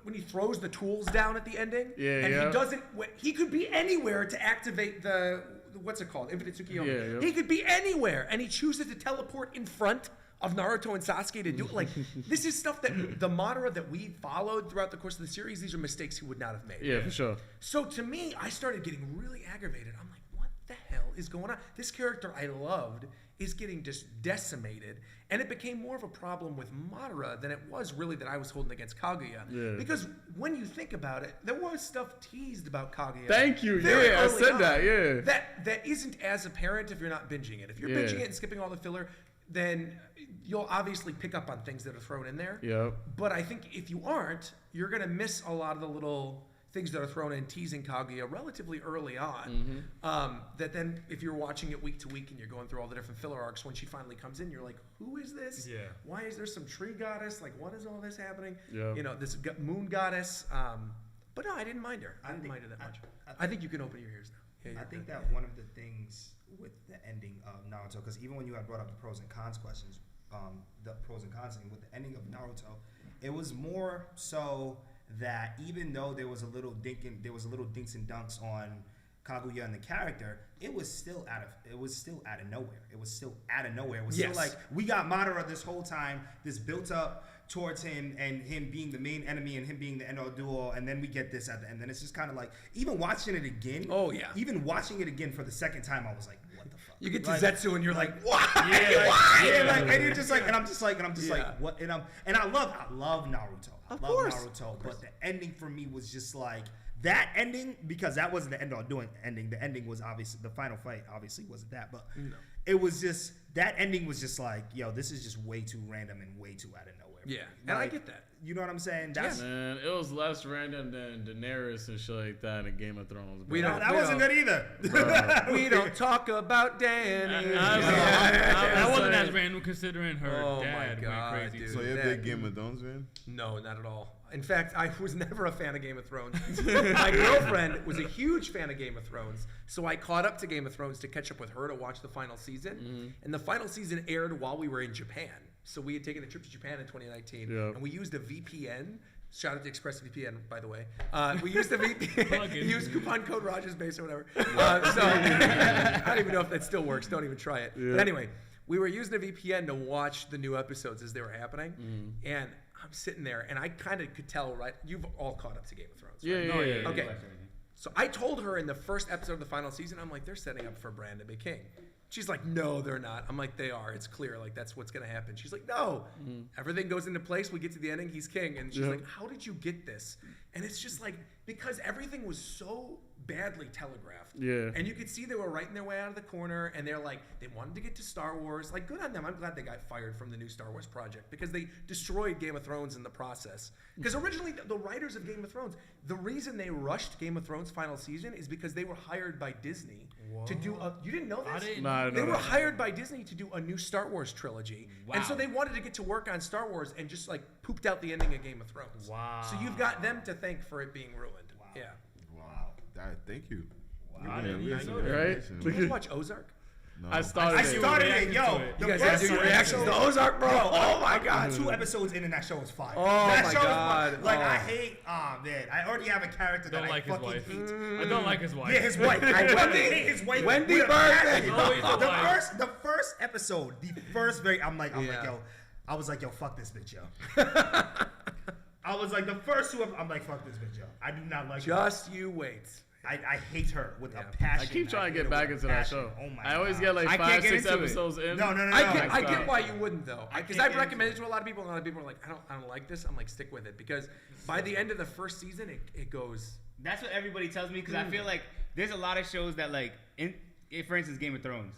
when he throws the tools down at the ending, he doesn't, he could be anywhere to activate the, what's it called? Infinite Tsukiyomi. He could be anywhere, and he chooses to teleport in front of Naruto and Sasuke to do it. Like, this is stuff that the Madara that we followed throughout the course of the series, these are mistakes he would not have made. Yeah, for sure. So to me, I started getting really aggravated. I'm like, what the hell is going on? This character I loved is getting just decimated. And it became more of a problem with Madara than it was really that I was holding against Kaguya. Yeah. Because when you think about it, there was stuff teased about Kaguya. Thank you. Yeah, I said that. That isn't as apparent if you're not binging it. If you're binging it and skipping all the filler, then you'll obviously pick up on things that are thrown in there. Yeah. But I think if you aren't, you're going to miss a lot of the little things that are thrown in teasing Kaguya relatively early on. That then, if you're watching it week to week and you're going through all the different filler arcs, when she finally comes in, you're like, who is this? Yeah. Why is there some tree goddess? Like, what is all this happening? Yeah. You know, this moon goddess. But no, I didn't mind her. I didn't mind her that much. I think you can open your ears now. I think that one of the things with the ending of Naruto, because even when you had brought up the pros and cons questions, the pros and cons thing with the ending of Naruto, it was more so that even though there was a little dinks and dunks on Kaguya and the character, it was still out of nowhere. It was still still like, we got Madara this whole time, this built up towards him and him being the main enemy and him being the end-all duo, and then we get this at the end. And it's just kind of like, even watching it again. Oh yeah. Even watching it again for the second time, I was like, what the fuck? You get to Zetsu and you're like, why? And you're just like, and I'm just like, what? And I love Naruto. Of course. But the ending for me was just like, that ending, because that wasn't the end all doing ending. The ending was obviously, the final fight obviously wasn't that, but it was just, that ending was just like, yo, this is just way too random and way too out of nowhere. Yeah, and I get that. You know what I'm saying? Man, it was less random than Daenerys and shit like that in Game of Thrones. That wasn't good either. We don't talk about Dany. That wasn't as random considering her dad went crazy. Dude, so you're a big Game of Thrones fan? No, not at all. In fact, I was never a fan of Game of Thrones. My girlfriend was a huge fan of Game of Thrones, so I caught up to Game of Thrones to catch up with her to watch the final season. And the final season aired while we were in Japan. So we had taken a trip to Japan in 2019, and we used a VPN. Shout out to ExpressVPN, by the way. We used a VPN. Used coupon code RogersBase or whatever. So I don't even know if that still works. Don't even try it. Yeah. But anyway, we were using a VPN to watch the new episodes as they were happening. And I'm sitting there, and I kind of could tell, right? You've all caught up to Game of Thrones, right? Yeah. Okay. So I told her in the first episode of the final season, I'm like, they're setting up for Bran to be king. She's like, no, they're not. I'm like, they are. It's clear. Like, that's what's going to happen. She's like, no. Everything goes into place. We get to the ending. He's king. And she's like, how did you get this? And it's just like, because everything was so badly telegraphed. Yeah. And you could see they were writing their way out of the corner, and they're like, they wanted to get to Star Wars. Like, good on them. I'm glad they got fired from the new Star Wars project because they destroyed Game of Thrones in the process. Because originally, the writers of Game of Thrones, the reason they rushed Game of Thrones final season is because they were hired by Disney to do a. You didn't know this? I didn't. Nah, They were hired by Disney to do a new Star Wars trilogy. Wow. And so they wanted to get to work on Star Wars and just like pooped out the ending of Game of Thrones. Wow. So you've got them to thank for it being ruined. Wow. Yeah. Wow. Thank you. I didn't We even had some know that. Right? information. Did you guys watch Ozark? No. I started it, yo. You guys gotta do your reactions to Ozark, bro. Oh my god. 2 episodes in and that show was fire. Oh that my show was God. fire. Like, Oh. I hate, man. I already have a character Don't that like I his fucking wife. hate. I don't like his wife. Yeah, his wife. I fucking hate his wife. Wendy with a Bird. passion. Always the wife. The first episode, I'm like, Yeah. yo. I was like, yo, fuck this bitch, yo. I was like, the first 2 I'm like, fuck this bitch, yo. I do not like her. Just you wait. I hate her with Yeah. a passion. I keep trying to hate get her back with into a that passion. show. Oh my I always God. get like I can't 5, get 6 into it. episodes in. No. I get stop. why you wouldn't though, because can't I've get recommended into it to a lot of people, and a lot of people are like, I don't like this. I'm like, stick with it because by the end of the first season, it goes. That's what everybody tells me because I feel like there's a lot of shows that like, for instance, Game of Thrones.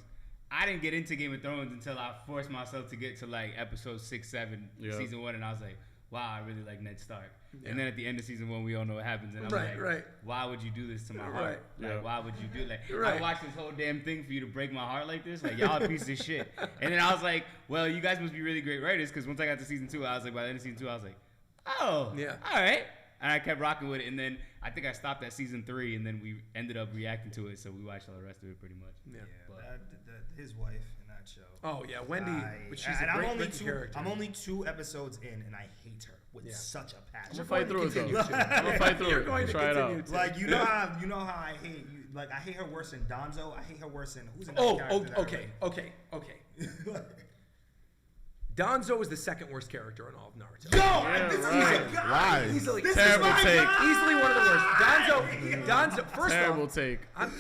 I didn't get into Game of Thrones until I forced myself to get to like episode 6, 7, Yeah. season 1, and I was like, wow, I really like Ned Stark. Yeah. And then at the end of season 1, we all know what happens, and I'm like, why would you do this to my heart? Yeah. Like, why would you do like? Right. I watched this whole damn thing for you to break my heart like this? Like, y'all a piece of shit. And then I was like, well, you guys must be really great writers because once I got to season 2, I was like, by the end of season 2, I was like, oh, Yeah. all right. And I kept rocking with it, and then I think I stopped at season 3, and then we ended up reacting to it, so we watched all the rest of it pretty much. Yeah. His wife in that show. Oh yeah, Wendy. But she's and a great I'm only written 2. character. I'm only 2 episodes in, and I hate her with such a passion. I'm gonna fight through it though. Continue to. I'm gonna fight through You're it. going to Try it out. continue to. Like you know how I hate you. Like I hate her worse than Donzo. I hate her worse than who's another character. Okay. Donzo is the second worst character in all of Naruto. Yo, this right. is a guy. Why? Easily, Terrible take. easily one of the worst. Donzo. First Terrible off, take. I'm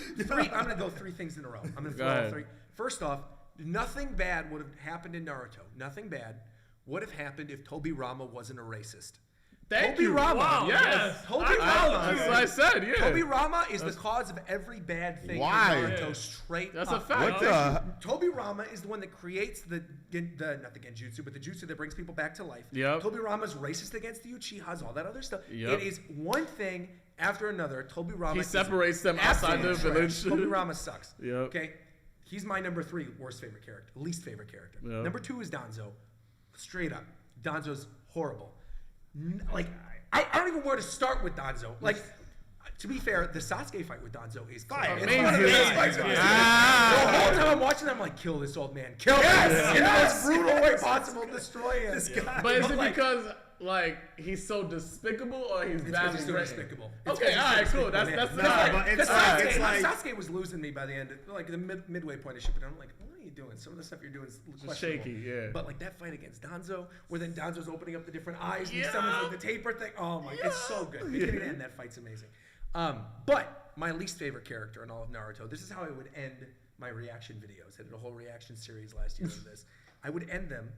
gonna go 3 things in a row. I'm gonna throw Go out ahead. 3. First off, nothing bad would have happened in Naruto. Nothing bad would have happened if Toby Rama wasn't a racist. Thank Toby you. Rama. Wow, Yes. Toby That's Rama. what I said. Yeah. Toby Rama is the cause of every bad thing Why? in Naruto. Yeah. Straight That's up. a fact. What the? Toby Rama is the one that creates not the genjutsu, but the jutsu that brings people back to life. Yep. Toby Rama's racist against the Uchihas, all that other stuff. Yep. It is one thing after another. Toby Rama He is separates them outside the absolute village. trash. Toby Rama sucks. Yep. Okay, he's my number 3 worst favorite character, least favorite character. Yep. Number 2 is Danzo. Straight up, Danzo's horrible. Like I don't even know where to start with Danzo. Like. To be fair, the Sasuke fight with Danzo is fire. Amazing. It's one of the best fights I've ever seen. Ah. The whole time I'm watching, I'm like, kill this old man. Kill him. In the most brutal way possible, destroy him. This guy. But is it like- because like he's so despicable or he's It's because badly he's so written? despicable. Okay, all right, cool. That's Nah, but it's like- it's like- Sasuke was losing me by the end, like the midway point of Shippuden. I'm like, what are you doing? Some of the stuff you're doing is questionable. shaky, yeah. But like that fight against Danzo, where then Danzo's opening up the different eyes and he summons like the taper thing. Oh my, it's so good. Beginning to end, that fight's amazing. But my least favorite character in all of Naruto. This is how I would end my reaction videos. I did a whole reaction series last year of this. I would end them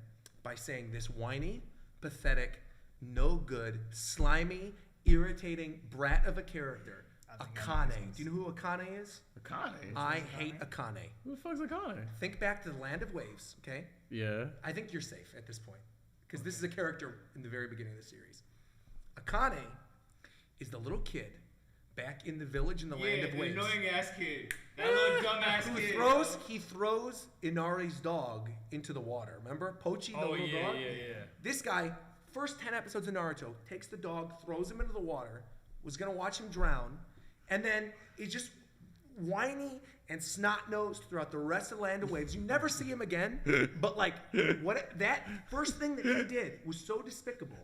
by saying this whiny, pathetic, no good, slimy, irritating brat of a character, Akane. Do you know who Akane is? Akane. I hate Akane. Who the fuck's Akane? Think back to the Land of Waves, okay? Yeah. I think you're safe at this point because this is a character in the very beginning of the series. Akane is the little kid back in the village in the Land of Waves. annoying ass kid. That little dumb ass kid. He throws Inari's dog into the water. Remember? Pochi, the little dog? Yeah. This guy, first 10 episodes of Naruto, takes the dog, throws him into the water, was going to watch him drown, and then is just whiny and snot-nosed throughout the rest of the Land of Waves. You never see him again, but like, that first thing that he did was so despicable.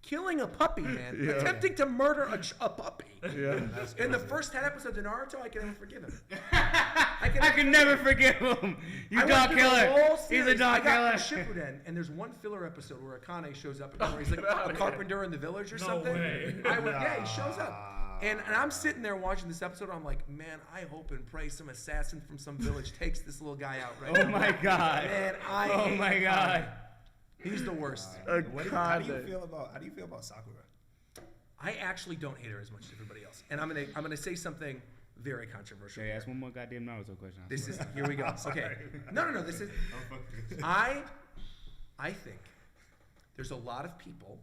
Killing a puppy, man. Attempting to murder a puppy. Yeah. In the first 10 episodes of Naruto, I can never forgive him. I can never forgive him. You I dog went through the killer. whole He's a series. dog I got killer. to Shippuden, and there's one filler episode where Akane shows up, where he's like a carpenter in the village or something. way. Yeah, he shows up. And I'm sitting there watching this episode, I'm like, man, I hope and pray some assassin from some village takes this little guy out right Oh now. my god. Man, I Oh hate my Akane. god. He's the worst. How do you feel about Sakura? I actually don't hate her as much as everybody else. And I'm gonna say something very controversial. Okay, ask one more goddamn Naruto question. Here we go. Okay. No. This is. I think there's a lot of people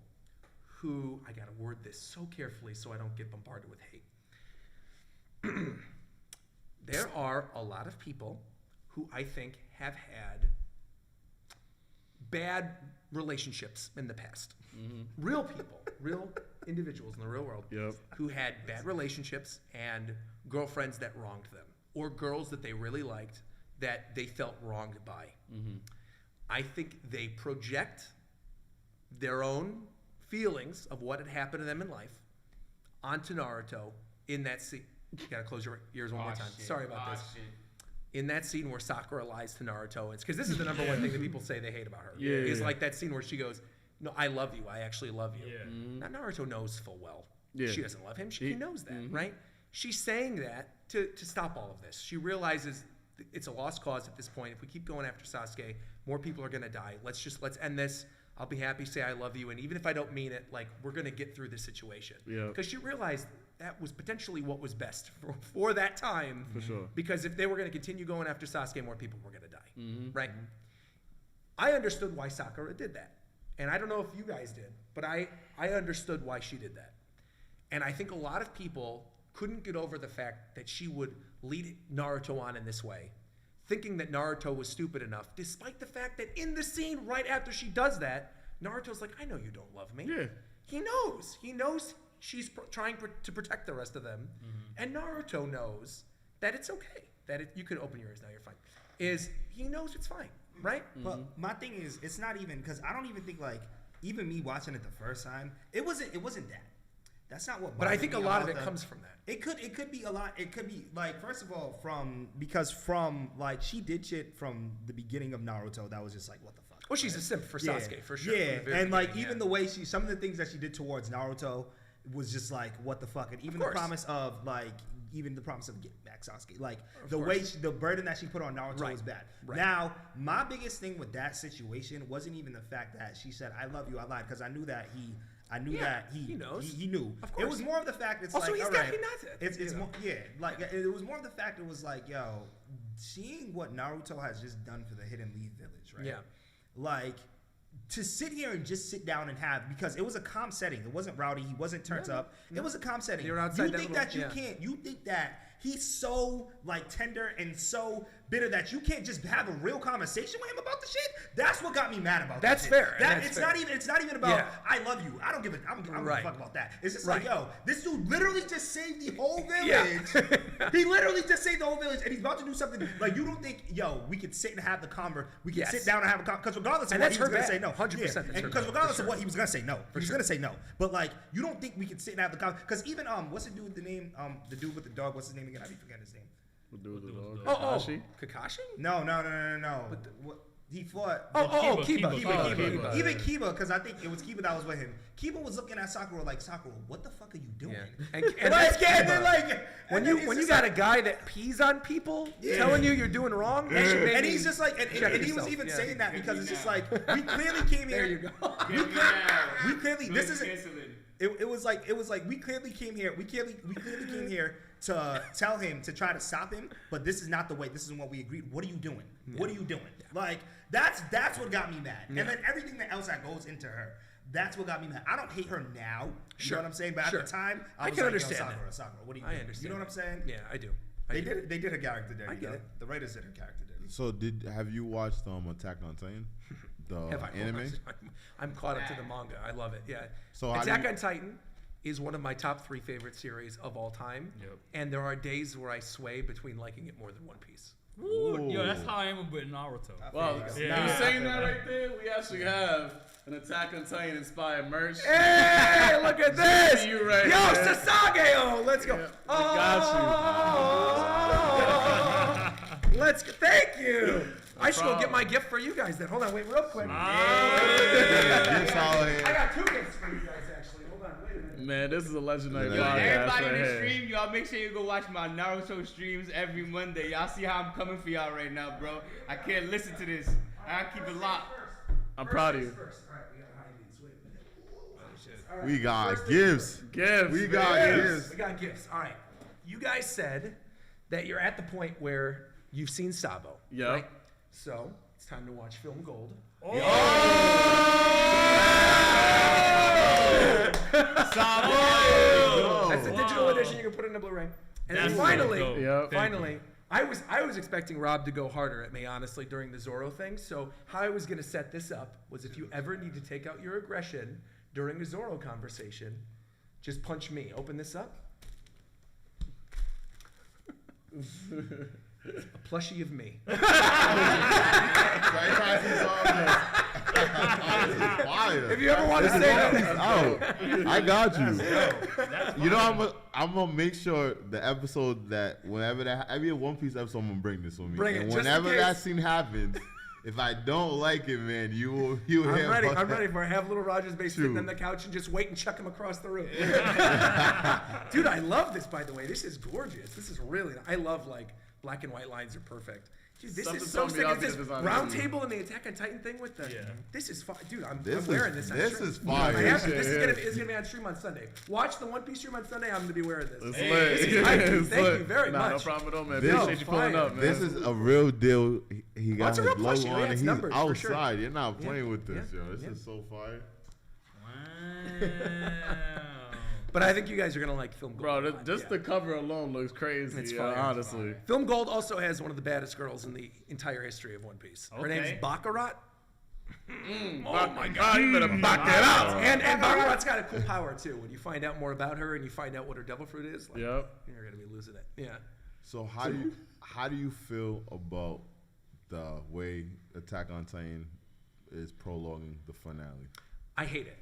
who, I gotta word this so carefully so I don't get bombarded with hate. There are a lot of people who I think have had bad relationships in the past. Mm-hmm. Real people, real individuals in the real world who had bad relationships and girlfriends that wronged them, or girls that they really liked that they felt wronged by. Mm-hmm. I think they project their own feelings of what had happened to them in life onto Naruto in that scene. You gotta close your ears one more time. Shit. Sorry about this. Shit. In that scene where Sakura lies to Naruto, because this is the number one thing that people say they hate about her. Is like that scene where she goes, "No, I love you. I actually love you." Yeah. Mm-hmm. Now Naruto knows full well she doesn't love him. He knows that, right? She's saying that to stop all of this. She realizes it's a lost cause at this point. If we keep going after Sasuke, more people are gonna die. Let's end this. I'll be happy to say I love you, and even if I don't mean it, like, we're gonna get through this situation. Yeah. Because she realized that was potentially what was best for that time. For sure. Because if they were gonna continue going after Sasuke, more people were gonna die. Mm-hmm. Right? Mm-hmm. I understood why Sakura did that. And I don't know if you guys did, but I understood why she did that. And I think a lot of people couldn't get over the fact that she would lead Naruto on in this way, thinking that Naruto was stupid enough, despite the fact that in the scene right after she does that, Naruto's like, I know you don't love me. Yeah. He knows. He knows she's trying to protect the rest of them. Mm-hmm. And Naruto knows that it's okay. You can open your ears now, you're fine. He knows it's fine, right? Mm-hmm. But my thing is, it's not even, because I don't even think, like, even me watching it the first time, it wasn't that. That's not what. But I think a lot of it comes from that. It could be a lot. It could be, like, first of all, from like, she did shit from the beginning of Naruto that was just like, what the fuck. Well, she's a simp for Sasuke, for sure. Yeah, and like even the way some of the things that she did towards Naruto was just like, what the fuck. And even the promise of getting back Sasuke, like the burden that she put on Naruto was bad. Right. Now, my biggest thing with that situation wasn't even the fact that she said, I love you, I lied, because I knew that he knows. He knew. Of course. It was more of the fact it was more of the fact it was like, yo, seeing what Naruto has just done for the Hidden Leaf Village, right? Yeah. Like, to sit here and just sit down and because it was a calm setting. It wasn't rowdy. He wasn't turned up. It was a calm setting. You're outside. You think that he's so, like, tender and so bitter that you can't just have a real conversation with him about the shit? That's what got me mad about That's fair. It's not even about I love you. I don't give a fuck about that. It's just like, yo, this dude literally just saved the whole village. He literally just saved the whole village, and he's about to do something like, you don't think, yo, we could sit and have the we could sit down and have a because regardless of what he was gonna say no. 100%. Because regardless of what he was gonna say no. He was gonna say no. But, like, you don't think we could sit and have the because even what's the dude with the name? The dude with the dog, what's his name again? I be forgetting his name. Kakashi? Kakashi? No. He fought. Kiba. Even Kiba, because I think it was Kiba that was with him. Kiba was looking at Sakura like, Sakura, what the fuck are you doing? Yeah. And that's Kiba. When you got a guy that pees on people telling you you're doing wrong, and he's just like, and he was even saying that because it's just like, we clearly came here. There you go. We clearly this isn't. It was like we clearly came here. We clearly came here to tell him to try to stop him, but this is not the way. This isn't what we agreed. What are you doing? What are you doing? Like, that's what got me mad. And then everything that else that goes into her, that's what got me mad. I don't hate her now. You know what I'm saying? But at the time, I was can understand Sakura, what do you doing? Understand. You know what I'm saying? Yeah, I do. They did her character there. I get it. The writers did her character there. So have you watched Attack on Titan? The anime? I'm caught up to the manga. I love it. Yeah. So Attack on Titan is one of my top 3 favorite series of all time. Yep. And there are days where I sway between liking it more than One Piece. Ooh. Yo, that's how I am with Naruto. Well, you saying that right there, we actually have an Attack on Titan inspired merch. Hey, look at this! You right Yo, there. Sasage! Let's go. Got you. Thank you. I should go get my gift for you guys then. Hold on, wait real quick. I got 2 gifts for you guys, actually. Hold on, wait a minute. Man, this is a legendary podcast. Everybody right in the stream, y'all make sure you go watch my Naruto streams every Monday. Y'all see how I'm coming for y'all right now, bro. I can't listen to this. I keep it locked. I'm proud of you. First. All right, we got high beats. Wait a minute. Right. We got gifts. We got gifts. We got gifts. All right. You guys said that you're at the point where you've seen Sabo. Yeah. Right? So it's time to watch Film Gold. Sabo. That's the digital edition. You can put it in a Blu-ray. And then finally, I was expecting Rob to go harder at me, honestly, during the Zorro thing. So how I was going to set this up was if you ever need to take out your aggression during a Zorro conversation, just punch me. Open this up. A plushie of me. If you ever want to say that, I got you. You know, I'm gonna make sure the episode that whenever that every One Piece episode, I'm gonna bring this with me. Bring it, and just whenever in case. that scene happens, if I don't like it, man, you will. I'm ready for it. Have Little Roger's base sitting on the couch and just wait and chuck him across the room. Dude, I love this, by the way. This is gorgeous. This is really. I love like black and white lines are perfect. Dude, this is so sick. It's this round table and the Attack on Titan thing with the. Yeah. This is fire. Dude, I'm wearing this. This is fire. This is gonna be on stream on Sunday. Watch the One Piece stream on Sunday. I'm gonna be wearing this. Thank you very much. No problem at all, man. Appreciate you pulling up, man. This is a real deal. He got his logo on and he's numbered, outside. You're not playing with this, yo. This is so fire. Wow. But I think you guys are gonna like Film Gold. Bro, just the cover alone looks crazy. It's fire. Honestly. Film Gold also has one of the baddest girls in the entire history of One Piece. Her name's Baccarat. Oh my God, you better back that out. And Baccarat's got a cool power too. When you find out more about her and you find out what her devil fruit is, like, you're gonna be losing it. Yeah. So how do you feel about the way Attack on Titan is prologuing the finale? I hate it.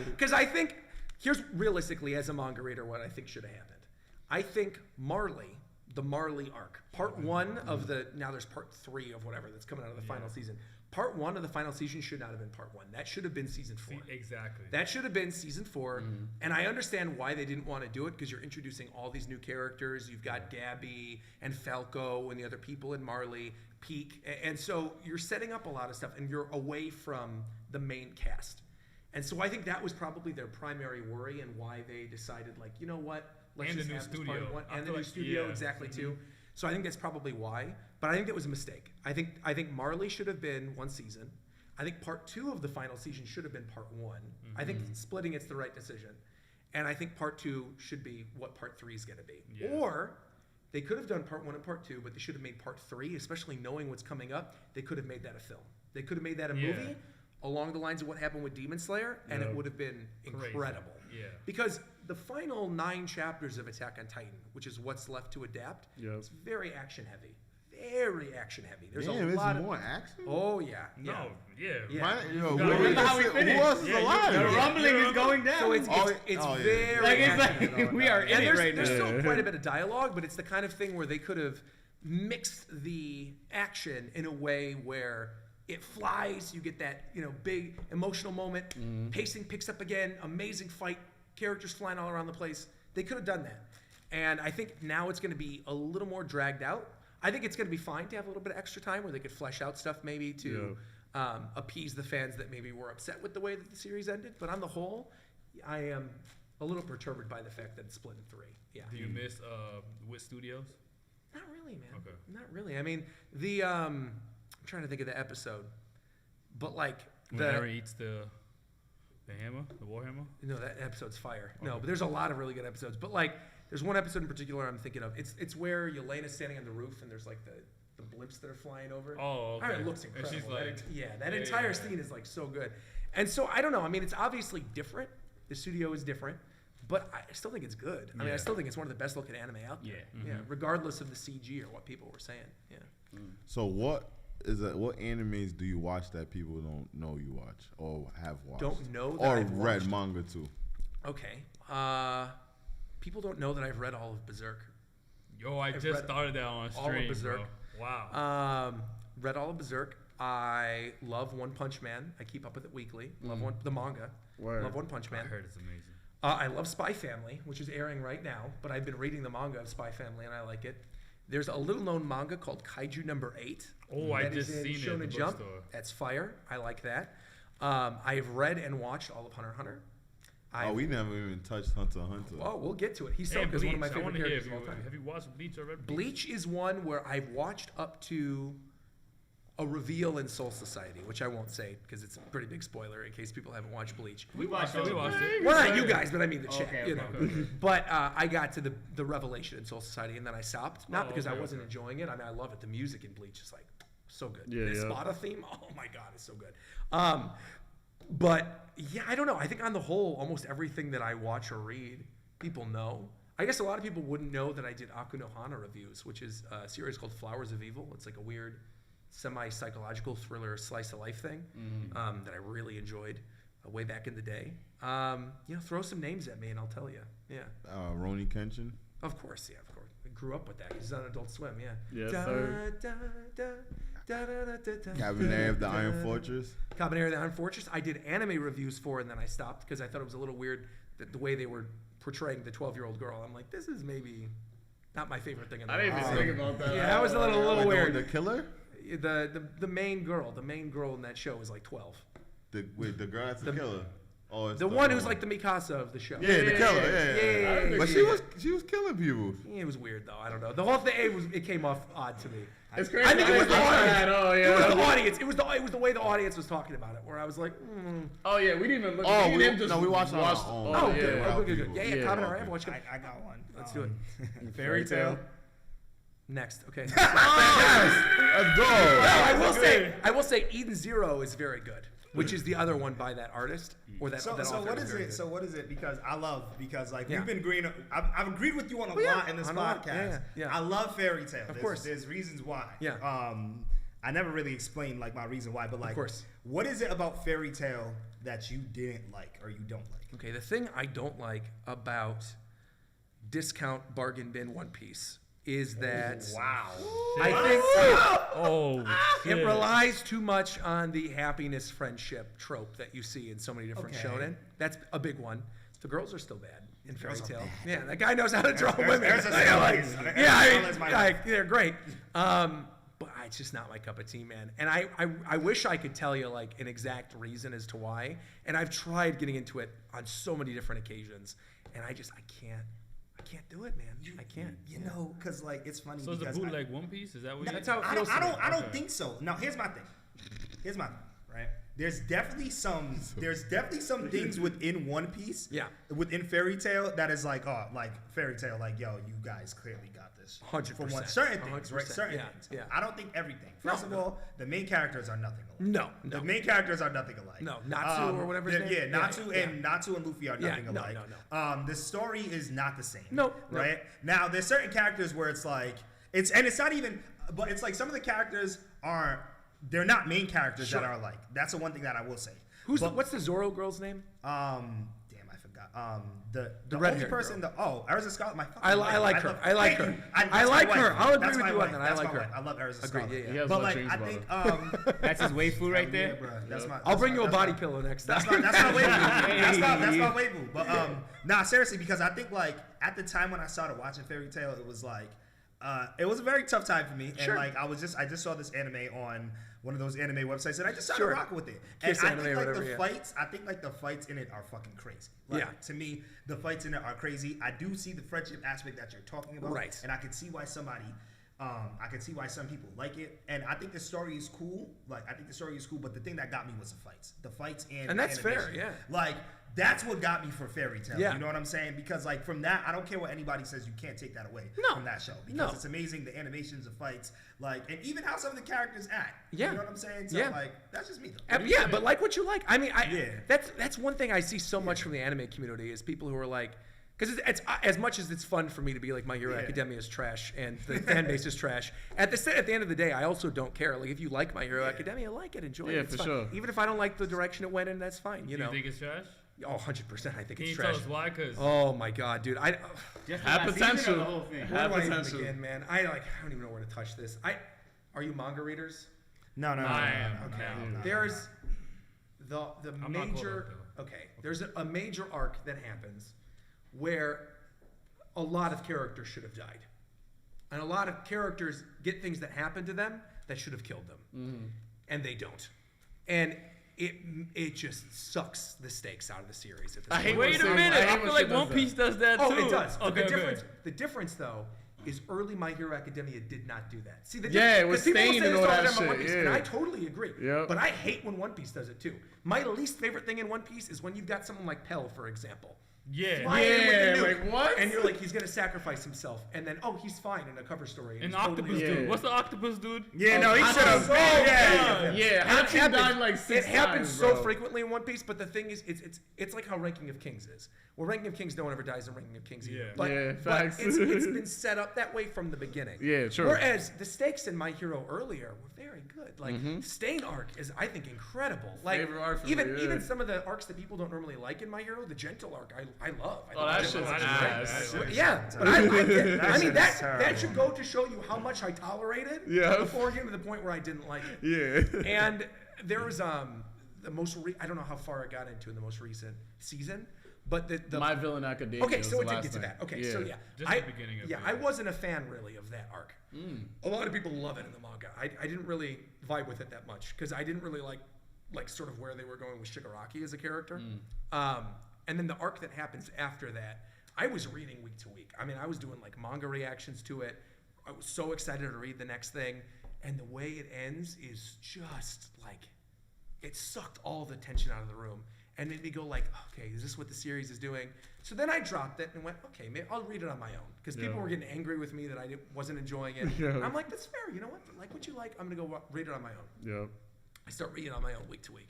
Because I think, here's realistically, as a manga reader, what I think should have happened. I think the Marley arc, part one of now there's part 3 of whatever that's coming out of the final season. Part 1 of the final season should not have been part 1. That should have been season 4. Exactly. That should have been season 4. And I understand why they didn't want to do it, because you're introducing all these new characters. You've got Gabby and Falco and the other people in Marley, Peak. And so you're setting up a lot of stuff and you're away from the main cast. And so I think that was probably their primary worry and why they decided, like, you know what? Let's just have this part one. And the new studio, exactly, too. So I think that's probably why. But I think that was a mistake. I think Marley should have been one season. I think part 2 of the final season should have been part 1. I think splitting it's the right decision. And I think part 2 should be what part 3 is going to be. Yeah. Or they could have done part 1 and part 2, but they should have made part 3, especially knowing what's coming up. They could have made that a film. They could have made that a movie along the lines of what happened with Demon Slayer, and it would have been incredible. Yeah. Because the final 9 chapters of Attack on Titan, which is what's left to adapt, it's very action heavy. Very action heavy. There's a lot of more action. Oh yeah. No. Yeah. Remember how we finished? Who else is alive? The rumbling is going down. So it's very like we are in it right now. There's still quite a bit of dialogue, but it's the kind of thing where they could have mixed the action in a way where it flies. You get that big emotional moment. Pacing picks up again. Amazing fight. Characters flying all around the place. They could have done that, and I think now it's going to be a little more dragged out. I think it's going to be fine to have a little bit of extra time where they could flesh out stuff maybe to appease the fans that maybe were upset with the way that the series ended. But on the whole, I am a little perturbed by the fact that it's split in 3. Yeah. Do you miss Wit Studios? Not really, man. Okay. Not really. I mean, I'm trying to think of the episode, but like when Eren eats the hammer, the war hammer. No, that episode's fire. Okay. No, but there's a lot of really good episodes. But like, there's one episode in particular I'm thinking of. It's where Yelena's standing on the roof and there's like the blimps that are flying over. Oh, okay. It looks incredible. That entire scene is like so good. And so I don't know. I mean, it's obviously different. The studio is different, but I still think it's good. I mean, I still think it's one of the best looking anime out there. Yeah. Regardless of the CG or what people were saying. Yeah. So what animes do you watch that people don't know you watch or have watched? Don't know that or I've read watched. Manga too. Okay. People don't know that I've read all of Berserk. Yo, I just started that on stream. All of Berserk. Bro. Wow. Read all of Berserk. I love One Punch Man. I keep up with it weekly. Love the manga. Word. Love One Punch Man. I heard it's amazing. I love Spy Family, which is airing right now, but I've been reading the manga of Spy Family and I like it. There's a little known manga called Kaiju number 8. Oh, I just seen it in the Shonen Jump. bookstore. That's fire. I like that. I have read and watched all of Hunter x Hunter. We never even touched Hunter x Hunter. Oh, we'll get to it. He's so good. One of my favorite characters of all time. Have you watched Bleach already? Bleach is one where I've watched up to a reveal in Soul Society, which I won't say because it's a pretty big spoiler in case people haven't watched Bleach. We watched it. Well, not you guys, but I mean the chat. Okay. But I got to the revelation in Soul Society, and then I stopped. Not because I wasn't enjoying it. I mean, I love it. The music in Bleach is like so good. The Spada theme, oh my god, it's so good. But yeah, I don't know. I think on the whole, almost everything that I watch or read, people know. I guess a lot of people wouldn't know that I did Aku no Hana reviews, which is a series called Flowers of Evil. It's like a weird semi-psychological thriller slice of life thing that I really enjoyed way back in the day. Throw some names at me and I'll tell you. Yeah. Roni Kenshin. Of course, yeah, of course. I grew up with that. He's on Adult Swim, yeah. Yes, sir. Cabernet of the Iron Fortress. Cabernet of the Iron Fortress. I did anime reviews for, and then I stopped because I thought it was a little weird that the way they were portraying the 12-year-old girl. I'm like, this is maybe not my favorite thing in the world. I didn't even think about that. Yeah, that was a little weird. The killer? The main girl in that show is like 12. The girl that's the killer. Oh, it's the one who's like the Mikasa of the show. Yeah, the killer. Yeah. But she was killing people. Yeah, it was weird though. I don't know. The whole thing it came off odd to me. It's crazy. I think it was the audience. Oh, yeah. It was the audience. It was the way the audience was talking about it, where I was like, Oh yeah, we didn't even look. We watched it on our own. Oh, good. Yeah, comment. I watched it. I got one. Let's do it. Fairy Tail. Next, okay. Let's go. I will say Eden Zero is very good, which is the other one by that artist or that. So author what is it? good. So what is it? Because we've been agreeing. I've agreed with you on a lot in this podcast. Yeah. I love Fairy Tail. Of course, there's reasons why. Yeah. I never really explained like my reason why, but like, of course, what is it about Fairy Tail that you didn't like or you don't like? Okay, the thing I don't like about discount bargain bin One Piece is that I think it relies too much on the happiness friendship trope that you see in so many different shonen. That's a big one. The girls are still bad in Fairy Tail. Yeah, that guy knows how to draw women. They're great. But it's just not my cup of tea, man. And I wish I could tell you like an exact reason as to why. And I've tried getting into it on so many different occasions, and I can't do it, man. I can't. You know, because like it's funny. So is the bootleg One Piece? Is that what? That's how it feels. I don't think so. Now here's my thing. Right? There's definitely some things within One Piece. Yeah. Within Fairy Tail that is like Fairy Tail, like yo, you guys clearly got this. 100%. For one, certain things, right? Certain things. Yeah. I don't think everything. First of all, the main characters are nothing alike. No. The main characters are nothing alike. No, Natsu or whatever his name. Yeah, Natsu and Luffy are nothing alike. No. The story is not the same. No. Right? Now, there's certain characters where it's like it's not even, but it's like some of the characters aren't. They're not main characters that are alike. That's the one thing that I will say. What's the Zorro girl's name? Damn, I forgot. The red only person. Erza Scarlet. I like her. I like her. I'll agree with you on that. I like her. I love Erza Scarlet. Agreed. Yeah. But like I think that's his waifu right there. I'll bring you a body pillow next time. That's not waifu. That's not waifu. But seriously, because I think like at the time when I started watching Fairy Tail, it was like. It was a very tough time for me, and like I just saw this anime on one of those anime websites, and I just started rocking with it. And I think like the fights in it are fucking crazy. Like, to me, the fights in it are crazy. I do see the friendship aspect that you're talking about, right? And I can see why some people like it, and I think the story is cool. But the thing that got me was the fights, and that's fair, yeah. Like. That's what got me for Fairy Tail. Yeah. You know what I'm saying? Because like from that, I don't care what anybody says. You can't take that away from that show because it's amazing. The animations, the fights, like, and even how some of the characters act. Yeah. You know what I'm saying? So like, that's just me. Though. But like what you like. I mean, that's one thing I see so much from the anime community is people who are like. Because it's as much as it's fun for me to be like My Hero Academia is trash and the fan base is trash. At the end of the day, I also don't care. Like if you like My Hero Academia, like it, enjoy it. Yeah, it's for fine. sure. Even if I don't like the direction it went in, that's fine. You know. You think it's trash? Oh, 100%. I think it's trash. Can you tell us why? Cause oh my god, dude. Have potential. Have potential. Again, man. I don't even know where to touch this. Are you manga readers? No. I am. Okay. There's the major. Okay. There's a major arc that happens where a lot of characters should have died. And a lot of characters get things that happen to them that should have killed them. And they don't. And it just sucks the stakes out of the series at this point. point. Wait a minute. I feel like One Piece does that too. Oh, it does. Okay, the difference though is early My Hero Academia did not do that. See, it was stained and all that shit. And I totally agree. Yep. But I hate when One Piece does it too. My least favorite thing in One Piece is when you've got someone like Pell, for example. Like what? And you're like, he's gonna sacrifice himself, and then he's fine in a cover story. And Octopus dude, what's the Octopus dude? Yeah, no, he should have. Hachi died like 6 times. It happens so frequently in One Piece, but the thing is, it's like how Ranking of Kings is. Well, Ranking of Kings, no one ever dies in Ranking of Kings either. But it's been set up that way from the beginning. Yeah, sure. Whereas the stakes in My Hero earlier were very good. Like Stain arc is, I think, incredible. Like favorite arc for even some of the arcs that people don't normally like in My Hero, the Gentle arc, I love. That shit's ass. Yeah, but I like it. I mean, that should go to show you how much I tolerated before getting to the point where I didn't like it. Yeah. And there was the most I don't know how far it got into in the most recent season. But the My Villain Academia. Okay, so it did get to that. Okay, so just the beginning of it. I wasn't a fan really of that arc. A lot of people love it in the manga. I didn't really vibe with it that much because I didn't really like sort of where they were going with Shigaraki as a character. And then the arc that happens after that, I was reading week to week. I mean, I was doing like manga reactions to it. I was so excited to read the next thing, and the way it ends is just like it sucked all the tension out of the room. And made me go like, okay, is this what the series is doing? So then I dropped it and went, okay, maybe I'll read it on my own. Because people were getting angry with me that I wasn't enjoying it. And I'm like, that's fair. You know what? Like what you like, I'm going to go read it on my own. Yeah. I start reading on my own week to week.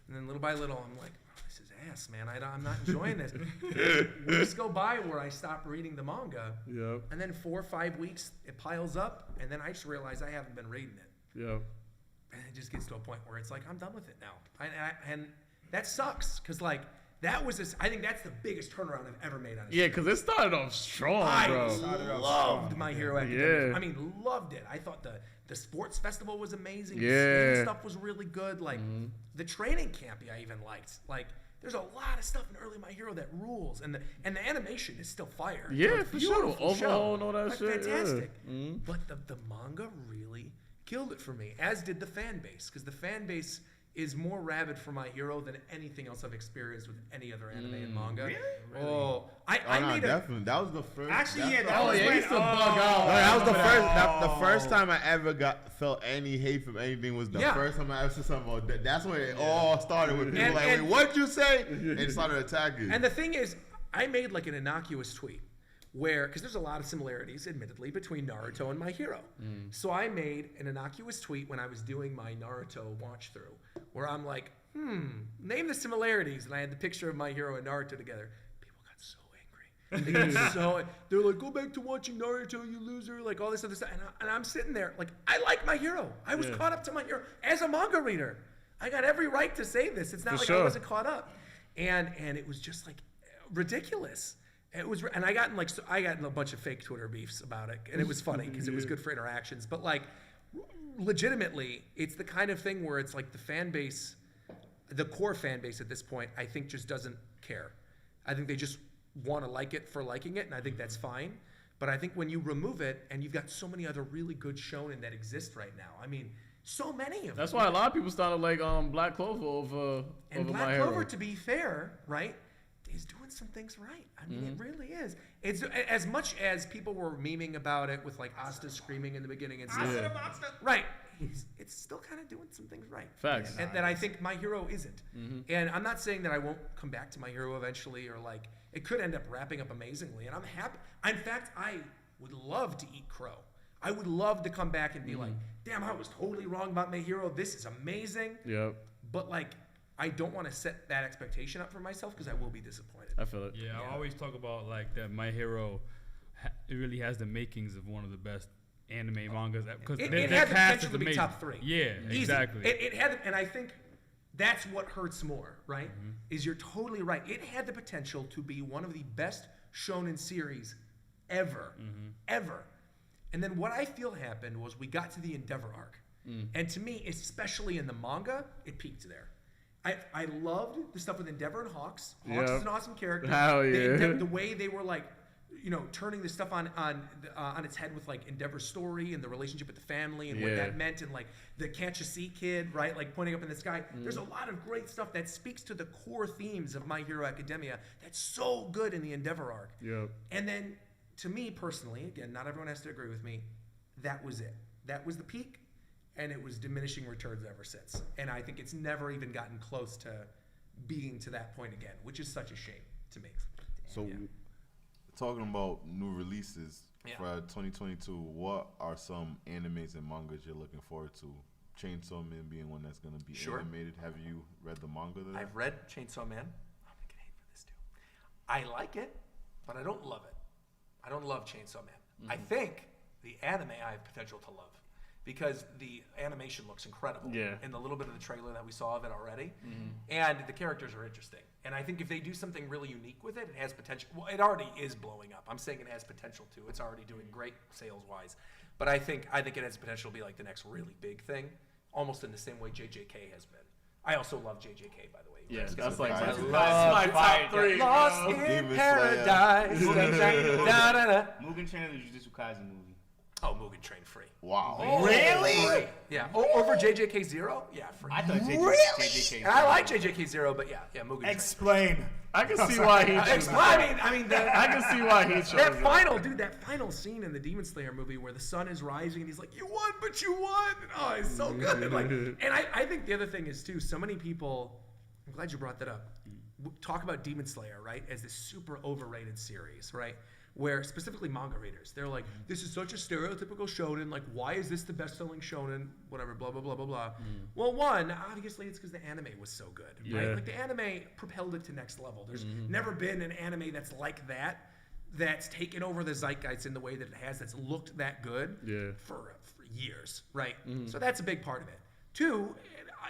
And then little by little, I'm like, oh, this is ass, man. I'm not enjoying this. Weeks go by where I stop reading the manga. Yeah. And then 4 or 5 weeks, it piles up. And then I just realize I haven't been reading it. Yeah. And it just gets to a point where it's like, I'm done with it now. And that sucks, because like that was I think that's the biggest turnaround I've ever made on a series. Because it started off strong, bro. I loved My Hero Academia. I mean, loved it. I thought the sports festival was amazing. The stuff was really good. Like the training camp, I even liked. Like there's a lot of stuff in early My Hero that rules, and the animation is still fire. Yeah, for sure. Overhaul and all that shit. Fantastic. But the manga really killed it for me, as did the fan base, because the fan base is more rabid for My Hero than anything else I've experienced with any other anime and manga. Really? Oh, I made definitely. That was the first. Actually, that used to bug out. That was the first. The first time I ever felt any hate from anything was the first time I ever said something about that. That's when it all started with people wait, what'd you say? And it started attacking. And the thing is, I made like an innocuous tweet because there's a lot of similarities, admittedly, between Naruto and My Hero. So I made an innocuous tweet when I was doing my Naruto watch through, where I'm like, name the similarities, and I had the picture of My Hero and Naruto together. People got so angry. They're like, go back to watching Naruto, you loser, like all this other stuff. And I'm sitting there, like, I like My Hero. I was caught up to My Hero as a manga reader. I got every right to say this. It's not I wasn't caught up. And it was just like ridiculous. It was, and I got in a bunch of fake Twitter beefs about it, and it was funny because it was good for interactions. But like, legitimately, it's the kind of thing where it's like the fan base, the core fan base at this point, I think just doesn't care. I think they just want to like it for liking it, and I think that's fine. But I think when you remove it, and you've got so many other really good shonen that exist right now. I mean, so many of them. That's why a lot of people started like Black Clover over Black Clover, to be fair, right? He's doing some things right. I mean, it really is. It's as much as people were memeing about it with like Asta screaming in the beginning and stuff. Right. It's still kind of doing some things right. Facts. And that I think My Hero isn't. And I'm not saying that I won't come back to My Hero eventually, or like it could end up wrapping up amazingly. And I'm happy. In fact, I would love to eat crow. I would love to come back and be like, damn, I was totally wrong about My Hero. This is amazing. Yep. But like, I don't want to set that expectation up for myself because I will be disappointed. I feel it. Yeah, I always talk about like that My Hero, it really has the makings of one of the best anime mangas. Because it had the potential to be top 3. Yeah, easy. Exactly. It had, and I think that's what hurts more, right? Is you're totally right. It had the potential to be one of the best shonen series ever. Ever. And then what I feel happened was we got to the Endeavor arc. And to me, especially in the manga, it peaked there. I loved the stuff with Endeavor and Hawks. Hawks is an awesome character. Hell yeah. The way they were like turning this stuff on its head with like Endeavor's story and the relationship with the family and what that meant, and like the can't you see kid, right? Like pointing up in the sky. There's a lot of great stuff that speaks to the core themes of My Hero Academia that's so good in the Endeavor arc. Yep. And then to me personally, again, not everyone has to agree with me, that was it. That was the peak, and it was diminishing returns ever since. And I think it's never even gotten close to being to that point again, which is such a shame to me. So, talking about new releases for 2022, what are some animes and mangas you're looking forward to? Chainsaw Man being one that's going to be animated. Have you read the manga there? I've read Chainsaw Man. I'm going to get hate for this too. I like it, but I don't love it. I don't love Chainsaw Man. I think the anime I have potential to love, because the animation looks incredible in the little bit of the trailer that we saw of it already. And the characters are interesting. And I think if they do something really unique with it, it has potential. Well, it already is blowing up. I'm saying it has potential to. It's already doing great sales-wise. But I think it has potential to be like the next really big thing, almost in the same way JJK has been. I also love JJK, by the way. Yeah, that's like my top 3. Lost in Paradise. Mugen Train or the Jujutsu Kaisen movie? Oh, Mugen Train free. Wow. Really? Yeah. Over JJK Zero? Yeah, free. I thought JJK. And I like JJK Zero, but yeah, Mugen Train. Explain. I can see why he chose I can see why he chose that final scene in the Demon Slayer movie where the sun is rising and he's like, "You won, but you won." Oh, it's so good. Like, and I think the other thing is too, so many people, I'm glad you brought that up, talk about Demon Slayer, right, as this super overrated series, right? Where specifically manga readers, they're like, this is such a stereotypical shonen, like, why is this the best-selling shonen, whatever, blah, blah, blah, blah, blah. Well, one, obviously it's because the anime was so good, right? Like, the anime propelled it to next level. There's never been an anime that's like that's taken over the zeitgeist in the way that it has, that's looked that good for years, right? So that's a big part of it. Two,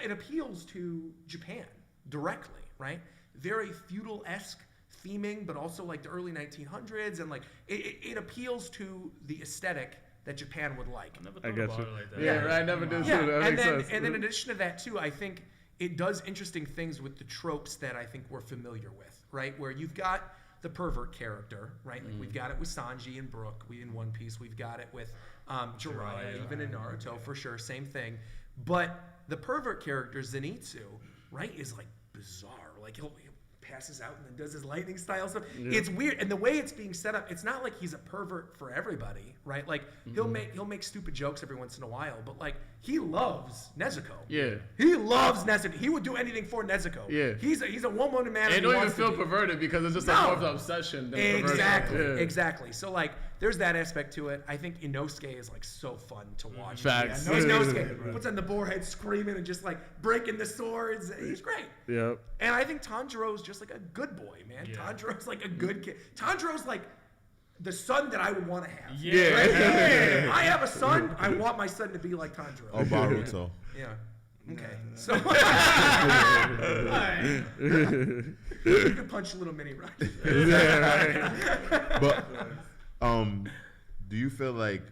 it appeals to Japan directly, right? Very feudal-esque theming, but also like the early 1900s, and like it appeals to the aesthetic that Japan would like. I never thought about it like that. Yeah, right. I never did. That and makes sense. And then in addition to that too, I think it does interesting things with the tropes that I think we're familiar with, right? Where you've got the pervert character, right? Like we've got it with Sanji and Brook, in One Piece. We've got it with Jiraiya, even in Naruto for sure, same thing. But the pervert character Zenitsu, right, is like bizarre. Like he'll passes out and then does his lightning style stuff. It's weird, and the way it's being set up, it's not like he's a pervert for everybody, right? Like he'll make stupid jokes every once in a while, but like he loves Nezuko. Yeah, he loves Nezuko. He would do anything for Nezuko. Yeah, he's a one-woman man. And don't even feel perverted because it's just more of an obsession than exactly. So like, there's that aspect to it. I think Inosuke is like so fun to watch. Facts. Inosuke puts on the boarhead screaming and just like breaking the swords. He's great. Yep. And I think Tanjiro's just like a good boy, man. Yeah. Tanjiro's like a good kid. Tanjiro's like the son that I would want to have. Yeah. Right? If I have a son, I want my son to be like Tanjiro. Oh, Baruto. Yeah. Okay. So you can punch a little mini rock. But do you feel like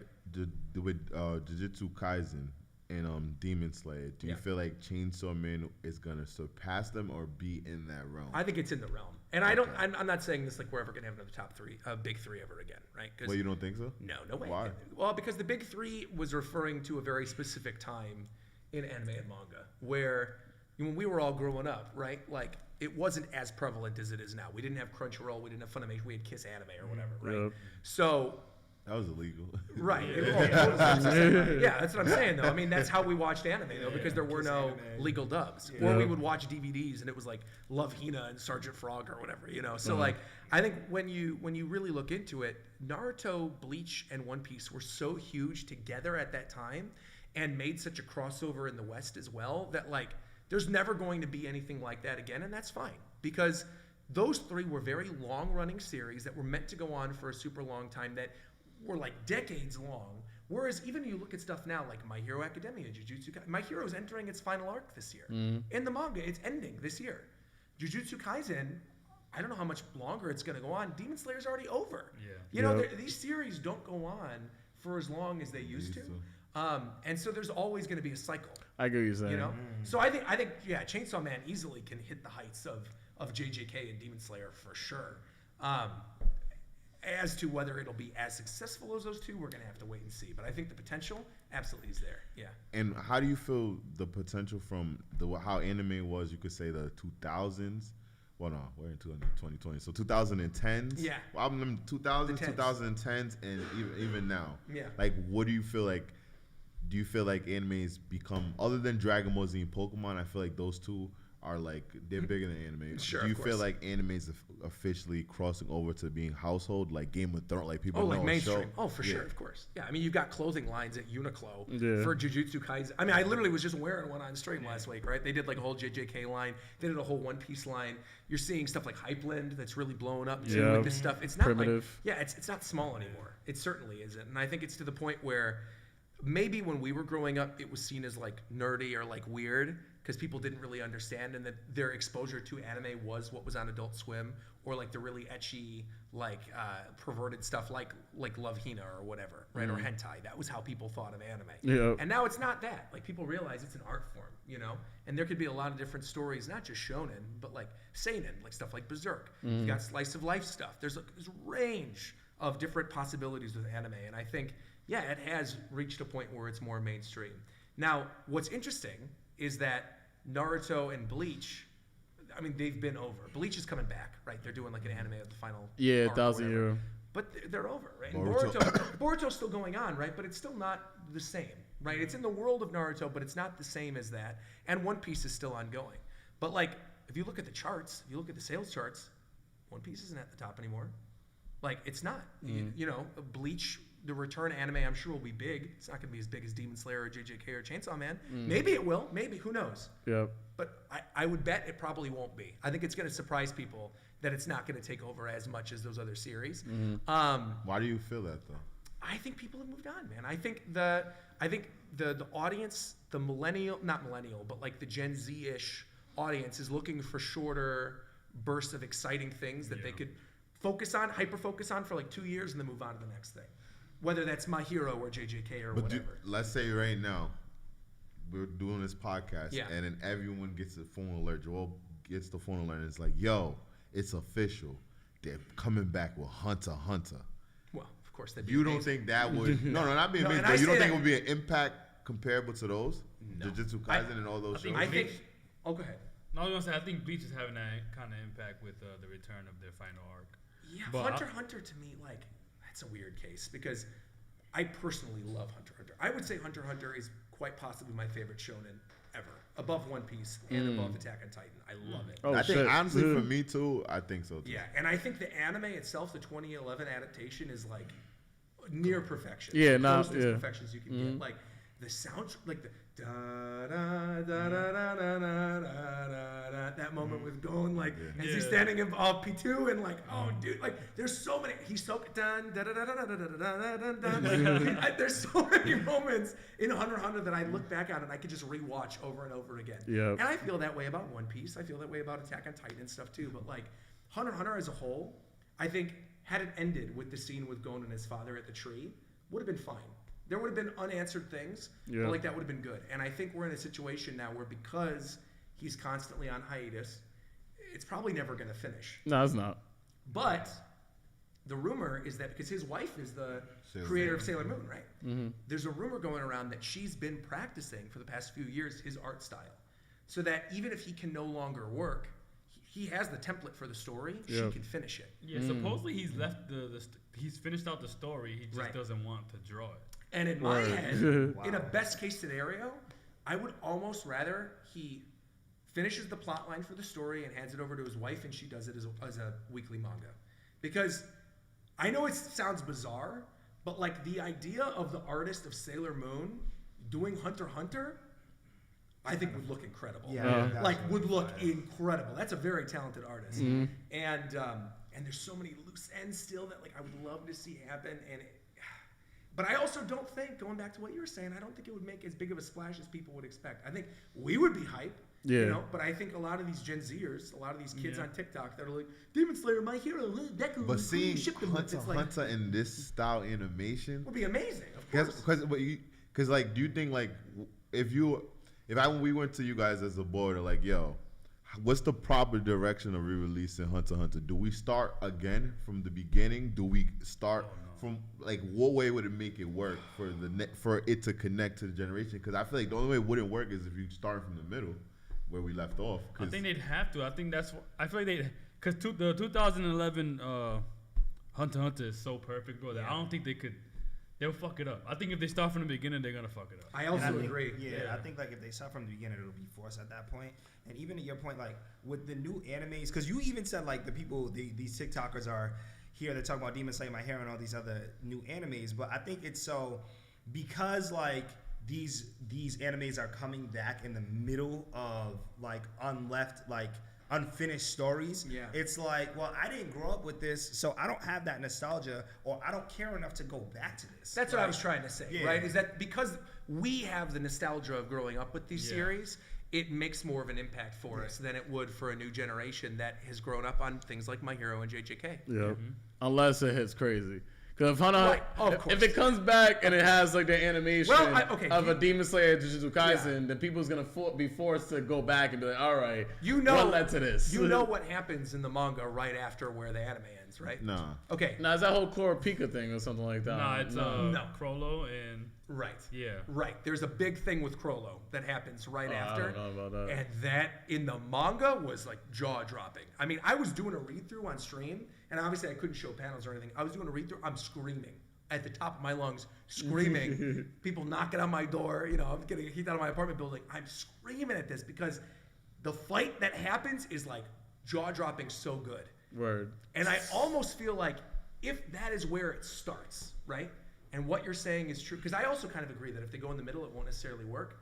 with Jujutsu Kaisen and Demon Slayer, do you feel like Chainsaw Man is gonna surpass them or be in that realm? I think it's in the realm, and I'm not saying this like we're ever gonna have another top three, big three ever again, right? Well, you don't think so? No way. Why? Well, because the big three was referring to a very specific time in anime and manga where when we were all growing up, right? Like it wasn't as prevalent as it is now. We didn't have Crunchyroll, we didn't have Funimation, we had Kiss Anime or whatever, right? Yep. So. That was illegal. Right. Yeah, that's what I'm saying, though. I mean, that's how we watched anime, though, because there were no legal dubs. Yeah. Or we would watch DVDs, and it was like Love Hina and Sergeant Frog or whatever, you know? So, like, I think when you really look into it, Naruto, Bleach, and One Piece were so huge together at that time and made such a crossover in the West as well that, like, there's never going to be anything like that again, and that's fine. Because those three were very long-running series that were meant to go on for a super long time that were like decades long, whereas even you look at stuff now like My Hero Academia, Jujutsu Kaisen, My Hero is entering its final arc this year. In the manga, it's ending this year. Jujutsu Kaisen, I don't know how much longer it's going to go on. Demon Slayer's already over. Yeah. You know, these series don't go on for as long as they used to. And so there's always going to be a cycle. I get what you're saying. You know? So I think Chainsaw Man easily can hit the heights of JJK and Demon Slayer for sure. As to whether it'll be as successful as those two, we're gonna have to wait and see. But I think the potential absolutely is there. Yeah. And how do you feel the potential from how anime was? You could say the 2000s. Well, no, we're in 2020, so 2010s. Yeah. Well, 2000s, 2010s, and even now. Yeah. Like, what do you feel like? Do you feel like anime's become, other than Dragon Ball Z and Pokemon? I feel like those two are like, they're bigger than anime. Sure. Do you feel like anime's officially crossing over to being household, like Game of Thrones, like people know like mainstream? show? Oh, for sure, of course. Yeah, I mean, you've got clothing lines at Uniqlo for Jujutsu Kaisen. I mean, I literally was just wearing one on stream last week, right? They did like a whole JJK line. They did a whole One Piece line. You're seeing stuff like Hypeland that's really blowing up too with this stuff. It's not primitive. It's not small anymore. It certainly isn't. And I think it's to the point where maybe when we were growing up, it was seen as like nerdy or like weird because people didn't really understand, and that their exposure to anime was what was on Adult Swim, or like the really ecchi, like perverted stuff like Love Hina or whatever, right? Or hentai. That was how people thought of anime. Yeah. And now it's not that. Like people realize it's an art form, you know? And there could be a lot of different stories, not just shonen, but like seinen, like stuff like Berserk. You got slice of life stuff. There's a range of different possibilities with anime, and I think, yeah, it has reached a point where it's more mainstream. Now, what's interesting is that Naruto and Bleach, I mean, they've been over. Bleach is coming back, right? They're doing like an anime of the final arc 1,000 year. But they're over, right? And Boruto's still going on, right? But it's still not the same, right? It's in the world of Naruto, but it's not the same as that. And One Piece is still ongoing. But like, if you look at the charts, if you look at the sales charts, One Piece isn't at the top anymore. Like, it's not. You know, Bleach, the return anime, I'm sure will be big. It's not going to be as big as Demon Slayer or JJK or Chainsaw Man. Maybe it will. Maybe. Who knows? Yep. But I would bet it probably won't be. I think it's going to surprise people that it's not going to take over as much as those other series. Why do you feel that, though? I think people have moved on, man. I think the audience, the not millennial, but like the Gen Z-ish audience is looking for shorter bursts of exciting things that they could hyper focus on for like 2 years and then move on to the next thing. Whether that's My Hero or JJK or whatever. Let's say right now, we're doing this podcast, and then everyone gets a phone alert. Joel gets the phone alert, and it's like, yo, it's official. They're coming back with Hunter x Hunter. Well, of course, that'd be You amazing. don't think that would... no, not be amazing, but you don't think it would be an impact comparable to those? No. Jujutsu Kaisen and all those shows? I think... Oh, go ahead. No, I was going to say, I think Bleach is having that kind of impact with the return of their final arc. Yeah, But Hunter x Hunter to me, like, that's a weird case because I personally love Hunter x Hunter. I would say Hunter x Hunter is quite possibly my favorite shonen ever, above One Piece and above Attack on Titan. I love it. Oh, I think, shit. honestly, for me, too, I think so, too. Yeah, and I think the anime itself, the 2011 adaptation, is like near perfection. Yeah, close to as perfection as you can get. Like the sound, like the da da da da da da da da, that moment with going like as he's standing in P2 and like, oh dude, like there's so many. He's so done da da da da da da da da da. There's so many moments in Hunter x Hunter that I look back on and I could just rewatch over and over again. Yeah. And I feel that way about One Piece. I feel that way about Attack on Titan and stuff too. But like Hunter x Hunter as a whole, I think had it ended with the scene with Gon and his father at the tree, would have been fine. There would have been unanswered things, but like that would have been good. And I think we're in a situation now where because he's constantly on hiatus, it's probably never going to finish. No, it's not. But the rumor is that because his wife is the creator of Sailor Moon, right? There's a rumor going around that she's been practicing for the past few years his art style, so that even if he can no longer work, he has the template for the story. She can finish it. Yeah, supposedly he's left he's finished out the story. He just doesn't want to draw it. And in my head, in a best case scenario, I would almost rather he finishes the plot line for the story and hands it over to his wife and she does it as a weekly manga. Because I know it sounds bizarre, but like the idea of the artist of Sailor Moon doing Hunter x Hunter, I think would look incredible. Would look incredible. That's a very talented artist. And there's so many loose ends still that like I would love to see happen. But I also don't think, going back to what you were saying, I don't think it would make as big of a splash as people would expect. I think we would be hype, you know, but I think a lot of these Gen Zers, a lot of these kids on TikTok that are like, Demon Slayer, My Hero, Deku, but seeing Hunter x Hunter in this style animation would be amazing, of course. Because like, do you think like, if we went to you guys as a board, like, yo, what's the proper direction of re-releasing Hunter x Hunter? Do we start again from the beginning? Do we start from like what way would it make it work for it to connect to the generation? Because I feel like the only way it wouldn't work is if you start from the middle where we left off. I think they'd have to. I think that's. I feel like because the 2011 Hunter x Hunter is so perfect, bro. That I don't think they could. They'll fuck it up. I think if they start from the beginning, they're gonna fuck it up. I also agree. Yeah, I think like if they start from the beginning, it'll be forced at that point. And even to your point, like with the new animes, because you even said like the people, these TikTokers are here. They're talking about Demon Slayer, My Hero, and all these other new animes. But I think it's so because like these animes are coming back in the middle of like unfinished stories. Yeah. It's like, well, I didn't grow up with this, so I don't have that nostalgia, or I don't care enough to go back to this. That's what I was trying to say, right? Is that because we have the nostalgia of growing up with these series, it makes more of an impact for us than it would for a new generation that has grown up on things like My Hero and JJK. Yeah. Mm-hmm. Unless it hits crazy. Because if it comes back and it has like the animation of a Demon Slayer Jujutsu Kaisen, then people's gonna be forced to go back and be like, all right, what led to this? You know what happens in the manga right after where the anime ends, right? No. Okay. Now, is that whole Kurapika thing or something like that? No, it's Crollo and... Right. Yeah. Right. There's a big thing with Crollo that happens right after. I don't know about that. And that in the manga was like jaw-dropping. I mean, I was doing a read-through on stream, and obviously I couldn't show panels or anything. I was doing a read-through. I'm screaming at the top of my lungs, screaming. People knocking on my door. You know, I'm getting kicked out of my apartment building. I'm screaming at this because the fight that happens is like jaw-dropping so good. Word. And I almost feel like if that is where it starts, right? And what you're saying is true, because I also kind of agree that if they go in the middle, it won't necessarily work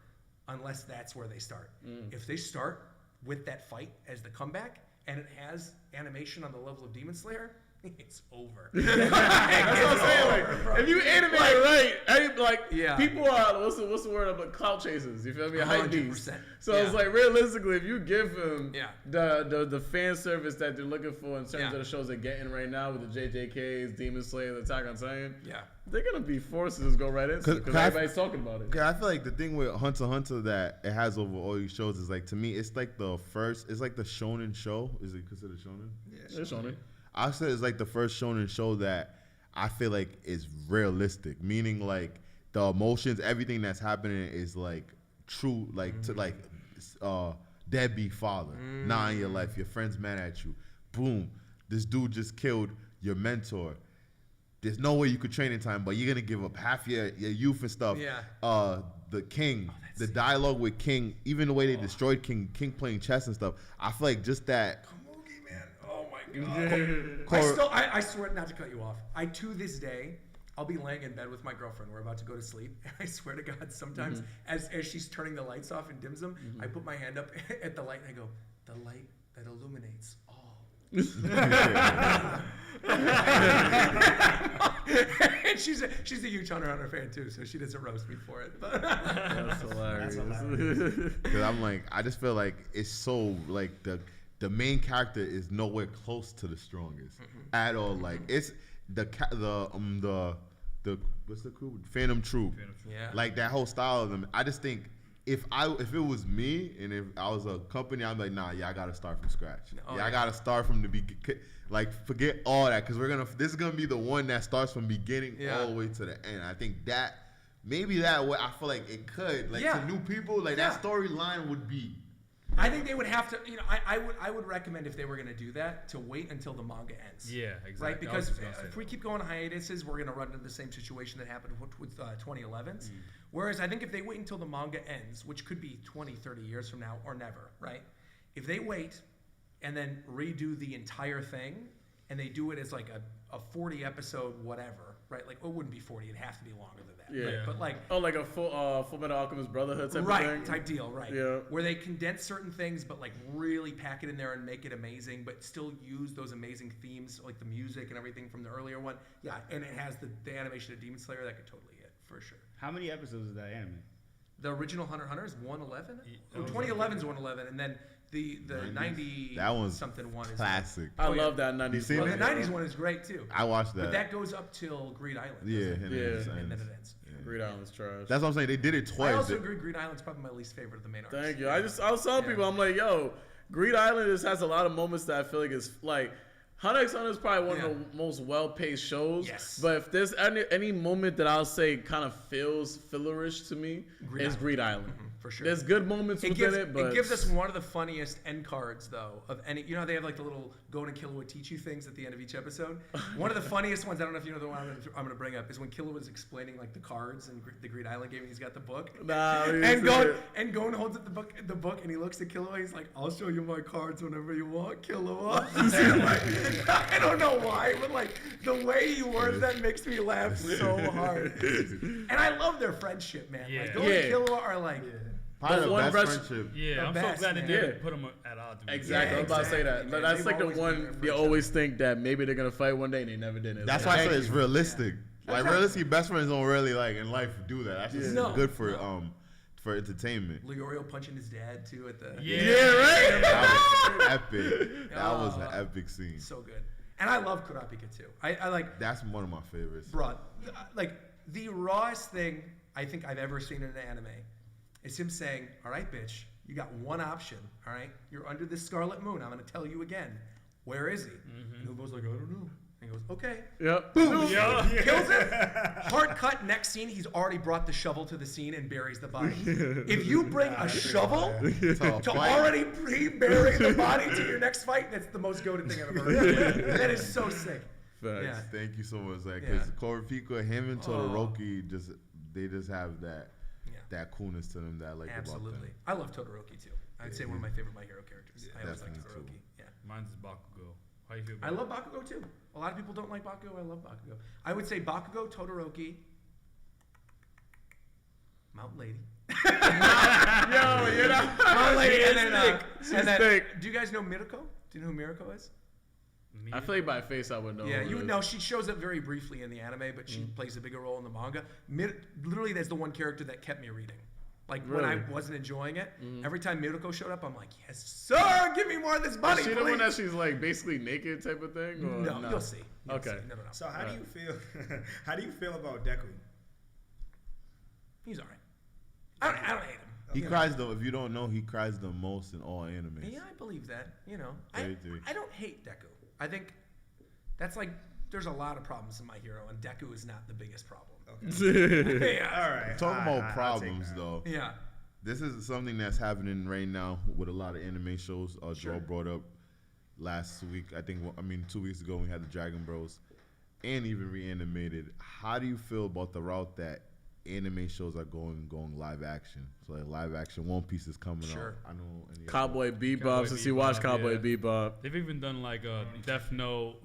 unless that's where they start. If they start with that fight as the comeback and it has animation on the level of Demon Slayer, it's over. That's what I'm saying. Like, if you animate it right, people are what's the word about clout chasers? You feel me? Hype beasts. So it's like realistically, if you give them the fan service that they're looking for in terms of the shows they're getting right now with the JJKs, Demon Slayer, the Attack on Titan, they're gonna be forced to just go right into it because everybody's talking about it. I feel like the thing with Hunter x Hunter that it has over all these shows is like, to me, it's like the shonen show. Is it considered shonen? Yeah, it's shonen. I said it's like the first shonen show that I feel like is realistic, meaning like the emotions, everything that's happening is like true, like to like deadbeat father, nah in your life, your friend's mad at you, boom, this dude just killed your mentor. There's no way you could train in time, but you're gonna give up half your youth and stuff. The King, the dialogue with King, even the way they destroyed King playing chess and stuff. I feel like just that. I swear, not to cut you off, to this day, I'll be laying in bed with my girlfriend. We're about to go to sleep. And I swear to God, sometimes as she's turning the lights off and dims them, I put my hand up at the light and I go, the light that illuminates all. And she's a huge Hunter fan too, so she doesn't roast me for it. That's hilarious. Because I'm like, I just feel like it's so like the main character is nowhere close to the strongest at all. Like it's the what's the crew? Phantom Troop. Yeah. Like that whole style of them. I just think if it was me and if I was a company, I'm like, nah, I gotta start from scratch. I gotta start from the beginning. Like forget all that because this is gonna be the one that starts from beginning all the way to the end. I think that maybe that way I feel like it could to new people that storyline would be. I think they would have to, I would recommend if they were going to do that to wait until the manga ends. Yeah, exactly. Right? Because if we keep going hiatuses, we're going to run into the same situation that happened with 2011s. Whereas I think if they wait until the manga ends, which could be 20, 30 years from now or never, right? If they wait and then redo the entire thing and they do it as like a 40 episode whatever, right? Like it wouldn't be 40, it'd have to be longer than that. Yeah. Right? But like like a Full Metal Alchemist Brotherhood type of thing. Type deal, right. Yeah. Where they condense certain things but like really pack it in there and make it amazing, but still use those amazing themes like the music and everything from the earlier one. Yeah, and it has the animation of Demon Slayer that could totally hit for sure. How many episodes is that anime? The original Hunter x Hunter is 111? 2011 is 111, and then the 90 that one's something one is classic. I love that 90s. Well, the 90s one is great too. I watched that. But that goes up till Greed Island. And then it ends. Greed Island's trash. That's what I'm saying. They did it twice. I also agree Greed Island's probably my least favorite of the main arcs. Thank you. I was telling people, I'm like, yo, Greed Island just has a lot of moments that I feel like is like. Hunter x Hunter is probably one of the most well-paced shows. Yes. But if there's any moment that I'll say kind of feels fillerish to me, it's Greed Island. Mm-hmm. For sure. There's good moments within it, but... It gives us one of the funniest end cards, though, of any... You know, they have like the little go to Killua teach you things at the end of each episode? One of the funniest ones, I don't know if you know the one I'm going to bring up, is when Killua was explaining like the cards in the Greed Island game, and he's got the book. And Gon holds up the book, and he looks at Killua, he's like, I'll show you my cards whenever you want, Killua. I don't know why, but like the way he words that makes me laugh so hard. And I love their friendship, man. Yeah. Like Gon and Killua are like... Part of the best friendship. Yeah, I'm so glad they didn't put them at odds. Exactly, I was about to say that. But that's like the one you always think that maybe they're gonna fight one day and they never did it. That's why I said it's realistic. Yeah. Like realistic, best friends don't really like in life do that. That's just good for entertainment. Leorio punching his dad too at the right. That was epic. That was an epic scene. So good. And I love Kurapika too. I like. That's one of my favorites. Bro, like the rawest thing I think I've ever seen in an anime. It's him saying, all right, bitch, you got one option, all right? You're under this scarlet moon. I'm going to tell you again. Where is he? Mm-hmm. And Ubo's like, I don't know. And he goes, okay. Yep. Boom. Kills him. Hard cut. Next scene, he's already brought the shovel to the scene and buries the body. If you bring a shovel to already pre-bury the body to your next fight, that's the most goated thing I've ever heard. That is so sick. Facts. Yeah. Thank you so much, Zach. Because Kurapika, him and Todoroki, they just have that coolness to them that I like about them. Absolutely. I love Todoroki too. I'd say one of my favorite My Hero characters. I always like Todoroki. Yeah. Mine's is Bakugo. How you feel about I love Bakugo too. A lot of people don't like Bakugo. I love Bakugo. I would say Bakugo, Todoroki, Mount Lady. Mount Lady. And then, do you guys know Mirko? Do you know who Mirko is? I feel like by face I would know. Yeah, you would know. She shows up very briefly in the anime, but she plays a bigger role in the manga. Literally, that's the one character that kept me reading. Like, when I wasn't enjoying it, every time Mirko showed up, I'm like, yes, sir, give me more of this money, Is she the one that she's, like, basically naked type of thing? Or no, you'll see. Okay. No. So how do you feel How do you feel about Deku? He's all right. I don't hate him. He cries though. If you don't know, he cries the most in all animes. Yeah, I believe that. You know, I don't hate Deku. I think that's like there's a lot of problems in My Hero, and Deku is not the biggest problem. Okay. All right. Talking about problems though. Yeah. This is something that's happening right now with a lot of anime shows. Joe brought up last week. 2 weeks ago we had the Dragon Bros, and even reanimated. How do you feel about the route that anime shows are going live action? So like live action One Piece is coming out. I know Cowboy Bebop, since you watched Cowboy Bebop. They've even done like a Death Note.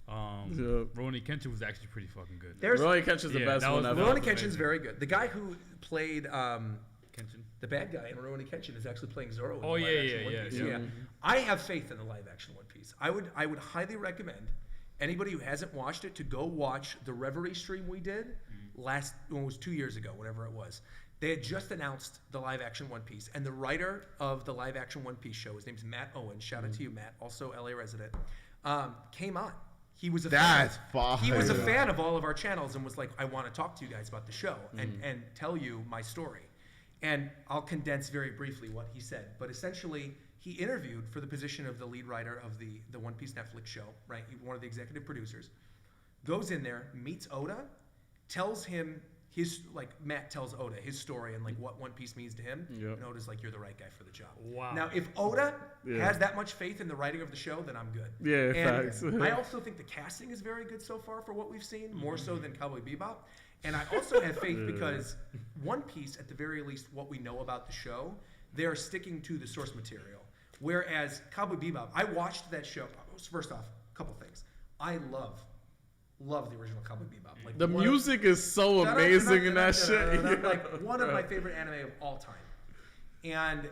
Rurouni Kenshin was actually pretty fucking good. Rurouni Kenshin's the best one ever. Rurouni Kenshin's very good. The guy who played the bad guy in Rurouni Kenshin is actually playing Zorro. Oh yeah. I have faith in the live action One Piece. I would highly recommend anybody who hasn't watched it to go watch the Reverie stream we did it was 2 years ago, whatever it was. They had just announced the live action One Piece, and the writer of the live action One Piece show, his name's Matt Owen. Shout out to you, Matt, also LA resident. Came on. He was a fan. He was a fan of all of our channels and was like, I want to talk to you guys about the show and tell you my story. And I'll condense very briefly what he said. But essentially, he interviewed for the position of the lead writer of the One Piece Netflix show, right? One of the executive producers. Goes in there, meets Oda, tells him Matt tells Oda his story and like what One Piece means to him. Yep. And Oda's like, you're the right guy for the job. Wow. Now, if Oda has that much faith in the writing of the show, then I'm good. Yeah, facts. I also think the casting is very good so far for what we've seen, more so than Cowboy Bebop. And I also have faith because One Piece, at the very least, what we know about the show, they're sticking to the source material. Whereas Cowboy Bebop, I watched that show. First off, a couple things. I love the original Cowboy Bebop. Like the music is so amazing in that shit. Like one of my favorite anime of all time. And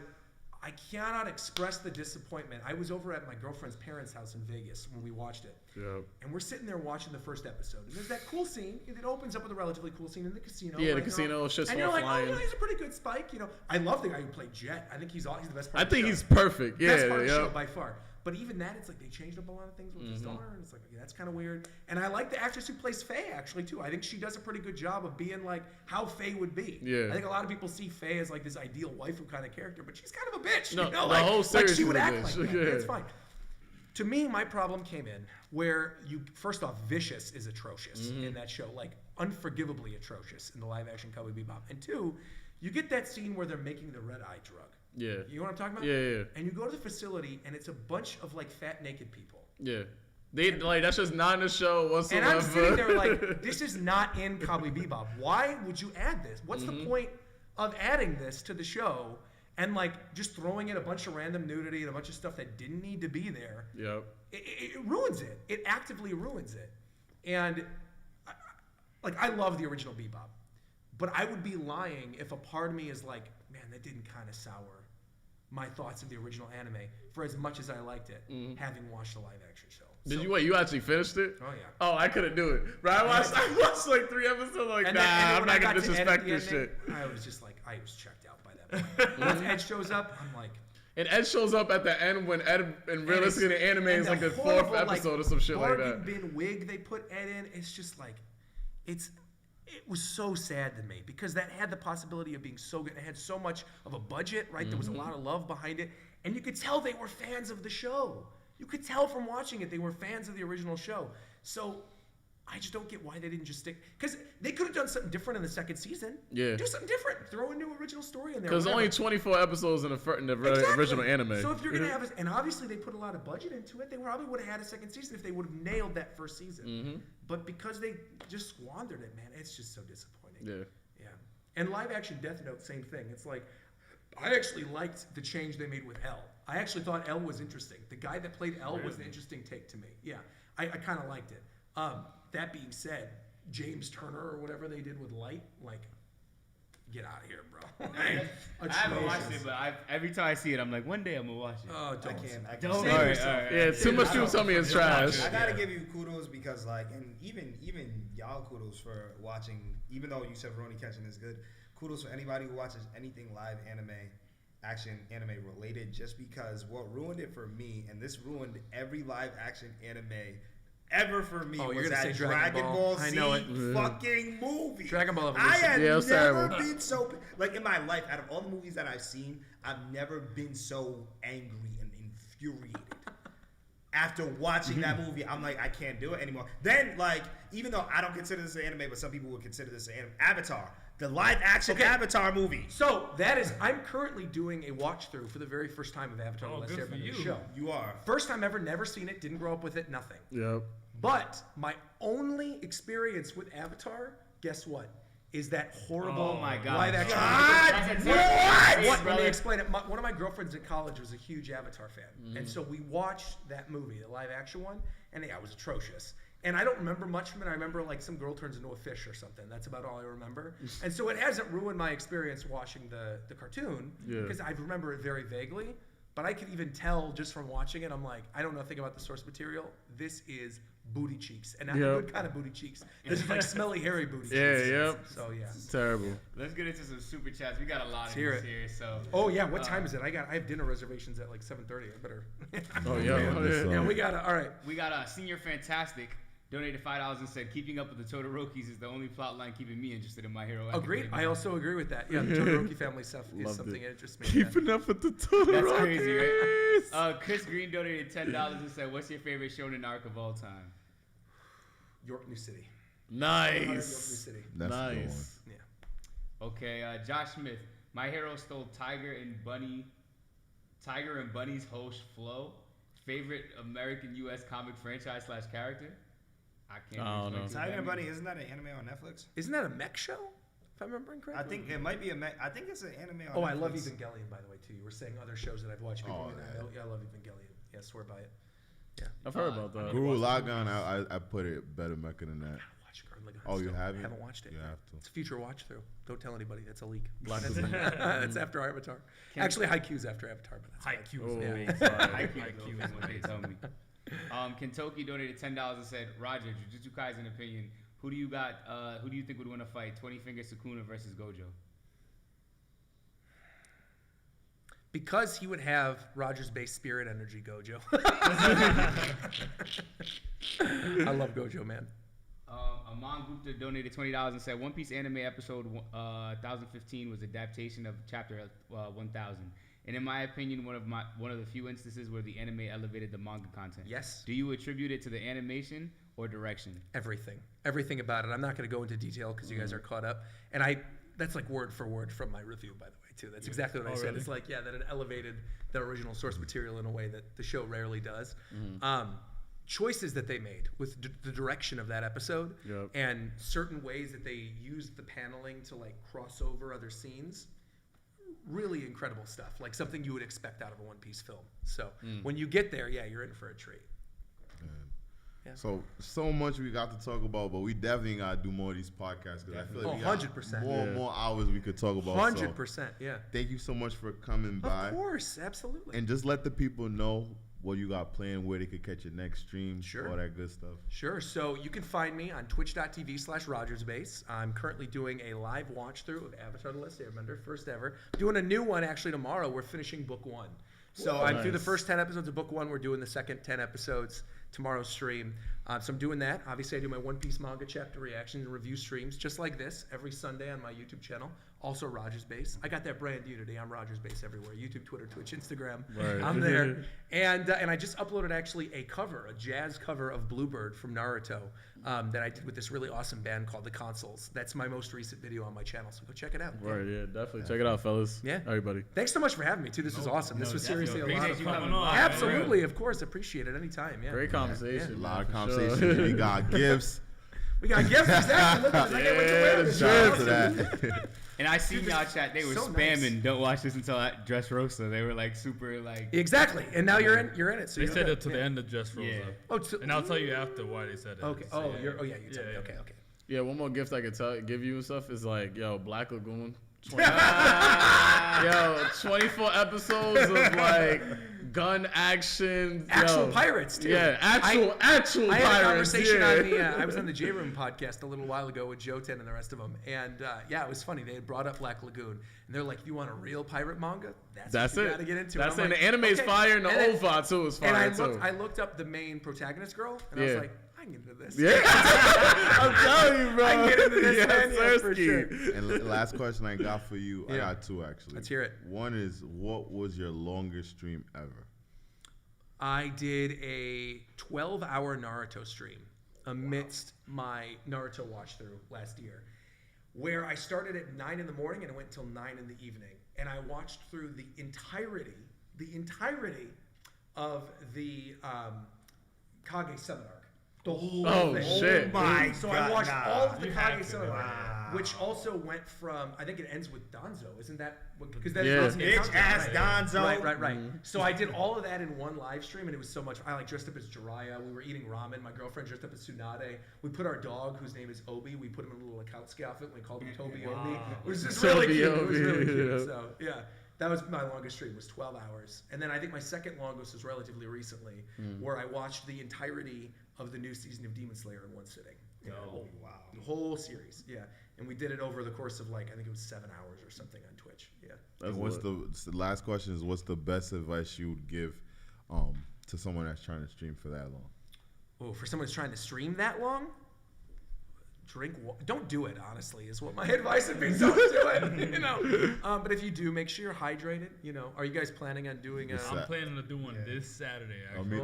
I cannot express the disappointment. I was over at my girlfriend's parents' house in Vegas when we watched it. Yep. And we're sitting there watching the first episode. And there's that cool scene. It opens up with a relatively cool scene in the casino. Yeah, the casino is just and you're like, oh, he's a pretty good Spike. I love the guy who played Jet. I think he's the best part of the show. I think he's perfect. Yeah, best part of the show by far. But even that, it's like they changed up a lot of things with his daughter, and it's like, okay, that's kind of weird. And I like the actress who plays Faye, actually, too. I think she does a pretty good job of being like how Faye would be. Yeah. I think a lot of people see Faye as like this ideal waifu kind of character, but she's kind of a bitch. No, you know? the whole series she would act bitch. like that. It's fine. To me, my problem came in where first off, Vicious is atrocious in that show, like unforgivably atrocious in the live-action Cowboy Bebop. And two, you get that scene where they're making the red eye drug. Yeah. You know what I'm talking about? Yeah. And you go to the facility, and it's a bunch of like fat naked people. Yeah. That's just not in the show whatsoever. And I'm sitting there like, this is not in Cowboy Bebop. Why would you add this? What's the point of adding this to the show and like just throwing in a bunch of random nudity and a bunch of stuff that didn't need to be there? Yep. It ruins it. It actively ruins it. And I love the original Bebop, but I would be lying if a part of me is like, man, that didn't kind of sour my thoughts of the original anime for as much as I liked it, having watched the live action show. Did you wait? You actually finished it? Oh yeah. Oh, I couldn't do it. Bro, I watched like 3 episodes. Like, I'm not gonna disrespect this shit. I was just like, I was checked out by that point. Once Ed shows up, I'm like. And Ed shows up at the end when Ed, and realistically, the anime is like the 4th episode or some shit like that. Bargain bin wig they put Ed in. It's just like, it was so sad to me because that had the possibility of being so good. It had so much of a budget, right? There was a lot of love behind it. And you could tell they were fans of the show. You could tell from watching it they were fans of the original show. So I just don't get why they didn't just stick. Because they could have done something different in the second season. Yeah. Do something different. Throw a new original story in there. Because only 24 episodes in the original anime. So if you're going to have and obviously they put a lot of budget into it, they probably would have had a second season if they would have nailed that first season. But because they just squandered it, man, it's just so disappointing. Yeah. And live action Death Note, same thing. It's like, I actually liked the change they made with L. I actually thought L was interesting. The guy that played L was an interesting take to me. Yeah, I kind of liked it. That being said, James Turner or whatever they did with Light, like, get out of here, bro. I haven't watched it, but every time I see it, I'm like, one day I'm gonna watch it. Oh, I can't. Don't. All right. Yeah, too much people tell me it's trash. I gotta give you kudos because, like, and even y'all kudos for watching. Even though you said Rurouni Kenshin is good, kudos for anybody who watches anything live action anime related. Just because what ruined it for me, and this ruined every live action anime ever for me, was that Dragon Ball Z fucking movie. Dragon Ball Evolution. I had never been so, like, in my life, out of all the movies that I've seen, I've never been so angry and infuriated. After watching that movie, I'm like, I can't do it anymore. Then, like, even though I don't consider this an anime, but some people would consider this an anime, Avatar. The live-action Avatar movie. So I'm currently doing a watch-through for the very first time of Avatar: The Last Airbender show. You are. First time ever, never seen it, didn't grow up with it, nothing. Yep. But my only experience with Avatar, guess what? Is that horrible live-action movie. What? Let me explain it. One of my girlfriends in college was a huge Avatar fan. And so we watched that movie, the live-action one, and it was atrocious. And I don't remember much from it. I remember like some girl turns into a fish or something. That's about all I remember. And so it hasn't ruined my experience watching the cartoon because I remember it very vaguely. But I could even tell just from watching it, I'm like, I don't know nothing about the source material. This is booty cheeks. And not the good kind of booty cheeks. This is like smelly, hairy booty cheeks. So yeah. It's terrible. Let's get into some super chats. We got a lot of this here. So. Oh yeah, what time is it? I have dinner reservations at like 7:30. I better. Yeah, we got all right. We got a Senior Fantastic. Donated $5 and said, keeping up with the Todorokis is the only plot line keeping me interested in My Hero Academia. Agreed. I also agree with that. Yeah, the Todoroki family stuff is something that interests me. Keeping up with the Todorokis. That's crazy, right? Chris Green donated $10 and said, what's your favorite shonen arc of all time? York New City. Nice. York New City. That's nice. Yeah. Okay, Josh Smith. My Hero stole Tiger and Bunny's host Flo. Favorite American U.S. comic franchise / character? I can't know. Tiger and Bunny, isn't that an anime on Netflix? Isn't that a mech show? If I'm remembering correctly? I think it might be a mech. I think it's an anime on Netflix. Oh, I love Evangelion, by the way, too. You were saying other shows that I've watched. I love Evangelion. Yeah, swear by it. Yeah. I've heard about that. Guru Lagann, I put it better mecca than that. You haven't? I haven't watched it. You have to. It's a future watch through. Don't tell anybody. That's a leak. It's after Avatar. Actually, Haikyuu's after Avatar, but that's Haikyuu is what they tell me. Kentucky donated $10 and said, Roger, Jujutsu Kaisen opinion, who do you think would win a fight, 20 Finger Sukuna versus Gojo? Because he would have Roger's base spirit energy, Gojo. I love Gojo, man. Amon Gupta donated $20 and said, One Piece anime episode 1015 was adaptation of chapter 1000. And in my opinion, one of the few instances where the anime elevated the manga content. Yes. Do you attribute it to the animation or direction? Everything about it. I'm not going to go into detail because you guys are caught up. And that's like word for word from my review, by the way, too. That's exactly what I said. Really? It's like, that it elevated the original source material in a way that the show rarely does. Choices that they made with the direction of that episode and certain ways that they used the paneling to like cross over other scenes. Really incredible stuff, like something you would expect out of a One Piece film. So when you get there, you're in for a treat. Yeah. So much we got to talk about, but we definitely got to do more of these podcasts because I feel like we got 100%. more hours we could talk about. 100%, Thank you so much for coming by. Of course, absolutely. And just let the people know what you got planned, where they could catch your next stream, all that good stuff. Sure. So you can find me on twitch.tv/RogersBase. I'm currently doing a live watch through of Avatar: The Last Airbender, first ever. Doing a new one actually tomorrow. We're finishing book 1. So I'm through the first 10 episodes of book 1. We're doing the second 10 episodes tomorrow's stream. So I'm doing that. Obviously, I do my One Piece manga chapter reactions and review streams just like this every Sunday on my YouTube channel. Also Rogers Base. I got that brand unity. I'm Rogers Base everywhere. YouTube, Twitter, Twitch, Instagram. Right. I'm there. And I just uploaded actually a jazz cover of Bluebird from Naruto that I did with this really awesome band called The Consoles. That's my most recent video on my channel. So go check it out. Right, definitely. Check it out, fellas. Yeah. Everybody. Thanks so much for having me, too. This was awesome. This was seriously a lot of fun. On, Absolutely, of course. Appreciate it anytime. Yeah. Great conversation. A lot of conversation. We got gifts. We got gifts. Exactly. Look at this. Shout out to that. And I see y'all chat. They were so spamming. Nice. Don't watch this until I Dressrosa. They were like super like. Exactly. And now you're in it. So they said it to the end of Dressrosa. Oh, so, and I'll tell you after why they said it. Okay. You tell me. Okay. Yeah, one more gift I could give you and stuff is like, Black Lagoon. 24 episodes of like gun action. Actual pirates, too. Yeah, actual pirates. I had a conversation on I was on the J-Room podcast a little while ago with Joe Ten and the rest of them. And it was funny. They had brought up Black Lagoon. And they're like, if you want a real pirate manga, that's what you got to get into. That's it. The anime's fire and the OVA too is fire and I looked up the main protagonist girl and I was like, I can get into this. Yeah. I'm telling you, bro. I can get into this, man. For sure. And last question I got for you, I got 2 actually. Let's hear it. One is, what was your longest stream ever? I did a 12-hour Naruto stream amidst my Naruto watch through last year, where I started at 9 in the morning and it went till 9 in the evening, and I watched through the entirety of the Kage Summon arc. The whole thing. Shit. Oh my So God, I watched all of the Kage Summon arc, Wow. which also went from, I think it ends with Danzo, isn't that? Because Bitch ass Danzo. Right. So I did all of that in one live stream, and it was so much. I dressed up as Jiraiya. We were eating ramen. My girlfriend dressed up as Tsunade. We put our dog, whose name is Obi, we put him in a little Akatsuki outfit, and we called him Toby Obi. It was just really cute. It was really cute. So that was my longest stream. Was 12 hours, and then I think my second longest was relatively recently, where I watched the entirety of the new season of Demon Slayer in one sitting. Oh, wow. The whole series, and we did it over the course of I think it was 7 hours or something on Twitch. And the last question is, what's the best advice you would give to someone that's trying to stream for that long? Oh, for someone who's trying to stream that long? Don't do it, honestly, is what my advice would be. Don't do it, But if you do, make sure you're hydrated, Are you guys planning on doing I'm planning to do one this Saturday, actually.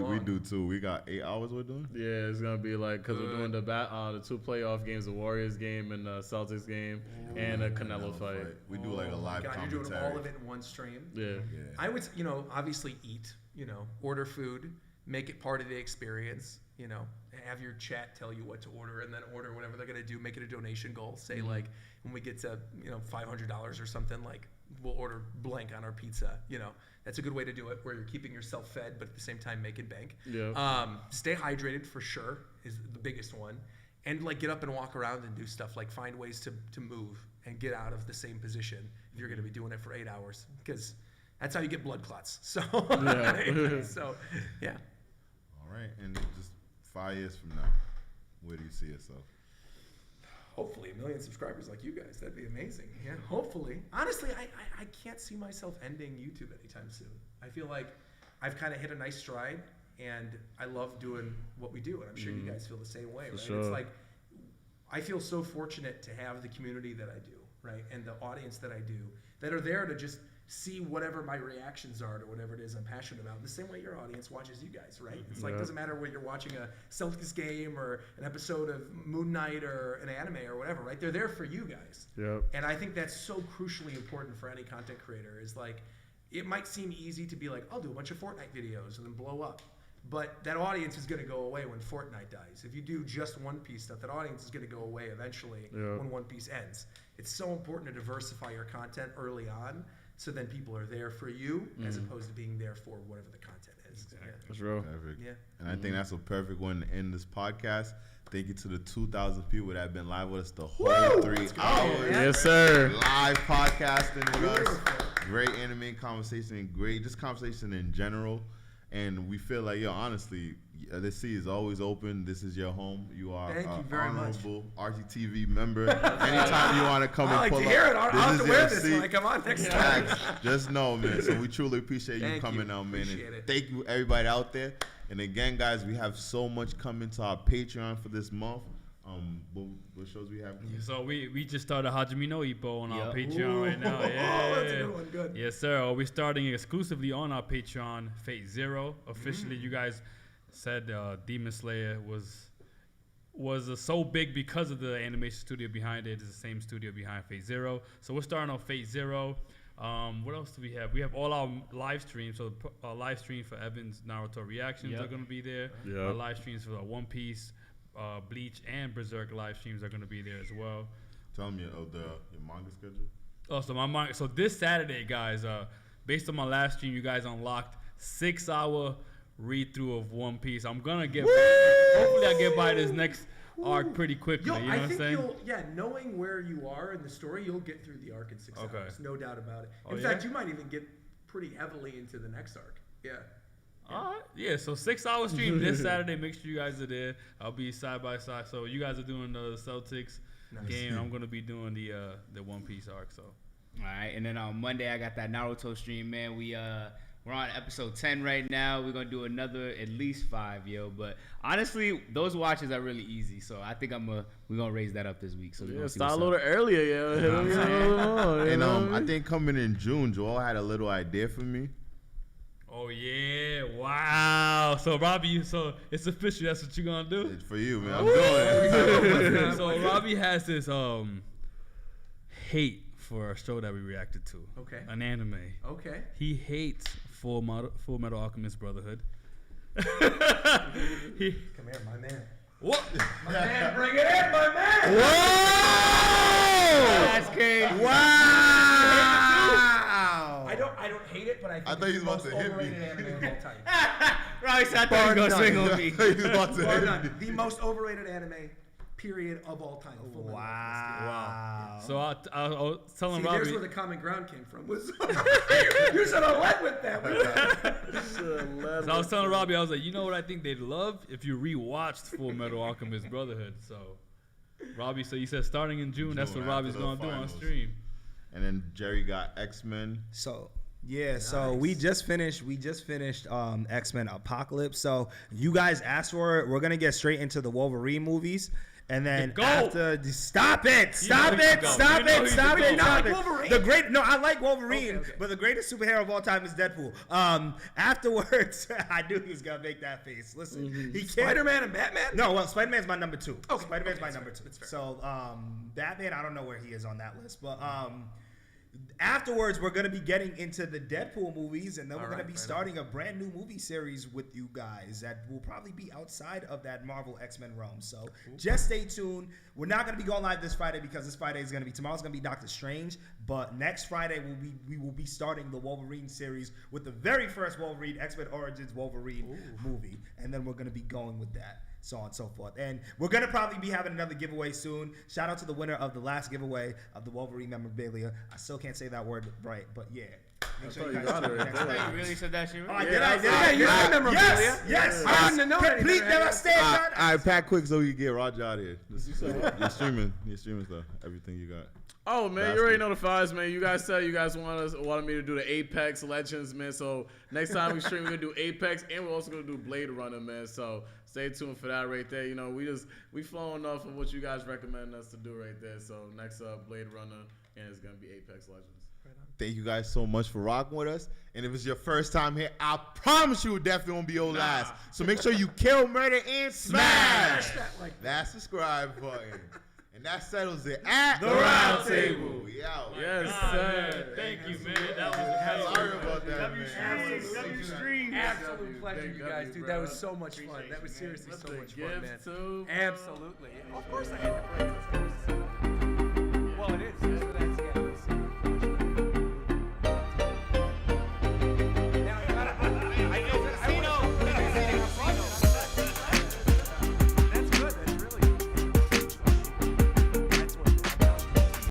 We do too. We got 8 hours we're doing? Yeah, it's going to be because we're doing the 2 playoff games, the Warriors game and the Celtics game, and a Canelo fight. We do a live commentary. You're doing all of it in one stream? Yeah. I would, obviously eat, order food, make it part of the experience, have your chat tell you what to order and then order whatever they're going to do, make it a donation goal. Say when we get to, $500 or something, we'll order blank on our pizza, That's a good way to do it where you're keeping yourself fed, but at the same time making bank. Yeah. Stay hydrated for sure is the biggest one. And get up and walk around and do stuff, find ways to move and get out of the same position if you're going to be doing it for 8 hours, because that's how you get blood clots. So, All right. And just 5 years from now, where do you see yourself? Hopefully, 1 million subscribers like you guys. That'd be amazing. Yeah, hopefully. Honestly, I can't see myself ending YouTube anytime soon. I feel like I've kind of hit a nice stride, and I love doing what we do, and I'm sure you guys feel the same way, right? Sure. It's like I feel so fortunate to have the community that I do, right, and the audience that I do that are there to just see whatever my reactions are to whatever it is I'm passionate about. The same way your audience watches you guys, right? It's like, it doesn't matter whether you're watching a Celtics game or an episode of Moon Knight or an anime or whatever, right? They're there for you guys. Yep. And I think that's so crucially important for any content creator is like, it might seem easy to be like, I'll do a bunch of Fortnite videos and then blow up. But that audience is going to go away when Fortnite dies. If you do just One Piece stuff, that audience is going to go away eventually when One Piece ends. It's so important to diversify your content early on, so then people are there for you as opposed to being there for whatever the content is. Exactly. Yeah. That's real. Perfect. Yeah. And I think that's a perfect one to end this podcast. Thank you to the 2,000 people that have been live with us the whole 3 hours. Yes, sir. Live podcasting with us. Great anime conversation and great just conversation in general. And we feel like, honestly, this seat is always open. This is your home. You are an honorable RGTV member. Anytime you want to come and pull up, I'll have to wear this when I come on next time. Just know, man. So we truly appreciate you coming out, man. And thank you, everybody out there. And again, guys, we have so much coming to our Patreon for this month. What shows we have? So we just started Hajime no Ippo on our Patreon right now. Yeah, that's a good one. Good. Yes, sir. We're starting exclusively on our Patreon, Fate Zero. Officially, you guys said Demon Slayer was so big because of the animation studio behind it. It's the same studio behind Fate Zero. So we're starting on Fate Zero. What else do we have? We have all our live streams. So our live stream for Evan's Naruto reactions are going to be there. Our live streams for our One Piece, Bleach, and Berserk live streams are going to be there as well. Tell me your manga schedule. Oh, so my manga. So this Saturday, guys, based on my last stream, you guys unlocked 6-hour read-through of One Piece. I'm gonna get. Hopefully, I get by this next arc pretty quickly. You know what I'm saying? Knowing where you are in the story, you'll get through the arc in 6 hours. No doubt about it. In fact, you might even get pretty heavily into the next arc. Yeah. Yeah, so 6-hour stream this Saturday. Make sure you guys are there. I'll be side by side. So you guys are doing the Celtics game. I'm gonna be doing the One Piece arc. So. All right, and then on Monday I got that Naruto stream, man. We're on episode 10 right now. We're going to do another at least 5, yo. But honestly, those watches are really easy. So I think we're going to raise that up this week. So start a little earlier, yo. And I think coming in June, Joel had a little idea for me. Oh, yeah. Wow. So, Robbie, so it's official. That's what you're going to do? It's for you, man. I'm doing it. So Robbie has this hate for a show that we reacted to. Okay. An anime. Okay. He hates Full Metal Alchemist Brotherhood. Come here, my man. What? My man, bring it in, my man. Whoa! That's crazy. Wow! I don't hate it, but I think thought he was about to hit me. Anime of all time. Right, so I thought he was going to swing on me. The most overrated anime. Period of all time. Wow. So I was telling See, Robbie. there's where the common ground came from. You should have led with that. So I was telling Robbie, I was like, you know what I think they'd love? If you rewatched Full Metal Alchemist Brotherhood. So, Robbie, so you said starting in June, that's what Robbie's going to do on stream. And then Jerry got X-Men. So we just finished X-Men Apocalypse. So you guys asked for it. We're gonna get straight into the Wolverine movies. And then after, stop it. I like Wolverine, but the greatest superhero of all time is Deadpool. Afterwards, I knew he was gonna make that face. Listen, he Spider-Man and Batman? No, well, Spider-Man's my number 2. Okay, Spider-Man's my number 2. So, Batman, I don't know where he is on that list, but afterwards, we're going to be getting into the Deadpool movies, and then we're going to be starting a brand new movie series with you guys that will probably be outside of that Marvel X-Men realm. So just stay tuned. We're not going to be going live this Friday because this Friday is going to be, tomorrow's going to be Doctor Strange, but next Friday we will be starting the Wolverine series with the very first Wolverine, X-Men Origins Wolverine movie, and then we're going to be going with that. So on and so forth. And we're going to probably be having another giveaway soon. Shout out to the winner of the last giveaway of the Wolverine memorabilia. I still can't say that word right, but yeah. Make I sure thought you you guys got tune it in right next there. time. You really said that shit? Oh, Right? did I? Yeah, you got memorabilia. Yes. I didn't know anything. Complete devastation. All right, pack quick so we can get Roger out of here. You're streaming stuff. Everything you got. Oh man, you already know the files, man. You guys said you guys wanted me to do the Apex Legends, man. So next time we stream, we're gonna do Apex, and we're also gonna do Blade Runner, man. So stay tuned for that right there. You know, we flowing off of what you guys recommend us to do right there. So next up, Blade Runner, and it's gonna be Apex Legends. Thank you guys so much for rocking with us. And if it's your first time here, I promise you it definitely won't be your last. So make sure you kill, murder, and smash that subscribe button. And that settles it at The Round Table. We out. Yes, sir. Thank you, man. That was Sorry about that, man. Absolute pleasure, you guys, dude. That was so much fun. That was seriously so much fun, man. Absolutely. Of course I had to play this. Well, it is.